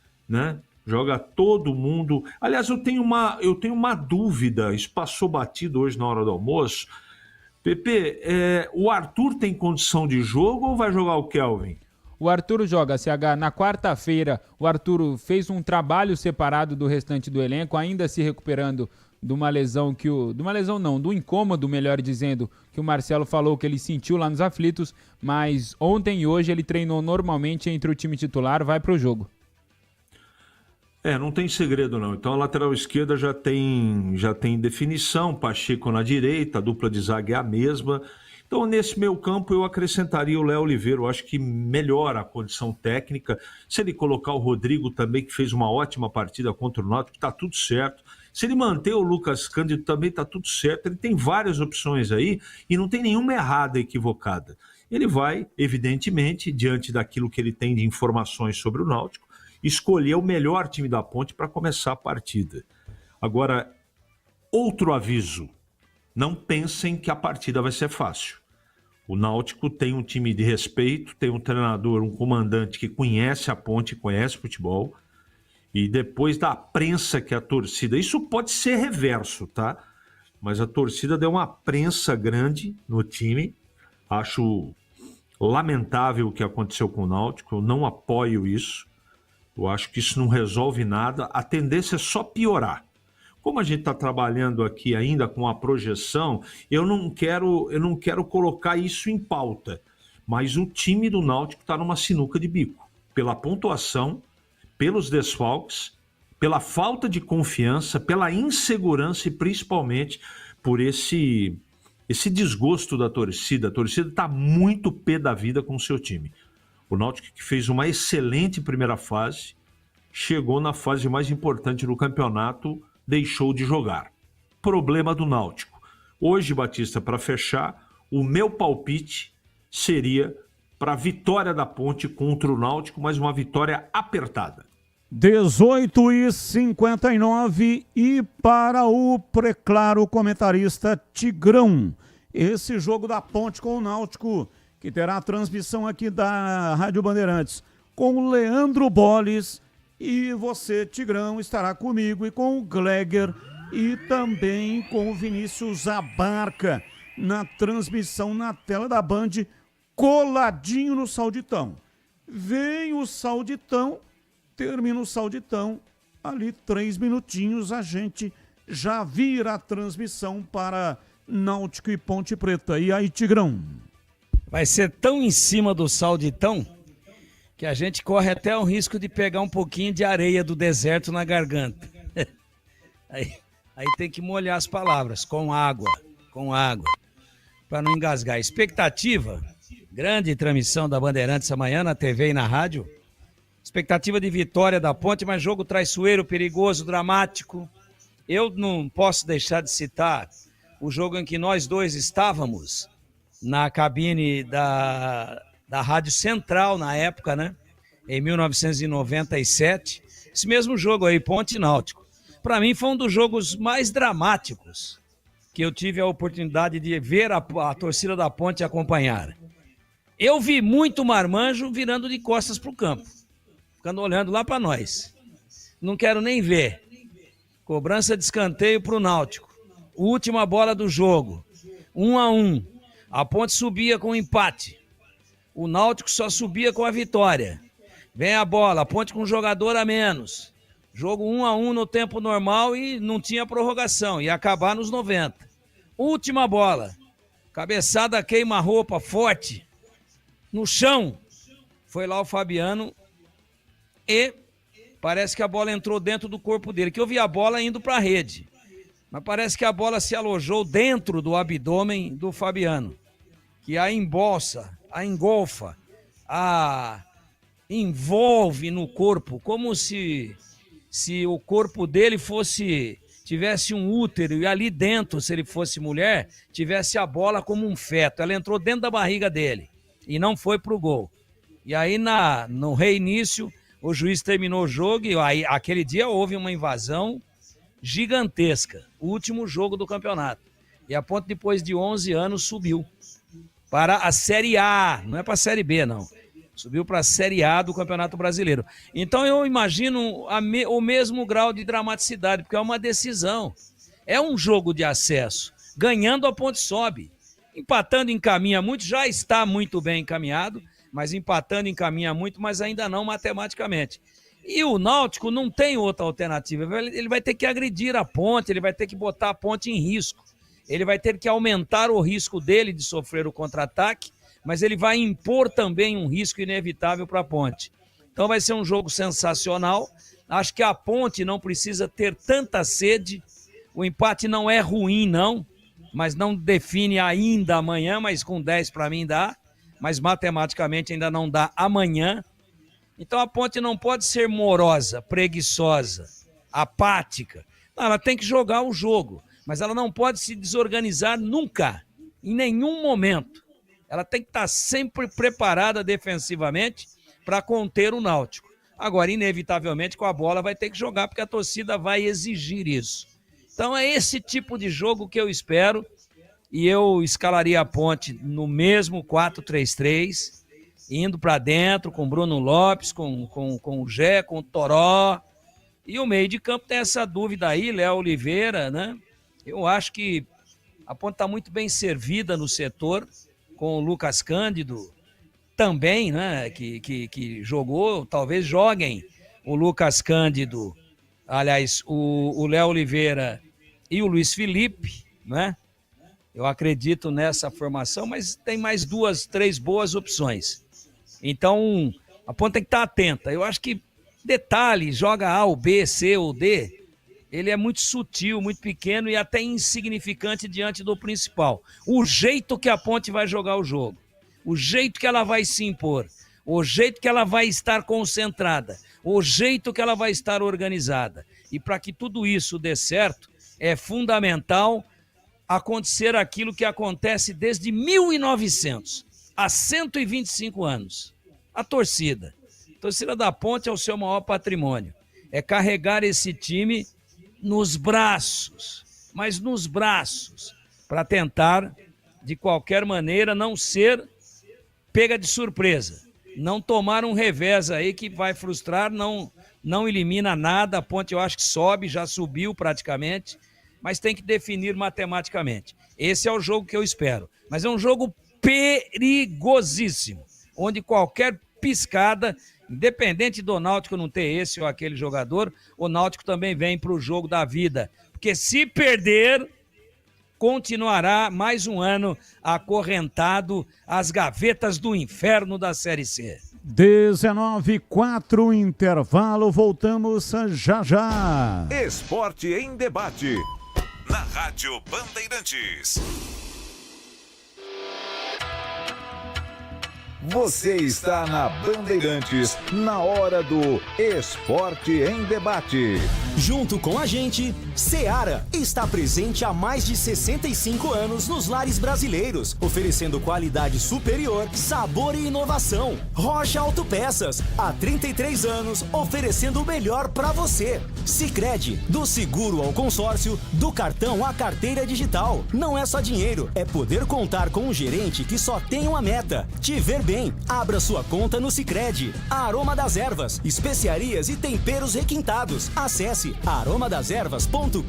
Joga todo mundo. Aliás, eu tenho uma dúvida, isso passou batido hoje na hora do almoço. Pepe, o Arthur tem condição de jogo ou vai jogar o Kelvin? O Arthur joga, CH. Na quarta-feira, o Arthur fez um trabalho separado do restante do elenco, ainda se recuperando de uma lesão do incômodo, melhor dizendo, que o Marcelo falou que ele sentiu lá nos aflitos, mas ontem e hoje ele treinou normalmente entre o time titular, vai para o jogo. Não tem segredo não. Então a lateral esquerda já tem definição, Pacheco na direita, a dupla de zaga é a mesma. Então, nesse meio campo, eu acrescentaria o Léo Oliveira. Eu acho que melhora a condição técnica. Se ele colocar o Rodrigo também, que fez uma ótima partida contra o Náutico, está tudo certo. Se ele manter o Lucas Cândido, também está tudo certo. Ele tem várias opções aí e não tem nenhuma errada, equivocada. Ele vai, evidentemente, diante daquilo que ele tem de informações sobre o Náutico, escolher o melhor time da Ponte para começar a partida. Agora, outro aviso. Não pensem que a partida vai ser fácil. O Náutico tem um time de respeito, tem um treinador, um comandante que conhece a Ponte, conhece futebol, e depois da prensa que a torcida... Isso pode ser reverso, tá? Mas a torcida deu uma prensa grande no time. Acho lamentável o que aconteceu com o Náutico, eu não apoio isso. Eu acho que isso não resolve nada, a tendência é só piorar. Como a gente está trabalhando aqui ainda com a projeção, eu não quero colocar isso em pauta, mas o time do Náutico está numa sinuca de bico, pela pontuação, pelos desfalques, pela falta de confiança, pela insegurança e principalmente por esse desgosto da torcida. A torcida está muito pé da vida com o seu time. O Náutico, que fez uma excelente primeira fase, chegou na fase mais importante do campeonato, deixou de jogar. Problema do Náutico. Hoje, Batista, para fechar, o meu palpite seria para a vitória da Ponte contra o Náutico, mas uma vitória apertada. 18h59 e para o preclaro comentarista Tigrão. Esse jogo da Ponte com o Náutico, que terá a transmissão aqui da Rádio Bandeirantes, com o Leandro Bolles. E você, Tigrão, estará comigo e com o Gleger e também com o Vinícius Abarca na transmissão na tela da Band, coladinho no Sauditão. Vem o Sauditão, termina o Sauditão, ali 3 minutinhos a gente já vira a transmissão para Náutico e Ponte Preta. E aí, Tigrão? Vai ser tão em cima do Sauditão que a gente corre até o risco de pegar um pouquinho de areia do deserto na garganta. Aí tem que molhar as palavras, com água, para não engasgar. Expectativa, grande transmissão da Bandeirantes amanhã na TV e na rádio. Expectativa de vitória da Ponte, mas jogo traiçoeiro, perigoso, dramático. Eu não posso deixar de citar o jogo em que nós dois estávamos na cabine da Rádio Central na época, né? Em 1997. Esse mesmo jogo aí, Ponte e Náutico. Para mim foi um dos jogos mais dramáticos que eu tive a oportunidade de ver a torcida da Ponte acompanhar. Eu vi muito marmanjo virando de costas pro campo, ficando olhando lá para nós. Não quero nem ver. Cobrança de escanteio pro Náutico. Última bola do jogo. 1-1. A Ponte subia com empate. O Náutico só subia com a vitória. Vem a bola, a Ponte com um jogador a menos. Jogo 1-1 no tempo normal e não tinha prorrogação. Ia acabar nos 90. Última bola. Cabeçada queima-roupa forte. No chão. Foi lá o Fabiano e parece que a bola entrou dentro do corpo dele. Que eu vi a bola indo para a rede. Mas parece que a bola se alojou dentro do abdômen do Fabiano. Que a embolsa, a engolfa, a envolve no corpo, como se o corpo dele tivesse um útero e ali dentro, se ele fosse mulher, tivesse a bola como um feto. Ela entrou dentro da barriga dele e não foi pro gol. E aí no reinício, o juiz terminou o jogo e aí, aquele dia houve uma invasão gigantesca. O último jogo do campeonato. E a Ponte, depois de 11 anos, subiu para a Série A, não é para a Série B, não. Subiu para a Série A do Campeonato Brasileiro. Então eu imagino o mesmo grau de dramaticidade, porque é uma decisão. É um jogo de acesso. Ganhando, a Ponte sobe. Empatando, encaminha muito, já está muito bem encaminhado, mas empatando, encaminha muito, mas ainda não matematicamente. E o Náutico não tem outra alternativa. Ele vai ter que agredir a Ponte, ele vai ter que botar a Ponte em risco. Ele vai ter que aumentar o risco dele de sofrer o contra-ataque, mas ele vai impor também um risco inevitável para a Ponte. Então vai ser um jogo sensacional. Acho que a Ponte não precisa ter tanta sede. O empate não é ruim, não. mas não define ainda amanhã, mas com 10 para mim dá, mas matematicamente ainda não dá amanhã. Então a Ponte não pode ser morosa, preguiçosa, apática. Não, ela tem que jogar o jogo, mas ela não pode se desorganizar nunca, em nenhum momento. Ela tem que estar sempre preparada defensivamente para conter o Náutico. Agora, inevitavelmente, com a bola vai ter que jogar, porque a torcida vai exigir isso. Então é esse tipo de jogo que eu espero, e eu escalaria a Ponte no mesmo 4-3-3, indo para dentro com Bruno Lopes, com o Gé, com o Toró. E o meio de campo tem essa dúvida aí, Léo Oliveira, né? Eu acho que a Ponte está muito bem servida no setor, com o Lucas Cândido também, né? Que jogou, talvez joguem o Lucas Cândido, aliás, o Léo Oliveira e o Luiz Felipe, né? Eu acredito nessa formação, mas tem mais 2, 3 boas opções. Então, a Ponte tem que estar atenta. Eu acho que detalhe, joga A, ou B, C ou D, ele é muito sutil, muito pequeno e até insignificante diante do principal. O jeito que a Ponte vai jogar o jogo, o jeito que ela vai se impor, o jeito que ela vai estar concentrada, o jeito que ela vai estar organizada. E para que tudo isso dê certo, é fundamental acontecer aquilo que acontece desde 1900, há 125 anos. A torcida. A torcida da Ponte é o seu maior patrimônio. É carregar esse time nos braços, mas nos braços, para tentar, de qualquer maneira, não ser pega de surpresa. Não tomar um revés aí que vai frustrar, não elimina nada. A Ponte eu acho que sobe, já subiu praticamente, mas tem que definir matematicamente. Esse é o jogo que eu espero. Mas é um jogo perigosíssimo, onde qualquer piscada, independente do Náutico não ter esse ou aquele jogador, o Náutico também vem para o jogo da vida. Porque se perder, continuará mais um ano acorrentado às gavetas do inferno da Série C. 19:04, intervalo, voltamos já já. Esporte em debate, na Rádio Bandeirantes. Você está na Bandeirantes, na hora do Esporte em Debate. Junto com a gente, Seara está presente há mais de 65 anos nos lares brasileiros, oferecendo qualidade superior, sabor e inovação. Rocha Autopeças, há 33 anos, oferecendo o melhor para você. Sicredi, do seguro ao consórcio, do cartão à carteira digital. Não é só dinheiro, é poder contar com um gerente que só tem uma meta: te ver bem. Abra sua conta no Sicredi. Aroma das Ervas, especiarias e temperos requintados. Acesse aromadeservas.com.br.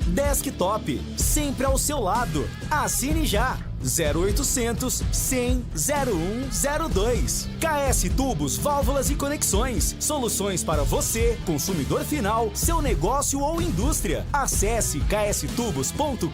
Desktop, sempre ao seu lado. Assine já. 0800 100 0102. KS Tubos, Válvulas e Conexões. Soluções para você, consumidor final, seu negócio ou indústria. Acesse kstubos.com.br.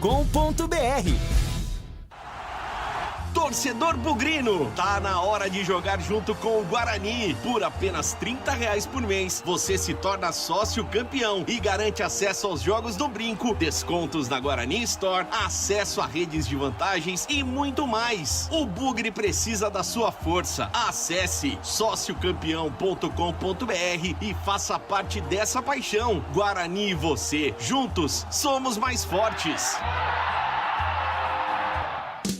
Torcedor bugrino, tá na hora de jogar junto com o Guarani. Por apenas R$30 por mês, você se torna sócio campeão e garante acesso aos jogos do Brinco, descontos na Guarani Store, acesso a redes de vantagens e muito mais. O Bugre precisa da sua força. Acesse sociocampeão.com.br e faça parte dessa paixão. Guarani e você, juntos, somos mais fortes.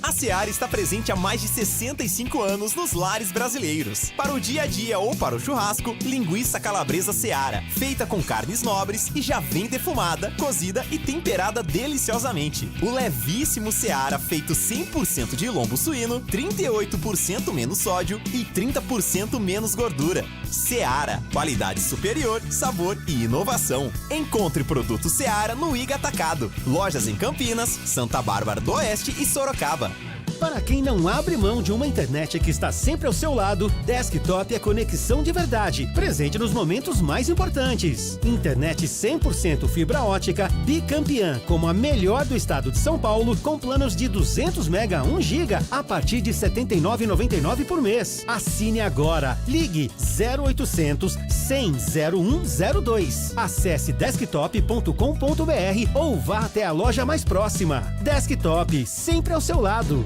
A Seara está presente há mais de 65 anos nos lares brasileiros. Para o dia a dia ou para o churrasco, linguiça calabresa Seara, feita com carnes nobres e já vem defumada, cozida e temperada deliciosamente. O levíssimo Seara, feito 100% de lombo suíno, 38% menos sódio e 30% menos gordura. Seara, qualidade superior, sabor e inovação. Encontre produto Seara no Iga Atacado. Lojas em Campinas, Santa Bárbara do Oeste e Sorocaba. Para quem não abre mão de uma internet que está sempre ao seu lado, Desktop é conexão de verdade, presente nos momentos mais importantes. Internet 100% fibra ótica, bicampeã, como a melhor do estado de São Paulo, com planos de 200 MB a 1 GB a partir de R$ 79,99 por mês. Assine agora. Ligue 0800 100 0102. Acesse desktop.com.br ou vá até a loja mais próxima. Desktop, sempre ao seu lado.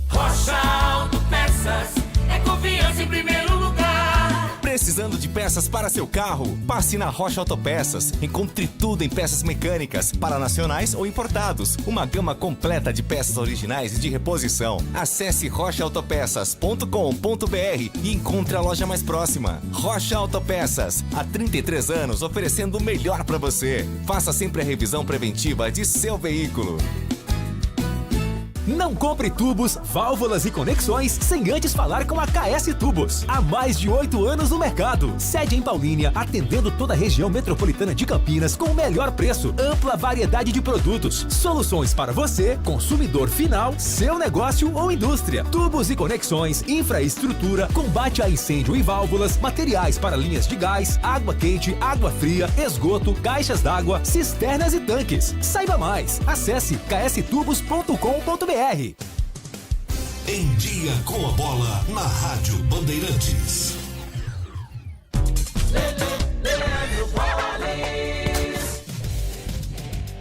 Rocha Autopeças, é confiança em primeiro lugar. Precisando de peças para seu carro? Passe na Rocha Autopeças. Encontre tudo em peças mecânicas, para nacionais ou importados. Uma gama completa de peças originais e de reposição. Acesse rochaautopeças.com.br e encontre a loja mais próxima. Rocha Autopeças, há 33 anos oferecendo o melhor para você. Faça sempre a revisão preventiva de seu veículo. Não compre tubos, válvulas e conexões sem antes falar com a KS Tubos. Há mais de 8 anos no mercado. Sede em Paulínia, atendendo toda a região metropolitana de Campinas com o melhor preço, ampla variedade de produtos, soluções para você, consumidor final, seu negócio ou indústria. Tubos e conexões, infraestrutura, combate a incêndio e válvulas, materiais para linhas de gás, água quente, água fria, esgoto, caixas d'água, cisternas e tanques. Saiba mais. Acesse kstubos.com.br. Em Dia com a Bola, na Rádio Bandeirantes.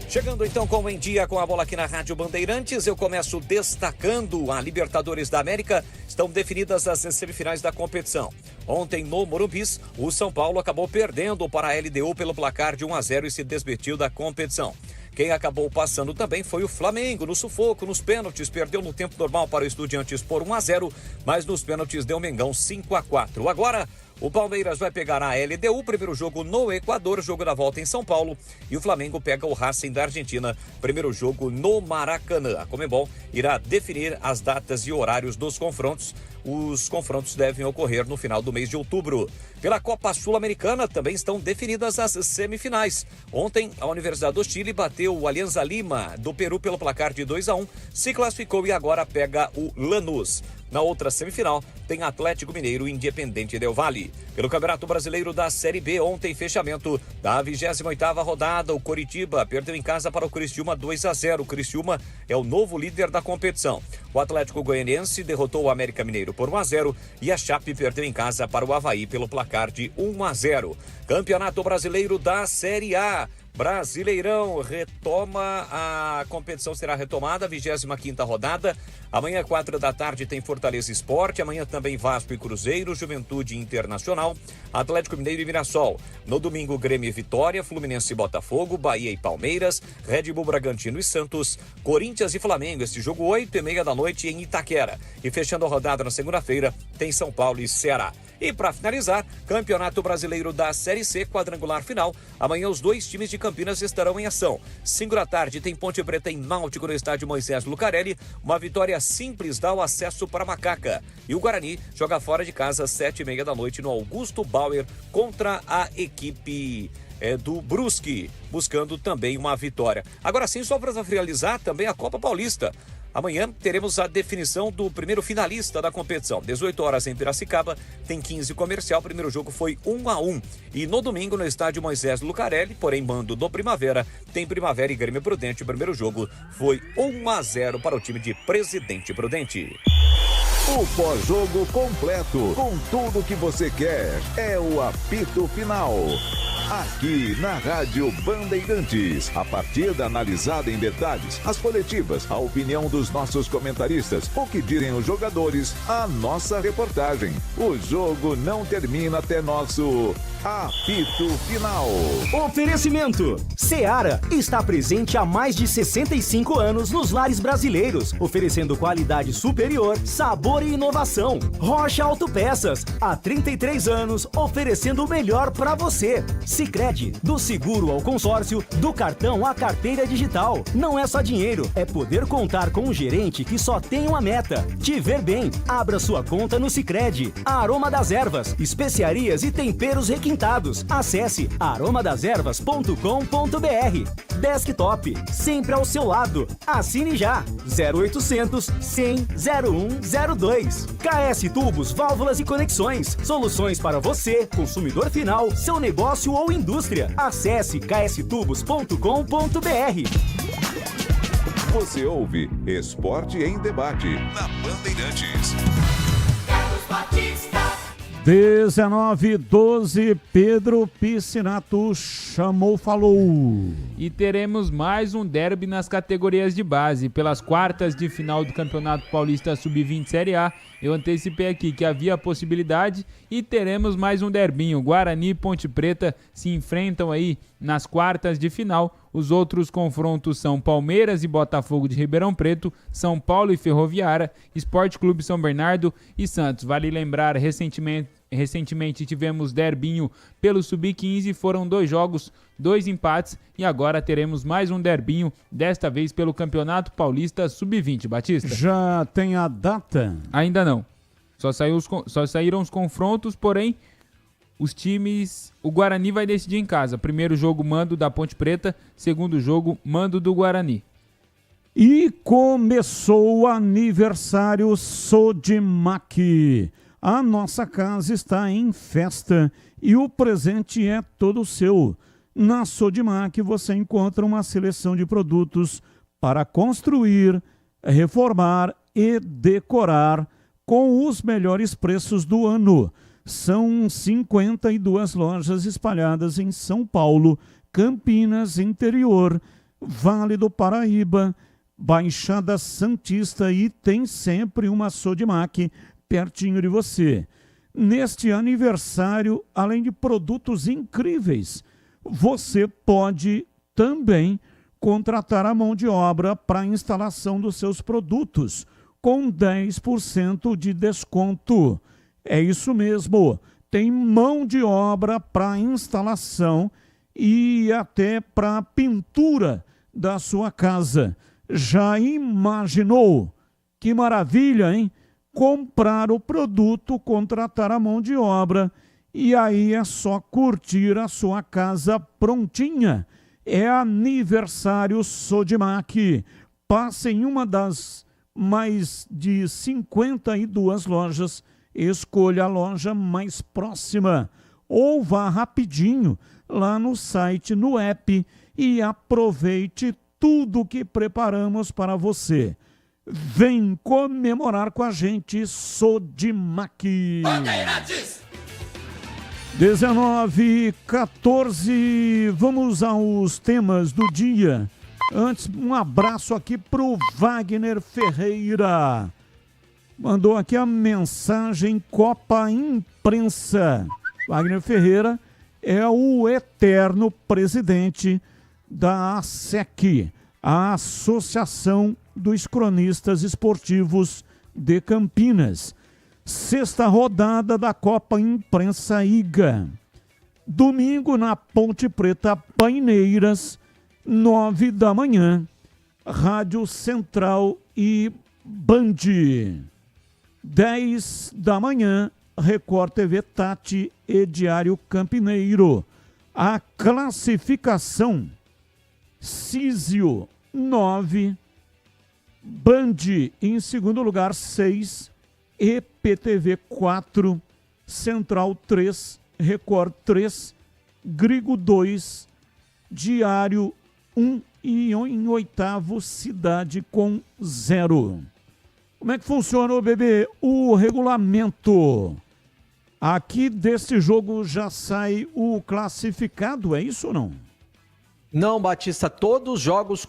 Chegando então com o Em Dia com a Bola aqui na Rádio Bandeirantes, eu começo destacando a Libertadores da América. Estão definidas as semifinais da competição. Ontem no Morumbis, o São Paulo acabou perdendo para a LDU pelo placar de 1-0 e se desvirtiu da competição. Quem acabou passando também foi o Flamengo, no sufoco, nos pênaltis, perdeu no tempo normal para o Estudiantes por 1-0, mas nos pênaltis deu Mengão 5-4. Agora, o Palmeiras vai pegar a LDU, primeiro jogo no Equador, jogo da volta em São Paulo, e o Flamengo pega o Racing da Argentina, primeiro jogo no Maracanã. A Conmebol irá definir as datas e horários dos confrontos. Os confrontos devem ocorrer no final do mês de outubro. Pela Copa Sul-Americana também estão definidas as semifinais. Ontem, a Universidade do Chile bateu o Alianza Lima do Peru pelo placar de 2-1, se classificou e agora pega o Lanús. Na outra semifinal, tem Atlético Mineiro e Independente Del Valle. Pelo Campeonato Brasileiro da Série B, ontem fechamento da 28ª rodada, o Coritiba perdeu em casa para o Criciúma 2-0. O Criciúma é o novo líder da competição. O Atlético Goianiense derrotou o América Mineiro por 1-0 e a Chape perdeu em casa para o Avaí pelo placar de 1-0. Campeonato Brasileiro da Série A. Brasileirão retoma, a competição será retomada, 25ª rodada. Amanhã, 4 da tarde, tem Fortaleza Esporte. Amanhã também Vasco e Cruzeiro, Juventude Internacional, Atlético Mineiro e Mirassol. No domingo, Grêmio e Vitória, Fluminense e Botafogo, Bahia e Palmeiras, Red Bull Bragantino e Santos, Corinthians e Flamengo. Este jogo 8h30 da noite em Itaquera. E fechando a rodada na segunda-feira, tem São Paulo e Ceará. E para finalizar, Campeonato Brasileiro da Série C, quadrangular final. Amanhã os dois times de Campinas estarão em ação. 5 da tarde tem Ponte Preta e Náutico no estádio Moisés Lucarelli. Uma vitória simples dá o acesso para Macaca. E o Guarani joga fora de casa às 7h30 da noite no Augusto Bauer contra a equipe do Brusque, buscando também uma vitória. Agora sim, só para finalizar, também a Copa Paulista. Amanhã teremos a definição do primeiro finalista da competição. 18 horas em Piracicaba, tem 15 Comercial. O primeiro jogo foi 1-1. E no domingo, no estádio Moisés Lucarelli, porém mando do Primavera, tem Primavera e Grêmio Prudente. O primeiro jogo foi 1-0 para o time de Presidente Prudente. O pós-jogo completo, com tudo que você quer, é o apito final. Aqui na Rádio Bandeirantes, a partida analisada em detalhes, as coletivas, a opinião dos nossos comentaristas, o que dizem os jogadores, a nossa reportagem. O jogo não termina até nosso apito final. Oferecimento: Seara está presente há mais de 65 anos nos lares brasileiros, oferecendo qualidade superior, sabor e inovação. Rocha Autopeças, há 33 anos, oferecendo o melhor para você. Sicredi, do seguro ao consórcio, do cartão à carteira digital. Não é só dinheiro, é poder contar com um gerente que só tem uma meta: te ver bem. Abra sua conta no Sicredi. A Aroma das Ervas, especiarias e temperos requintados. requintados. Acesse aromadeservas.com.br. Desktop, sempre ao seu lado. Assine já. 0800 100 0102. KS Tubos, Válvulas e Conexões. Soluções para você, consumidor final, seu negócio ou indústria. Acesse kstubos.com.br. Você ouve Esporte em Debate na Bandeirantes. 19:12, Pedro Piscinato chamou, falou. E teremos mais um derby nas categorias de base. Pelas quartas de final do Campeonato Paulista Sub-20 Série A, eu antecipei aqui que havia a possibilidade e teremos mais um derbinho. Guarani e Ponte Preta se enfrentam aí nas quartas de final. Os outros confrontos são Palmeiras e Botafogo de Ribeirão Preto, São Paulo e Ferroviária, Sport Clube São Bernardo e Santos. Vale lembrar, recentemente tivemos derbinho pelo Sub-15, foram 2 jogos, 2 empates e agora teremos mais um derbinho, desta vez pelo Campeonato Paulista Sub-20, Batista. Já tem a data? Ainda não. Só saíram os confrontos, porém os times, o Guarani vai decidir em casa. Primeiro jogo, mando da Ponte Preta, segundo jogo, mando do Guarani. E começou o aniversário Sodimac. A nossa casa está em festa e o presente é todo seu. Na Sodimac você encontra uma seleção de produtos para construir, reformar e decorar com os melhores preços do ano. São 52 lojas espalhadas em São Paulo, Campinas, interior, Vale do Paraíba, Baixada Santista e tem sempre uma Sodimac pertinho de você. Neste aniversário, além de produtos incríveis, você pode também contratar a mão de obra para a instalação dos seus produtos, com 10% de desconto. É isso mesmo, tem mão de obra para instalação e até para pintura da sua casa. Já imaginou? Que maravilha, hein? Comprar o produto, contratar a mão de obra e aí é só curtir a sua casa prontinha. É aniversário Sodimac. Passe em uma das mais de 52 lojas. Escolha a loja mais próxima ou vá rapidinho lá no site, no app e aproveite tudo que preparamos para você. Vem comemorar com a gente, Sodimac. 19:14, vamos aos temas do dia. Antes, um abraço aqui pro Wagner Ferreira. Mandou aqui a mensagem Copa Imprensa. Wagner Ferreira é o eterno presidente da ASEC, a Associação dos Cronistas Esportivos de Campinas. 6ª rodada da Copa Imprensa IGA. Domingo na Ponte Preta, Paineiras, 9 da manhã. Rádio Central e Band. 10 da manhã, Record TV Tati e Diário Campineiro. A classificação: Císio 9, Band em segundo lugar 6, EPTV 4, Central 3, Record 3, Grigo 2, Diário 1 e em oitavo Cidade com 0. Como é que funciona, bebê? O regulamento. Aqui deste jogo já sai o classificado, é isso ou não? Não, Batista, todos os jogos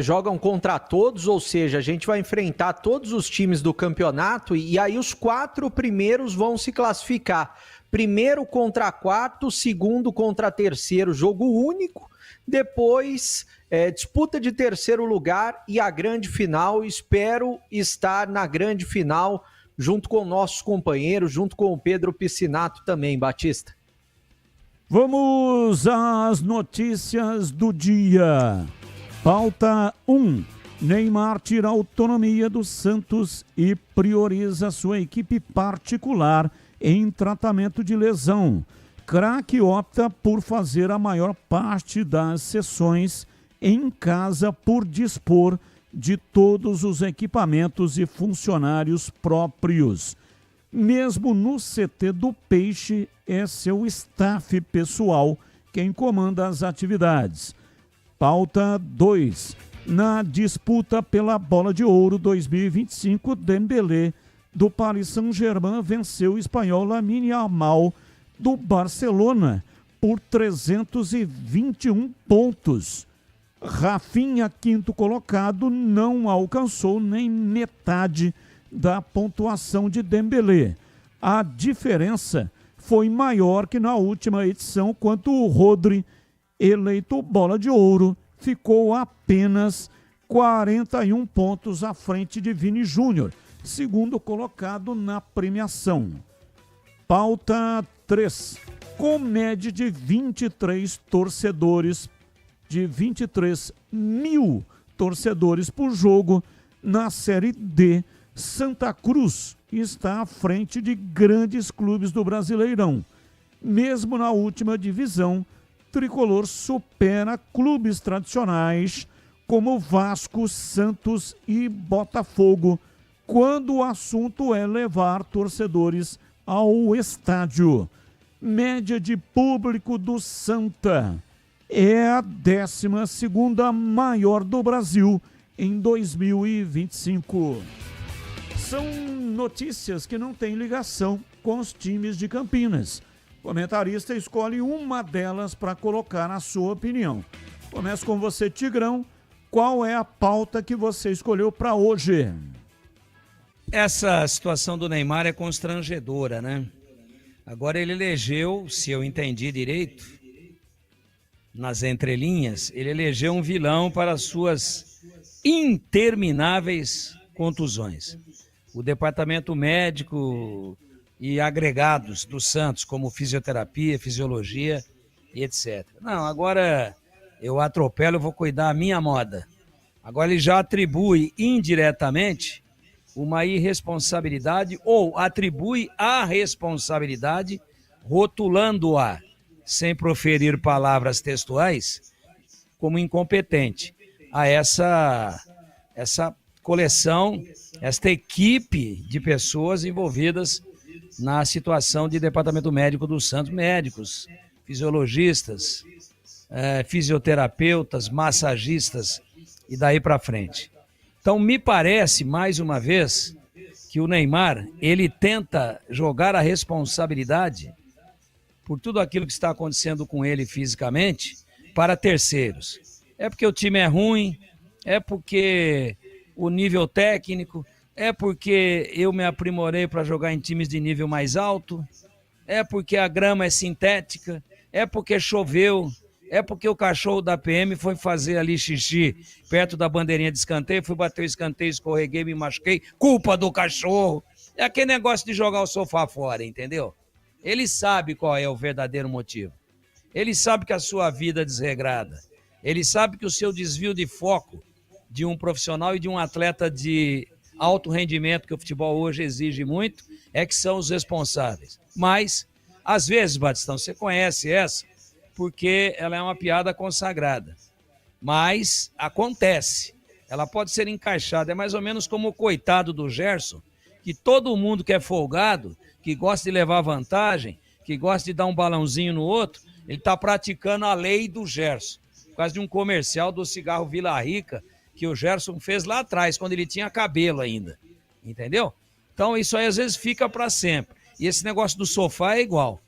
jogam contra todos, ou seja, a gente vai enfrentar todos os times do campeonato e aí os 4 primeiros vão se classificar. Primeiro contra quarto, segundo contra terceiro, jogo único. Depois, disputa de terceiro lugar e a grande final. Espero estar na grande final junto com nossos companheiros, junto com o Pedro Piscinato também, Batista. Vamos às notícias do dia. Pauta 1. Neymar tira a autonomia do Santos e prioriza sua equipe particular em tratamento de lesão. craque opta por fazer a maior parte das sessões em casa por dispor de todos os equipamentos e funcionários próprios. Mesmo no CT do Peixe, é seu staff pessoal quem comanda as atividades. Pauta 2. Na disputa pela Bola de Ouro 2025, Dembélé, do Paris Saint-Germain, venceu o espanhol Lamine Yamal, do Barcelona, por 321 pontos. Rafinha, quinto colocado, não alcançou nem metade da pontuação de Dembélé. A diferença foi maior que na última edição, quando o Rodri, eleito Bola de Ouro, ficou apenas 41 pontos à frente de Vini Júnior, segundo colocado na premiação. Pauta 3. Com média de 23 torcedores, de 23 mil torcedores por jogo, na Série D, Santa Cruz está à frente de grandes clubes do Brasileirão. Mesmo na última divisão, Tricolor supera clubes tradicionais como Vasco, Santos e Botafogo, quando o assunto é levar torcedores ao estádio. Média de público do Santa é a 12ª maior do Brasil em 2025. São notícias que não têm ligação com os times de Campinas. O comentarista escolhe uma delas para colocar a sua opinião. Começo com você, Tigrão. Qual é a pauta que você escolheu para hoje? Essa situação do Neymar é constrangedora, né? Agora ele elegeu, se eu entendi direito, nas entrelinhas, ele elegeu um vilão para as suas intermináveis contusões. O departamento médico e agregados do Santos, como fisioterapia, fisiologia e etc. Não, agora eu atropelo, eu vou cuidar a minha moda. Agora ele já atribui indiretamente uma irresponsabilidade ou atribui a responsabilidade, rotulando-a, sem proferir palavras textuais, como incompetente a essa coleção, esta equipe de pessoas envolvidas na situação de departamento médico do Santos, médicos, fisiologistas, fisioterapeutas, massagistas e daí para frente. Então me parece, mais uma vez, que o Neymar, ele tenta jogar a responsabilidade por tudo aquilo que está acontecendo com ele fisicamente para terceiros. É porque o time é ruim, é porque o nível técnico, é porque eu me aprimorei para jogar em times de nível mais alto, é porque a grama é sintética, é porque choveu, é porque o cachorro da PM foi fazer ali xixi perto da bandeirinha de escanteio, fui bater o escanteio, escorreguei, me machuquei, culpa do cachorro. É aquele negócio de jogar o sofá fora, entendeu? Ele sabe qual é o verdadeiro motivo. Ele sabe que a sua vida é desregrada. Ele sabe que o seu desvio de foco de um profissional e de um atleta de alto rendimento, que o futebol hoje exige muito, é que são os responsáveis. Mas, às vezes, Batistão, você conhece essa, porque ela é uma piada consagrada. Mas acontece. Ela pode ser encaixada. É mais ou menos como o coitado do Gerson, que todo mundo que é folgado, que gosta de levar vantagem, que gosta de dar um balãozinho no outro, ele está praticando a lei do Gerson. Por causa de um comercial do cigarro Vila Rica, que o Gerson fez lá atrás, quando ele tinha cabelo ainda. Entendeu? Então isso aí às vezes fica para sempre. E esse negócio do sofá é igual.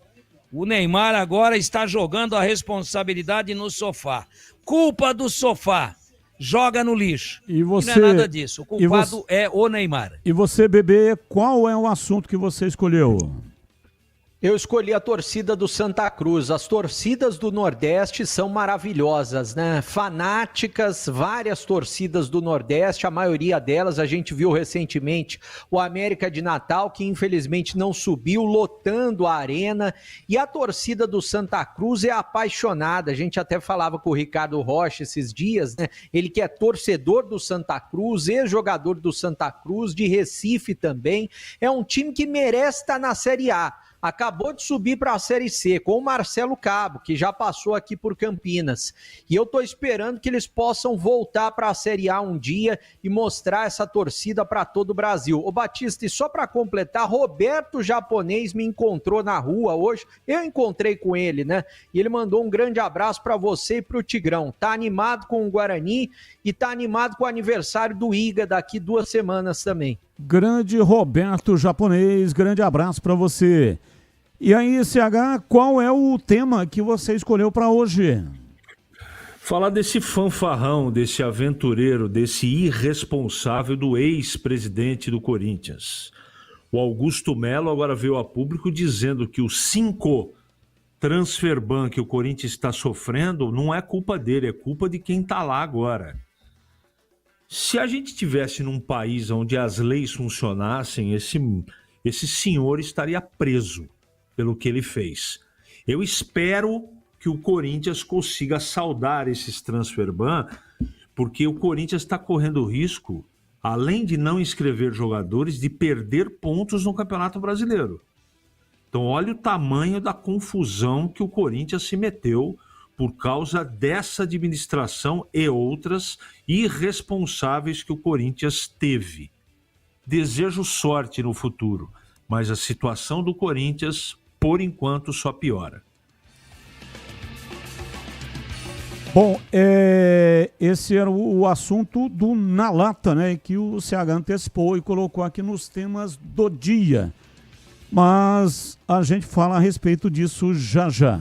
O Neymar agora está jogando a responsabilidade no sofá. Culpa do sofá. Joga no lixo. E você, não é nada disso. O culpado é o Neymar. E você, bebê, qual é o assunto que você escolheu? Eu escolhi a torcida do Santa Cruz. As torcidas do Nordeste são maravilhosas, né? Fanáticas, várias torcidas do Nordeste, a maioria delas a gente viu recentemente o América de Natal, que infelizmente não subiu, lotando a arena. E a torcida do Santa Cruz é apaixonada. A gente até falava com o Ricardo Rocha esses dias, né? Ele que é torcedor do Santa Cruz, ex-jogador do Santa Cruz, de Recife também. É um time que merece estar na Série A. acabou de subir para a Série C com o Marcelo Cabo, que já passou aqui por Campinas. E eu tô esperando que eles possam voltar para a Série A um dia e mostrar essa torcida para todo o Brasil. Ô Batista, e só para completar, Roberto Japonês me encontrou na rua hoje, eu encontrei com ele, né? E ele mandou um grande abraço para você e pro Tigrão. Tá animado com o Guarani e tá animado com o aniversário do Iga daqui 2 semanas também. Grande Roberto Japonês, grande abraço para você. E aí, CH, qual é o tema que você escolheu para hoje? Falar desse fanfarrão, desse aventureiro, desse irresponsável do ex-presidente do Corinthians. O Augusto Melo agora veio a público dizendo que os 5 transfer ban que o Corinthians está sofrendo não é culpa dele, é culpa de quem está lá agora. Se a gente tivesse num país onde as leis funcionassem, esse senhor estaria preso pelo que ele fez. Eu espero que o Corinthians consiga saldar esses transfer ban, porque o Corinthians está correndo risco, além de não inscrever jogadores, de perder pontos no Campeonato Brasileiro. Então olha o tamanho da confusão que o Corinthians se meteu por causa dessa administração e outras irresponsáveis que o Corinthians teve. Desejo sorte no futuro, mas a situação do Corinthians, por enquanto, só piora. Bom, esse era o assunto do Na Lata, né, que o CH antecipou e colocou aqui nos temas do dia. Mas a gente fala a respeito disso já já.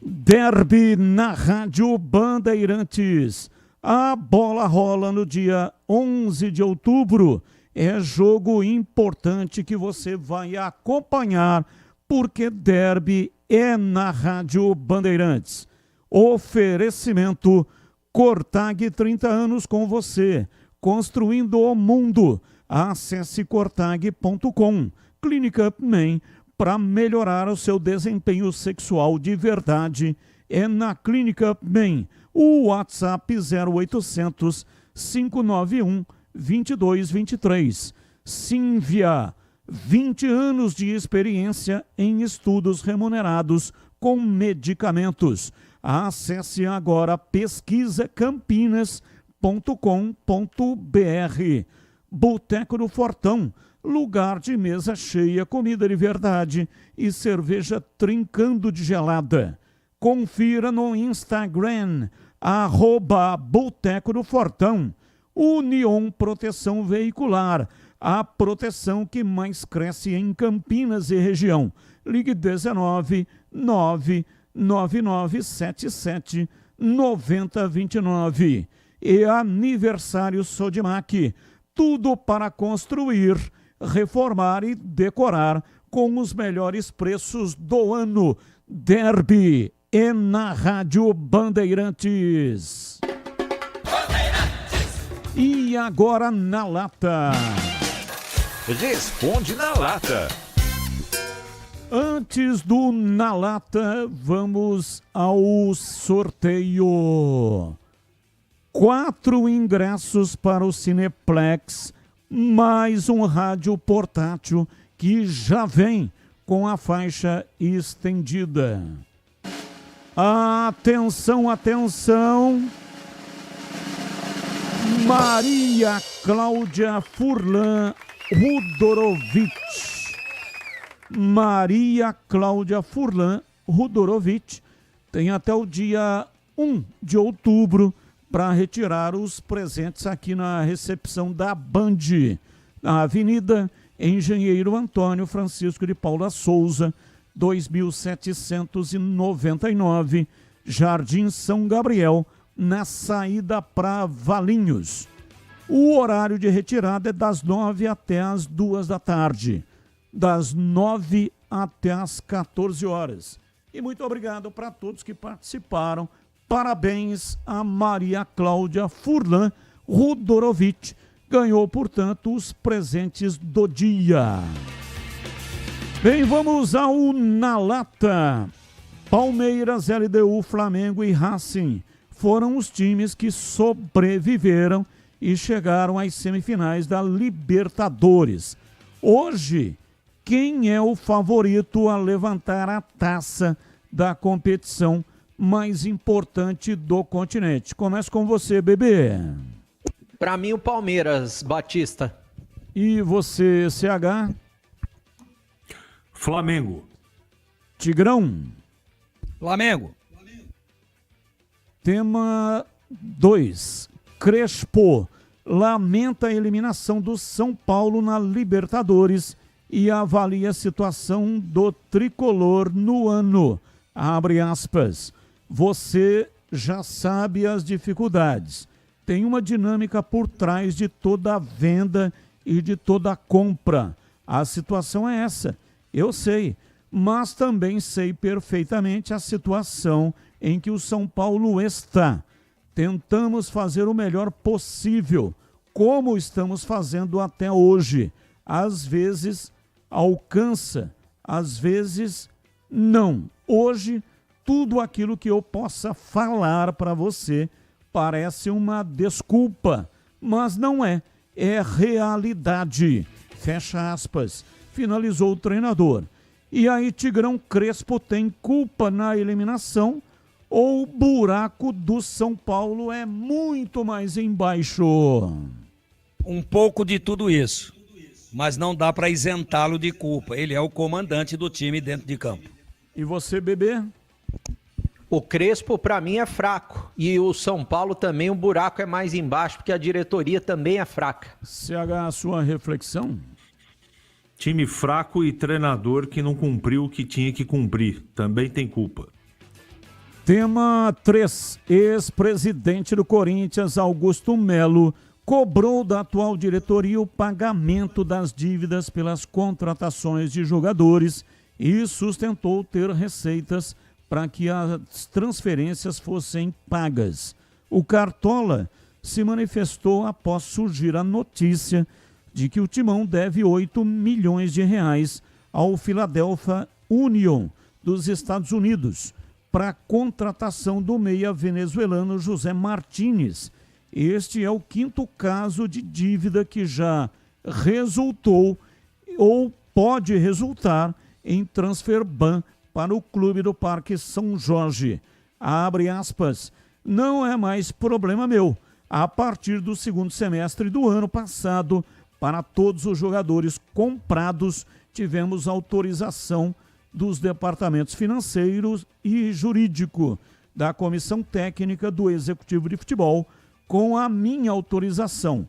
Derby na Rádio Bandeirantes. A bola rola no dia 11 de outubro. É jogo importante que você vai acompanhar, porque derby é na Rádio Bandeirantes. Oferecimento Cortag, 30 anos com você, construindo o mundo. Acesse cortag.com. Clínica UpMan, para melhorar o seu desempenho sexual de verdade, é na Clínica UpMan. O WhatsApp 0800 591 2223. Sínvia, 20 anos de experiência em estudos remunerados com medicamentos. Acesse agora pesquisacampinas.com.br. Boteco do Fortão, lugar de mesa cheia, comida de verdade e cerveja trincando de gelada. Confira no Instagram, @Boteco do Fortão. Union Proteção Veicular, a proteção que mais cresce em Campinas e região. Ligue 19 99977 9029. E aniversário Sodimac, tudo para construir, reformar e decorar com os melhores preços do ano. Derby é na Rádio Bandeirantes. E agora na lata. Responde na lata. Antes do Na Lata, vamos ao sorteio. 4 ingressos para o Cineplex, mais um rádio portátil que já vem com a faixa estendida. Atenção, atenção! Maria Cláudia Furlan Rudorovich. Maria Cláudia Furlan Rudorovich tem até o dia 1 de outubro para retirar os presentes aqui na recepção da Band, na Avenida Engenheiro Antônio Francisco de Paula Souza, 2799, Jardim São Gabriel, na saída para Valinhos. O horário de retirada é das 9 até as 2 da tarde. Das 9 até as 14 horas. E muito obrigado para todos que participaram. Parabéns a Maria Cláudia Furlan Rudorovich. Ganhou, portanto, os presentes do dia. Bem, vamos ao Na Lata. Palmeiras, LDU, Flamengo e Racing foram os times que sobreviveram e chegaram às semifinais da Libertadores. Hoje, quem é o favorito a levantar a taça da competição mais importante do continente. Começa com você, Bebê. Para mim, o Palmeiras, Batista. E você, CH? Flamengo. Tigrão. Flamengo. Tema 2. Crespo lamenta a eliminação do São Paulo na Libertadores e avalia a situação do tricolor no ano. Abre aspas. Você já sabe as dificuldades. Tem uma dinâmica por trás de toda a venda e de toda a compra. A situação é essa. Eu sei, mas também sei perfeitamente a situação em que o São Paulo está. Tentamos fazer o melhor possível, como estamos fazendo até hoje. Às vezes alcança, às vezes não. Hoje, tudo aquilo que eu possa falar para você parece uma desculpa, mas não é. É realidade. Fecha aspas. Finalizou o treinador. E aí, Tigrão, Crespo tem culpa na eliminação ou o buraco do São Paulo é muito mais embaixo? Um pouco de tudo isso, mas não dá para isentá-lo de culpa. Ele é o comandante do time dentro de campo. E você, Bebê? O Crespo, para mim, é fraco. E o São Paulo também, o buraco é mais embaixo, porque a diretoria também é fraca. CH, a sua reflexão? Time fraco e treinador que não cumpriu o que tinha que cumprir. Também tem culpa. Tema 3. Ex-presidente do Corinthians, Augusto Melo, cobrou da atual diretoria o pagamento das dívidas pelas contratações de jogadores e sustentou ter receitas para que as transferências fossem pagas. O Cartola se manifestou após surgir a notícia de que o Timão deve 8 milhões de reais ao Philadelphia Union dos Estados Unidos para a contratação do meia venezuelano José Martínez. Este é o 5º caso de dívida que já resultou ou pode resultar em transfer ban para o clube do Parque São Jorge. Abre aspas. Não é mais problema meu. A partir do 2º semestre do ano passado, para todos os jogadores comprados, tivemos autorização dos departamentos financeiros e jurídico da Comissão Técnica do Executivo de Futebol, com a minha autorização.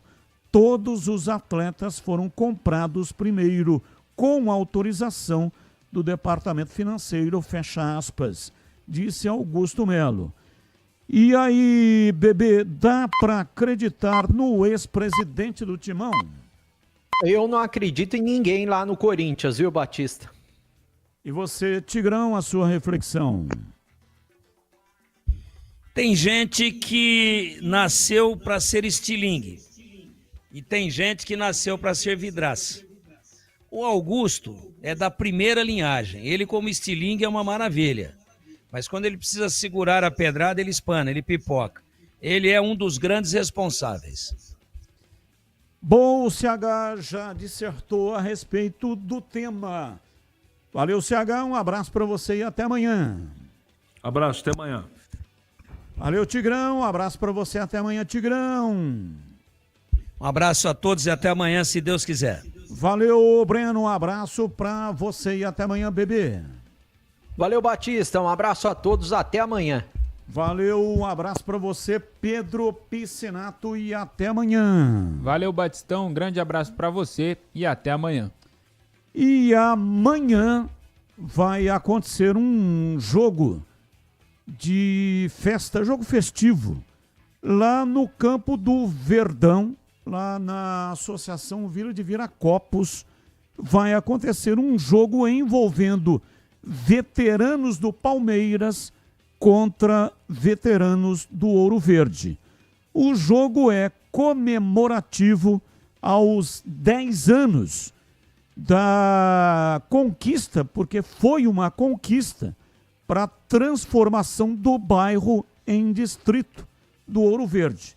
Todos os atletas foram comprados primeiro com autorização do Departamento Financeiro, fecha aspas, disse Augusto Melo. E aí, Bebê, dá para acreditar no ex-presidente do Timão? Eu não acredito em ninguém lá no Corinthians, viu, Batista? E você, Tigrão, a sua reflexão? Tem gente que nasceu para ser estilingue e tem gente que nasceu para ser vidraça. O Augusto é da primeira linhagem. Ele, como estilingue, é uma maravilha. Mas quando ele precisa segurar a pedrada, ele espana, ele pipoca. Ele é um dos grandes responsáveis. Bom, o CH já dissertou a respeito do tema. Valeu, CH, um abraço para você e até amanhã. Abraço, até amanhã. Valeu, Tigrão, um abraço para você, até amanhã, Tigrão. Um abraço a todos e até amanhã, se Deus quiser. Valeu, Breno, um abraço para você e até amanhã, Bebê. Valeu, Batista, um abraço a todos, até amanhã. Valeu, um abraço para você, Pedro Piscinato, e até amanhã. Valeu, Batistão, um grande abraço para você e até amanhã. E amanhã vai acontecer um jogo de festa, jogo festivo, lá no campo do Verdão, lá na Associação Vila de Viracopos. Vai acontecer um jogo envolvendo veteranos do Palmeiras contra veteranos do Ouro Verde. O jogo é comemorativo aos 10 anos da conquista, porque foi uma conquista para a transformação do bairro em distrito do Ouro Verde.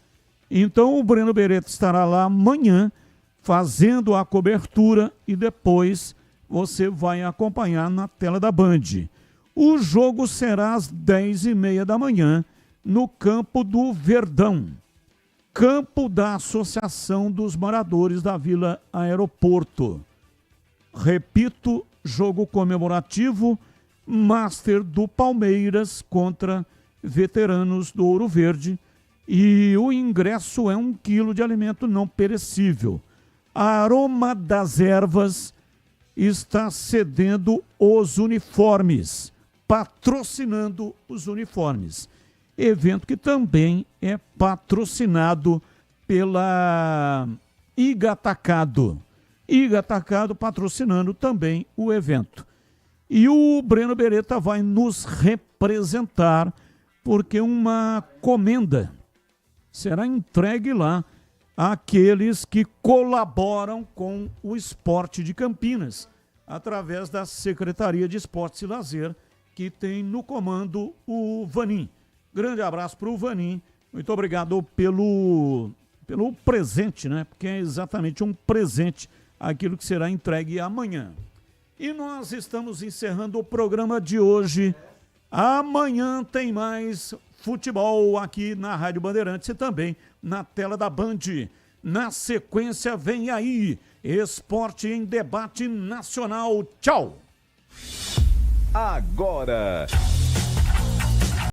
Então o Breno Beretta estará lá amanhã fazendo a cobertura e depois você vai acompanhar na tela da Band. O jogo será às 10h30 da manhã no campo do Verdão, campo da Associação dos Moradores da Vila Aeroporto. Repito, jogo comemorativo, Master do Palmeiras contra Veteranos do Ouro Verde, e o ingresso é 1 quilo de alimento não perecível. A Aroma das Ervas está cedendo os uniformes, patrocinando os uniformes. Evento que também é patrocinado pela Iga Atacado. Iga Atacado patrocinando também o evento. E o Breno Beretta vai nos representar, porque uma comenda será entregue lá àqueles que colaboram com o esporte de Campinas, através da Secretaria de Esportes e Lazer, que tem no comando o Vanim. Grande abraço para o Vanim. Muito obrigado pelo presente, né? Porque é exatamente um presente aquilo que será entregue amanhã. E nós estamos encerrando o programa de hoje. Amanhã tem mais futebol aqui na Rádio Bandeirantes e também na tela da Band. Na sequência vem aí Esporte em Debate Nacional. Tchau! Agora,